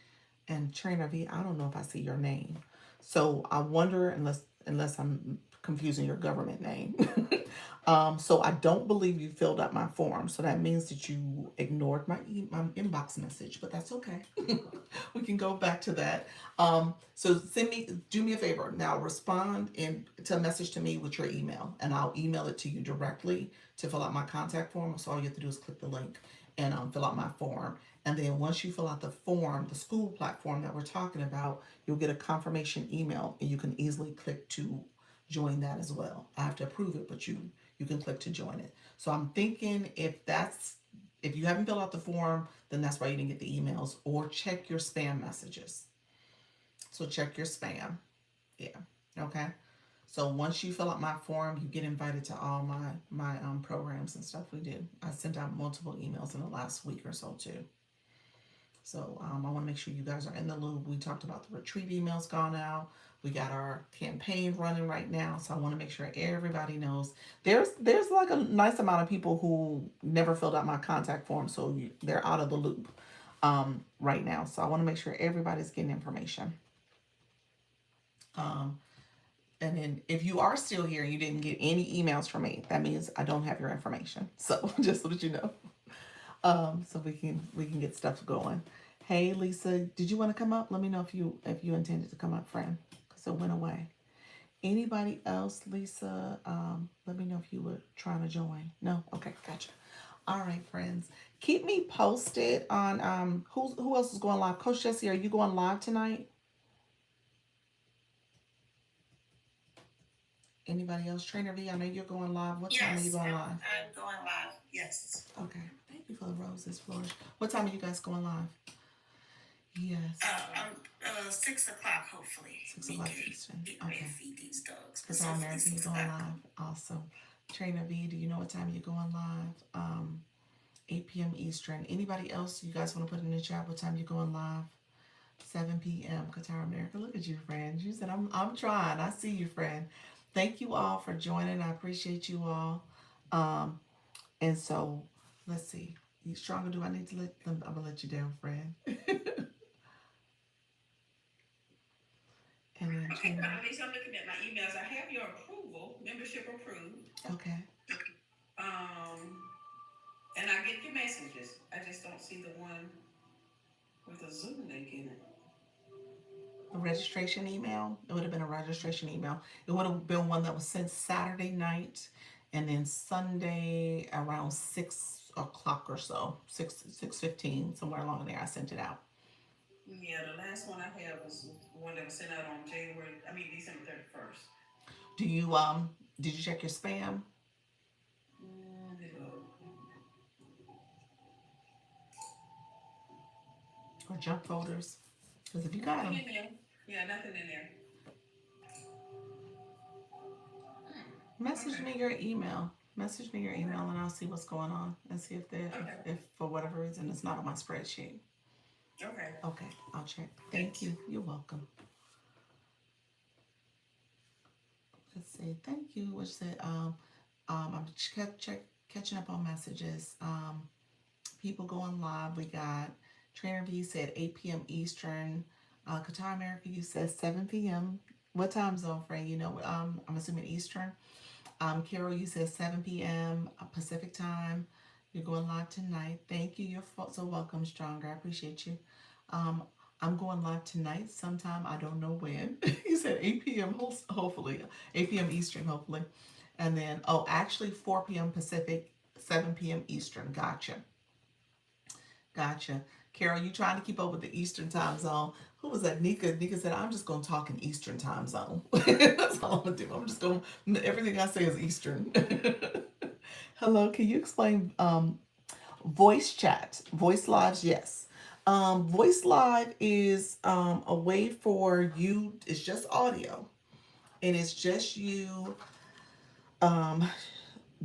And Trainer V, I don't know if I see your name. So I wonder, unless I'm confusing your government name. So I don't believe you filled out my form. So that means that you ignored my inbox message, but that's okay. We can go back to that. So do me a favor now. Respond to a message to me with your email, and I'll email it to you directly to fill out my contact form. So all you have to do is click the link and fill out my form. And then once you fill out the form, the school platform that we're talking about, you'll get a confirmation email, and you can easily click to join that as well. I have to approve it, but you can click to join it. So I'm thinking if you haven't filled out the form, then that's why you didn't get the emails, or check your spam messages. So check your spam. Yeah. Okay. So once you fill out my form, you get invited to all my programs and stuff we do. I sent out multiple emails in the last week or so too. So I want to make sure you guys are in the loop. We talked about the retreat emails gone out. We got our campaign running right now. So I want to make sure everybody knows. There's like a nice amount of people who never filled out my contact form, so they're out of the loop right now. So I want to make sure everybody's getting information. Um, and then if you are still here and you didn't get any emails from me, that means I don't have your information. So just so that you know. So we can get stuff going. Hey Lisa, did you want to come up? Let me know if you intended to come up, friend, because it went away. Anybody else, Lisa? Let me know if you were trying to join. No, okay, gotcha. All right, friends, keep me posted on who else is going live. Coach Jesse, are you going live tonight? Anybody else? Trainer V, I know you're going live. What time are you Yes, going live? I'm going live. Yes. Okay, thank you for the roses, Flourish. What time are you guys going live? Yes. 6 o'clock, hopefully. 6 o'clock Eastern. Get ready Okay. to feed these dogs. For Time American, you're going live. Awesome. Trainer V, do you know what time you're going live? 8 p.m. Eastern. Anybody else you guys want to put in the chat what time you're going live? 7 p.m. Qatar America. Look at you, friend. You said I'm trying. I see you, friend. Thank you all for joining. I appreciate you all. And so let's see. You stronger? Do I need to let them? I'm gonna let you down, friend. And then Okay, but at least I'm looking at my emails. I have your approval, membership approved. okay. And I get your messages. I just don't see the one with a Zoom link in it. A registration email. It would have been a registration email. It would have been one that was sent Saturday night, and then Sunday around 6 o'clock or so, 6:15, somewhere along there. I sent it out. Yeah, the last one I have was one that was sent out on December 31st. Did you check your spam or junk folders? Because if you got them, Nothing in there. Yeah, nothing in there. message me your email. Message me your email, and I'll see what's going on and see if for whatever reason it's not on my spreadsheet. Okay. Okay, I'll check. Thank you. You're welcome. Let's see. Thank you. Which said I'm catching up on messages. People going live. We got Trainer V said 8 p.m. Eastern. Qatar America, you said 7 p.m. What time zone, friend? You know, I'm assuming Eastern. Carol, you said 7 p.m. Pacific time. You're going live tonight. Thank you. You're so welcome, Stronger. I appreciate you. I'm going live tonight sometime. I don't know when. You said 8 p.m. Hopefully. 8 p.m. Eastern, hopefully. And then, actually 4 p.m. Pacific, 7 p.m. Eastern. Gotcha. Carol, you trying to keep up with the Eastern time zone. Who was that? Nika. Nika said, I'm just going to talk in Eastern time zone. That's all I'm going to do. I'm just going to, everything I say is Eastern. Hello, can you explain voice chat? Voice lives, yes. Voice live is a way for you, it's just audio. And it's just you,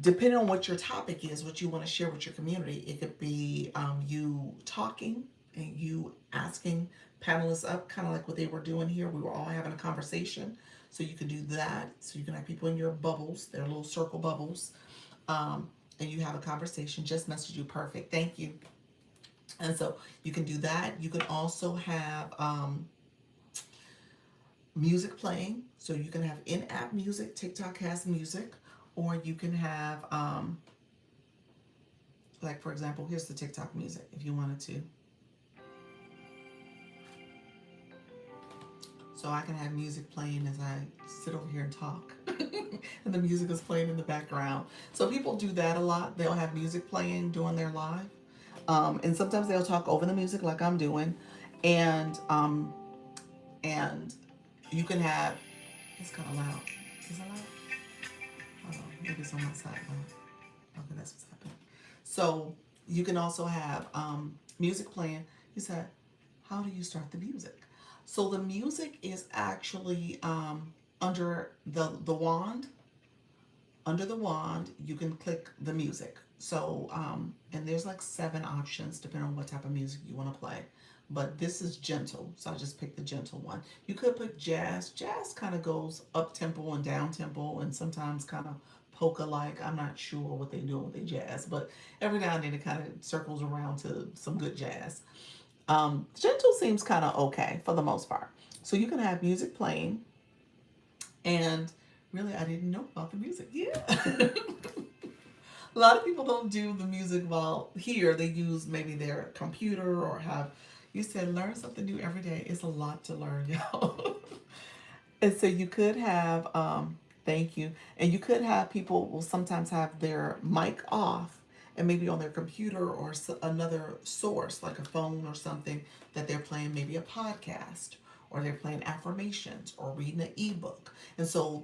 depending on what your topic is, what you want to share with your community. It could be you talking. and you asking panelists up, kind of like what they were doing here. We were all having a conversation. So you can do that. So you can have people in your bubbles, their little circle bubbles, and you have a conversation. Just message you. Perfect. Thank you. And so you can do that. You can also have music playing. So you can have in-app music. TikTok has music. Or you can have, like for example, here's the TikTok music if you wanted to. So I can have music playing as I sit over here and talk. And the music is playing in the background. So people do that a lot. They'll have music playing during their live. And sometimes they'll talk over the music like I'm doing. And you can have, it's kind of loud. Is that loud? Hold on, maybe it's on my side loud. Okay, that's what's happening. So you can also have music playing. You said, how do you start the music? So the music is actually under the wand. Under the wand, you can click the music. So, and there's like 7 options depending on what type of music you want to play. But this is gentle, so I just picked the gentle one. You could put jazz. Jazz kind of goes up tempo and down tempo, and sometimes kind of polka like. I'm not sure what they do with the jazz, but every now and then it kind of circles around to some good jazz. Gentle seems kind of okay for the most part. So you can have music playing, and really, I didn't know about the music. Yeah. A lot of people don't do the music while here. They use maybe their computer or have, you said, learn something new every day. It's a lot to learn, y'all. And so you could have, thank you, and you could have people will sometimes have their mic off and maybe on their computer or another source like a phone or something that they're playing maybe a podcast or they're playing affirmations or reading an ebook. And so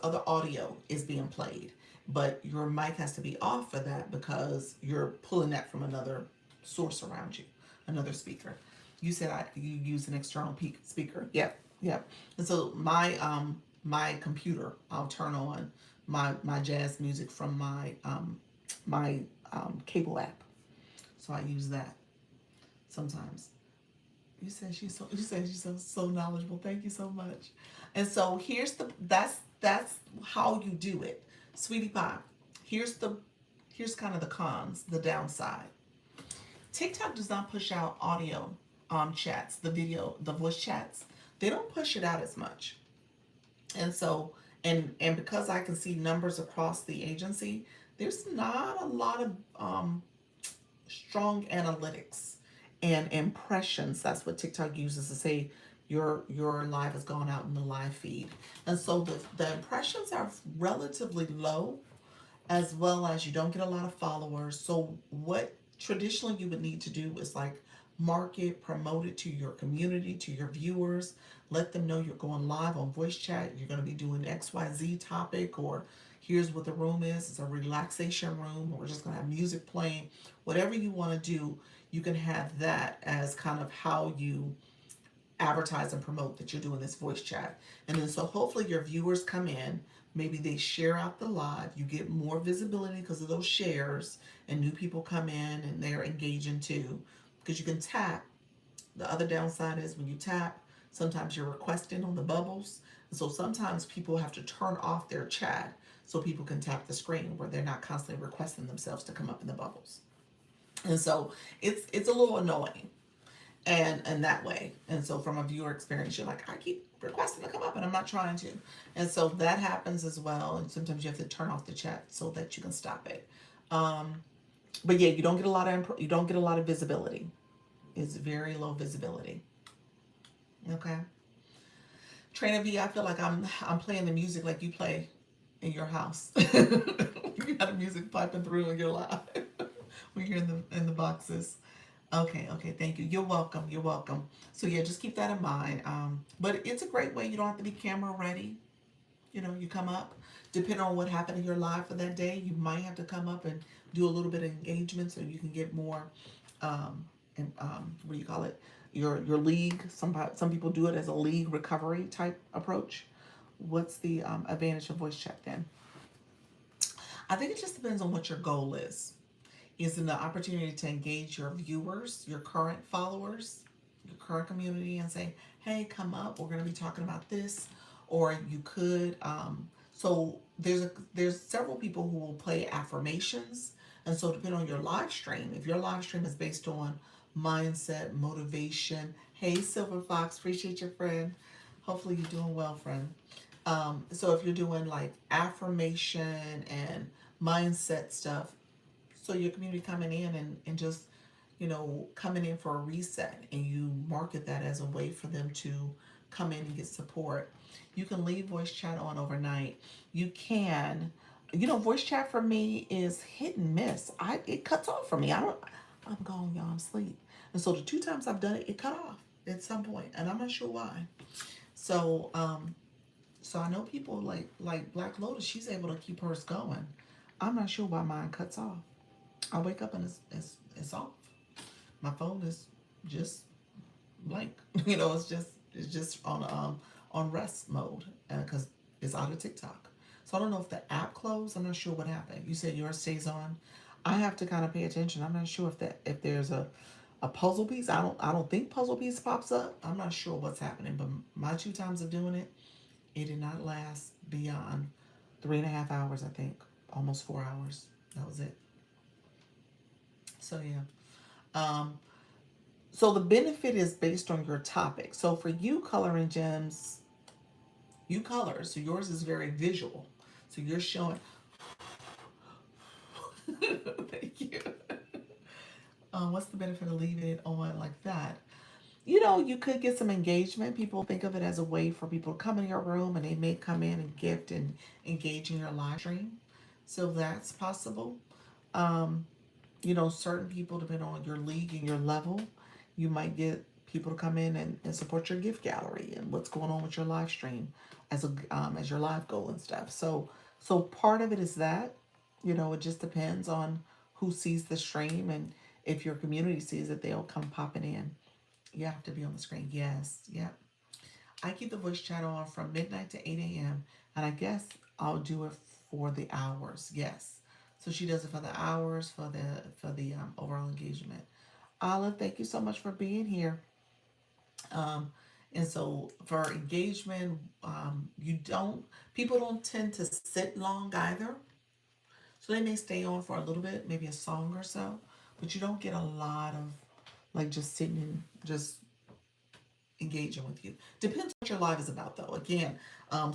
other audio is being played, but your mic has to be off for that because you're pulling that from another source around you, another speaker. You said you use an external speaker. Yep, yep. And so my computer, I'll turn on my jazz music from my cable app. So I use that sometimes. You said she's so knowledgeable. Thank you so much. And so that's how you do it, sweetie pie. Here's kind of the cons, the downside. TikTok does not push out audio chats, the voice chats. They don't push it out as much. And so and because I can see numbers across the agency, there's not a lot of strong analytics and impressions. That's what TikTok uses to say your live has gone out in the live feed. And so the impressions are relatively low, as well as you don't get a lot of followers. So what traditionally you would need to do is like market, promote it to your community, to your viewers, let them know you're going live on voice chat, you're going to be doing XYZ topic, or here's what the room is. It's a relaxation room, or we're just going to have music playing. Whatever you want to do, you can have that as kind of how you advertise and promote that you're doing this voice chat. And then so hopefully your viewers come in, maybe they share out the live, you get more visibility because of those shares, and new people come in and they're engaging too, because you can tap. The other downside is when you tap, sometimes you're requesting on the bubbles, and so sometimes people have to turn off their chat so people can tap the screen where they're not constantly requesting themselves to come up in the bubbles. And so it's a little annoying and that way. And so from a viewer experience, you're like, I keep requesting to come up and I'm not trying to. And so that happens as well. And sometimes you have to turn off the chat so that you can stop it. But yeah, you don't get a lot of visibility. It's very low visibility. Okay. Trainer V, I feel like I'm playing the music like you play in your house. You got the music piping through in your live when you're in the boxes. Okay, thank you. You're welcome. You're welcome. So yeah, just keep that in mind. But it's a great way. You don't have to be camera ready. You know, you come up, depending on what happened in your live for that day, you might have to come up and do a little bit of engagement so you can get more, what do you call it? Your league. Some people do it as a league recovery type approach. What's the advantage of voice chat then? I think it just depends on what your goal is. is an opportunity to engage your viewers, your current followers, your current community, and say, hey, come up, we're going to be talking about this. Or you could, so there's several people who will play affirmations. And so depending on your live stream, if your live stream is based on mindset, motivation, hey, Silver Fox, appreciate your friend. Hopefully you're doing well, friend. So if you're doing like affirmation and mindset stuff, so your community coming in and just, coming in for a reset, and you market that as a way for them to come in and get support. You can leave voice chat on overnight. You can, voice chat for me is hit and miss. It cuts off for me. I'm gone, y'all. I'm asleep. And so the two times I've done it, it cut off at some point, and I'm not sure why. So so I know people like Black Lotus. She's able to keep hers going. I'm not sure why mine cuts off. I wake up and it's off. My phone is just blank. It's just on rest mode because it's out of TikTok. So I don't know if the app closed. I'm not sure what happened. You said yours stays on. I have to kind of pay attention. I'm not sure if there's a puzzle piece. I don't think puzzle piece pops up. I'm not sure what's happening. But my two times of doing it, it did not last beyond 3.5 hours. I think almost 4 hours. That was it. So yeah. Um, so the benefit is based on your topic. So for you, coloring gems, you color. So yours is very visual. So you're showing. Thank you. What's the benefit of leaving it on like that? You could get some engagement. People think of it as a way for people to come in your room and they may come in and gift and engage in your live stream. So that's possible. Um, certain people, depending on your league and your level, you might get people to come in and support your gift gallery and what's going on with your live stream as your live goal and stuff. So part of it is that, it just depends on who sees the stream, and if your community sees it, they'll come popping in. You have to be on the screen. Yes, yep. I keep the voice chat on from midnight to 8 a.m. and I guess I'll do it for the hours. Yes. So she does it for the hours, for the overall engagement. Olive, thank you so much for being here. Um, and so for engagement, people don't tend to sit long either. So they may stay on for a little bit, maybe a song or so, but you don't get a lot of like just sitting and just engaging with you. Depends what your live is about, though. Again,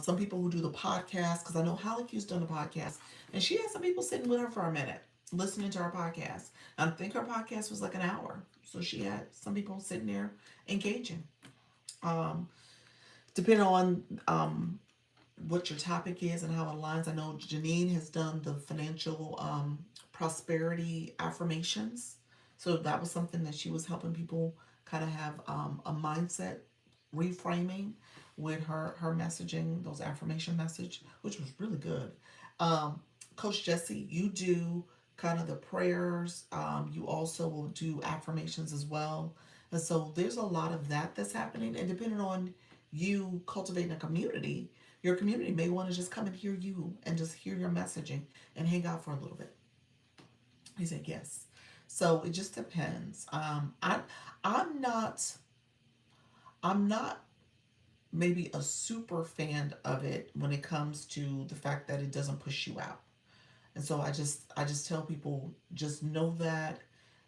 some people who do the podcast, because I know Holly Q's done the podcast, and she had some people sitting with her for a minute, listening to her podcast. I think her podcast was like an hour, so she had some people sitting there engaging. Um, Depending on what your topic is and how it aligns. I know Janine has done the financial prosperity affirmations. So that was something that she was helping people kind of have a mindset reframing with her messaging, those affirmation message, which was really good. Um, Coach Jesse, you do kind of the prayers. You also will do affirmations as well. And so there's a lot of that that's happening. And depending on you cultivating a community, your community may want to just come and hear you and just hear your messaging and hang out for a little bit. He said yes. So it just depends. I'm not I'm not maybe a super fan of it when it comes to the fact that it doesn't push you out. And so I just tell people, just know that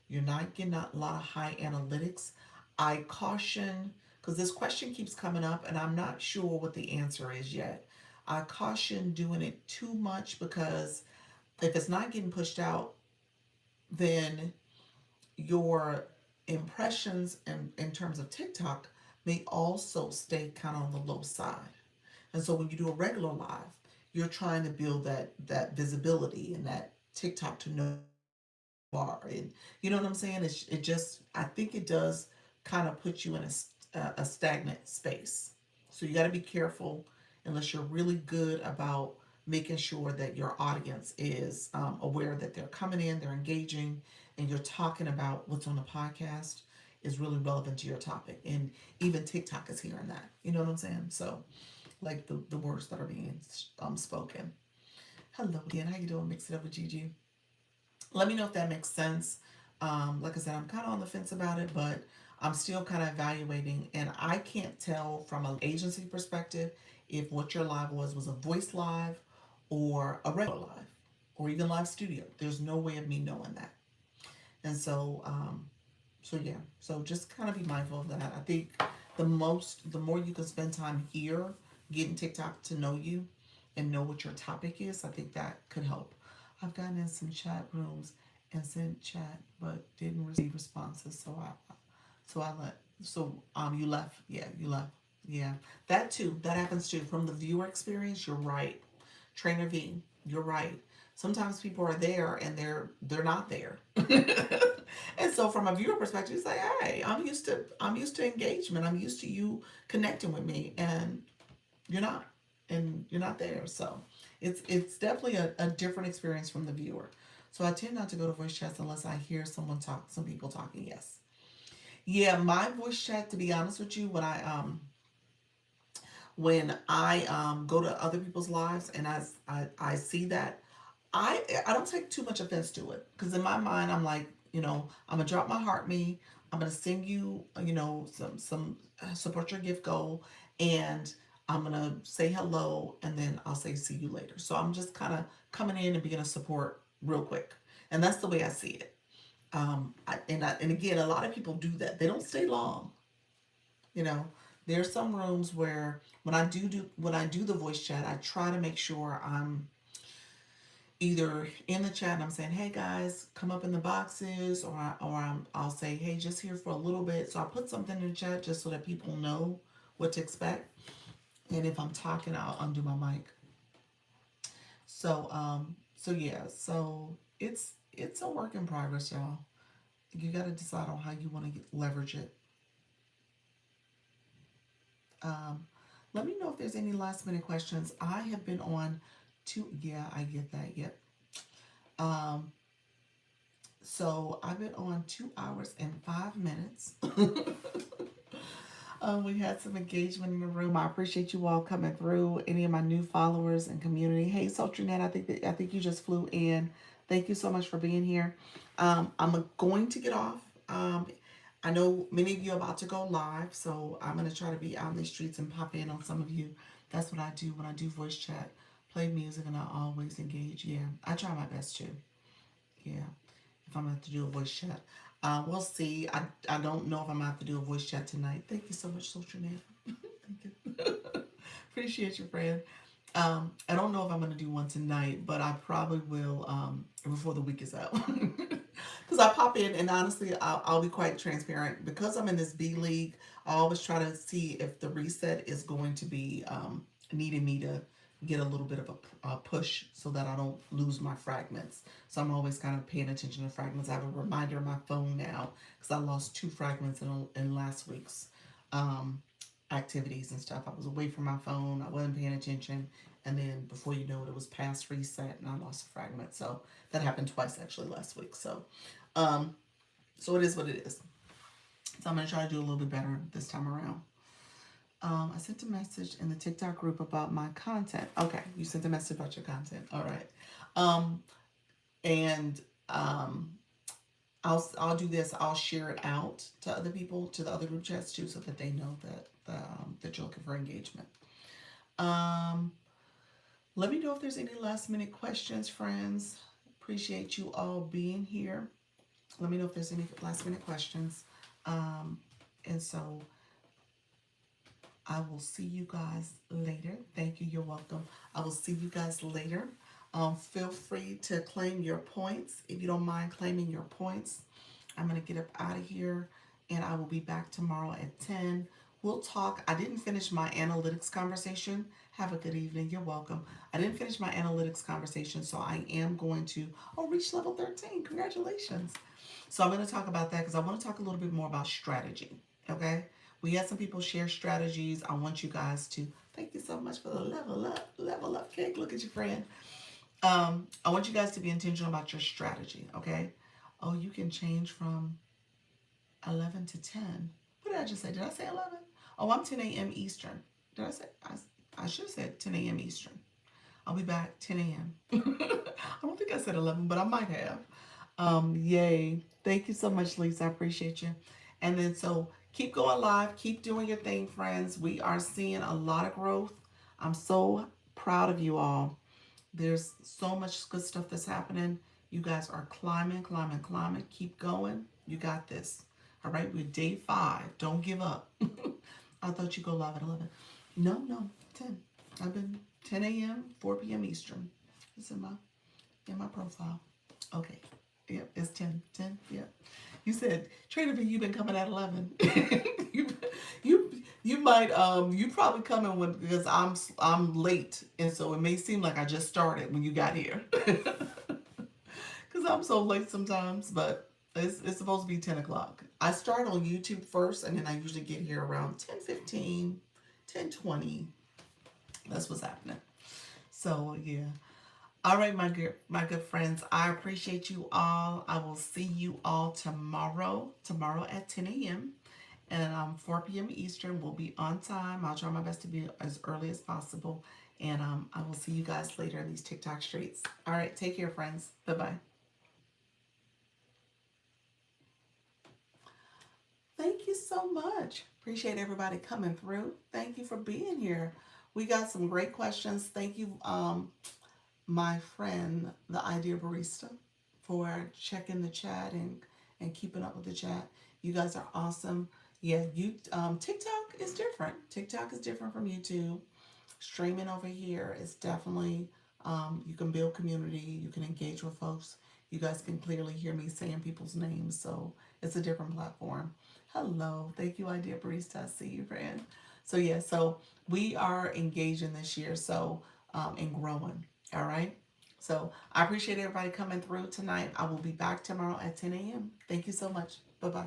you're not getting a lot of high analytics. I caution, because this question keeps coming up and I'm not sure what the answer is yet. I caution doing it too much, because if it's not getting pushed out, then your impressions in terms of TikTok may also stay kind of on the low side. And so when you do a regular live, you're trying to build that visibility and that TikTok to know are. And you know what I'm saying? It just, I think it does kind of put you in a stagnant space. So you got to be careful, unless you're really good about making sure that your audience is aware that they're coming in, they're engaging, and you're talking about what's on the podcast is really relevant to your topic. And even TikTok is hearing that. You know what I'm saying? So like the words that are being spoken. Hello again. How you doing? Mix it up with Gigi. Let me know if that makes sense. Like I said, I'm kind of on the fence about it, but I'm still kind of evaluating, and I can't tell from an agency perspective if what your live was a voice live or a regular live or even live studio. There's no way of me knowing that. And so yeah, so just kind of be mindful of that. I think the more you can spend time here, getting TikTok to know you and know what your topic is, I think that could help. I've gotten in some chat rooms and sent chat, but didn't receive responses, so I let, you left, yeah, you left, yeah, that too, that happens too. From the viewer experience, you're right, Trainer V, you're right. Sometimes people are there and they're not there. And so from a viewer perspective, it's like, hey, I'm used to engagement. I'm used to you connecting with me, and you're not, and you're not there. So it's definitely a different experience from the viewer. So I tend not to go to voice chats unless I hear some people talking. Yes, yeah, my voice chat. To be honest with you, when I go to other people's lives and I see that, I don't take too much offense to it, because in my mind I'm like, I'm gonna drop my heart me, I'm gonna sing you, some support your gift goal, and I'm gonna say hello, and then I'll say see you later. So I'm just kind of coming in and being a support real quick, and that's the way I see it. And again, a lot of people do that. They don't stay long. You know, there's some rooms where when I do the voice chat, I try to make sure I'm either in the chat and I'm saying, hey guys, come up in the boxes, I'll say, hey, just here for a little bit. So I put something in the chat just so that people know what to expect. And if I'm talking, I'll undo my mic. So yeah, so it's a work in progress, y'all. You got to decide on how you want to leverage it. Um, Let me know if there's any last minute questions. I have been on yeah, I get that. Yep. Um, so I've been on 2 hours and 5 minutes. We had some engagement in the room. I appreciate you all coming through. Any of my new followers and community. Hey, Sultranet, I think you just flew in. Thank you so much for being here. I'm going to get off. I know many of you are about to go live, so I'm gonna try to be out in the streets and pop in on some of you. That's what I do when I do voice chat. Play music and I always engage. Yeah, I try my best to. Yeah, if I'm gonna have to do a voice chat. We'll see. I don't know if I'm gonna have to do a voice chat tonight. Thank you so much, Social Name. Thank you. Appreciate you, friend. I don't know if I'm gonna do one tonight, but I probably will before the week is out. Because I pop in, and honestly, I'll be quite transparent. Because I'm in this B League, I always try to see if the reset is going to be needing me to get a little bit of a push so that I don't lose my fragments. So I'm always kind of paying attention to fragments. I have a reminder on my phone now because I lost 2 fragments in last week's um, activities and stuff. I was away from my phone, I wasn't paying attention, and then before you know it, it was past reset and I lost a fragment. So that happened twice actually last week. Um, so it is what it is. So I'm gonna try to do a little bit better this time around. I sent a message in the TikTok group about my content. Okay, you sent a message about your content. All right. Um, and I'll do this. I'll share it out to other people, to the other group chats too, so that they know that you're looking for engagement. Um, Let me know if there's any last minute questions, friends. Appreciate you all being here. Let me know if there's any last minute questions. And so I will see you guys later. Thank you. You're welcome. I will see you guys later. Feel free to claim your points if you don't mind claiming your points. I'm going to get up out of here and I will be back tomorrow at 10. We'll talk. I didn't finish my analytics conversation. Have a good evening. You're welcome. I didn't finish my analytics conversation, so I am going to, reach level 13. Congratulations. So I'm going to talk about that because I want to talk a little bit more about strategy. Okay? We had some people share strategies. I want you guys to, thank you so much for the level up cake. Look at your friend. I want you guys to be intentional about your strategy. Okay? Oh, you can change from 11 to 10. What did I just say? Did I say 11? Oh, I'm 10 a.m. Eastern. Did I say? I should have said 10 a.m. Eastern. I'll be back 10 a.m. I don't think I said 11, but I might have. Yay. Thank you so much, Lisa. I appreciate you. And then so keep going live, keep doing your thing, friends. We are seeing a lot of growth. I'm so proud of you all. There's so much good stuff that's happening. You guys are climbing, climbing, climbing. Keep going. You got this. All right, we're day 5. Don't give up. I thought you go live at 11. No, no, 10. I've been 10 a.m., 4 p.m. Eastern. It's in my profile. Okay. Yep, it's 10. 10, yep. You said, Trader V, you've been coming at 11. you, you might you probably coming when because I'm late, and so it may seem like I just started when you got here. Because I'm so late sometimes, but it's supposed to be 10 o'clock. I start on YouTube first, and then I usually get here around 10:15, 10:20. That's what's happening. So yeah. All right, my good friends. I appreciate you all. I will see you all tomorrow. Tomorrow at 10 a.m. and 4 p.m. Eastern. We'll be on time. I'll try my best to be as early as possible. And I will see you guys later in these TikTok streets. All right, take care, friends. Bye bye. Thank you so much. Appreciate everybody coming through. Thank you for being here. We got some great questions. Thank you, my friend, the Idea Barista, for checking the chat and keeping up with the chat. You guys are awesome. Yeah, you TikTok is different. TikTok is different from YouTube. Streaming over here is definitely you can build community. You can engage with folks. You guys can clearly hear me saying people's names, so it's a different platform. Hello, thank you, Idea Barista. I see you, friend. So yeah, so we are engaging this year, so and growing. All right. So I appreciate everybody coming through tonight. I will be back tomorrow at 10 a.m. Thank you so much. Bye bye.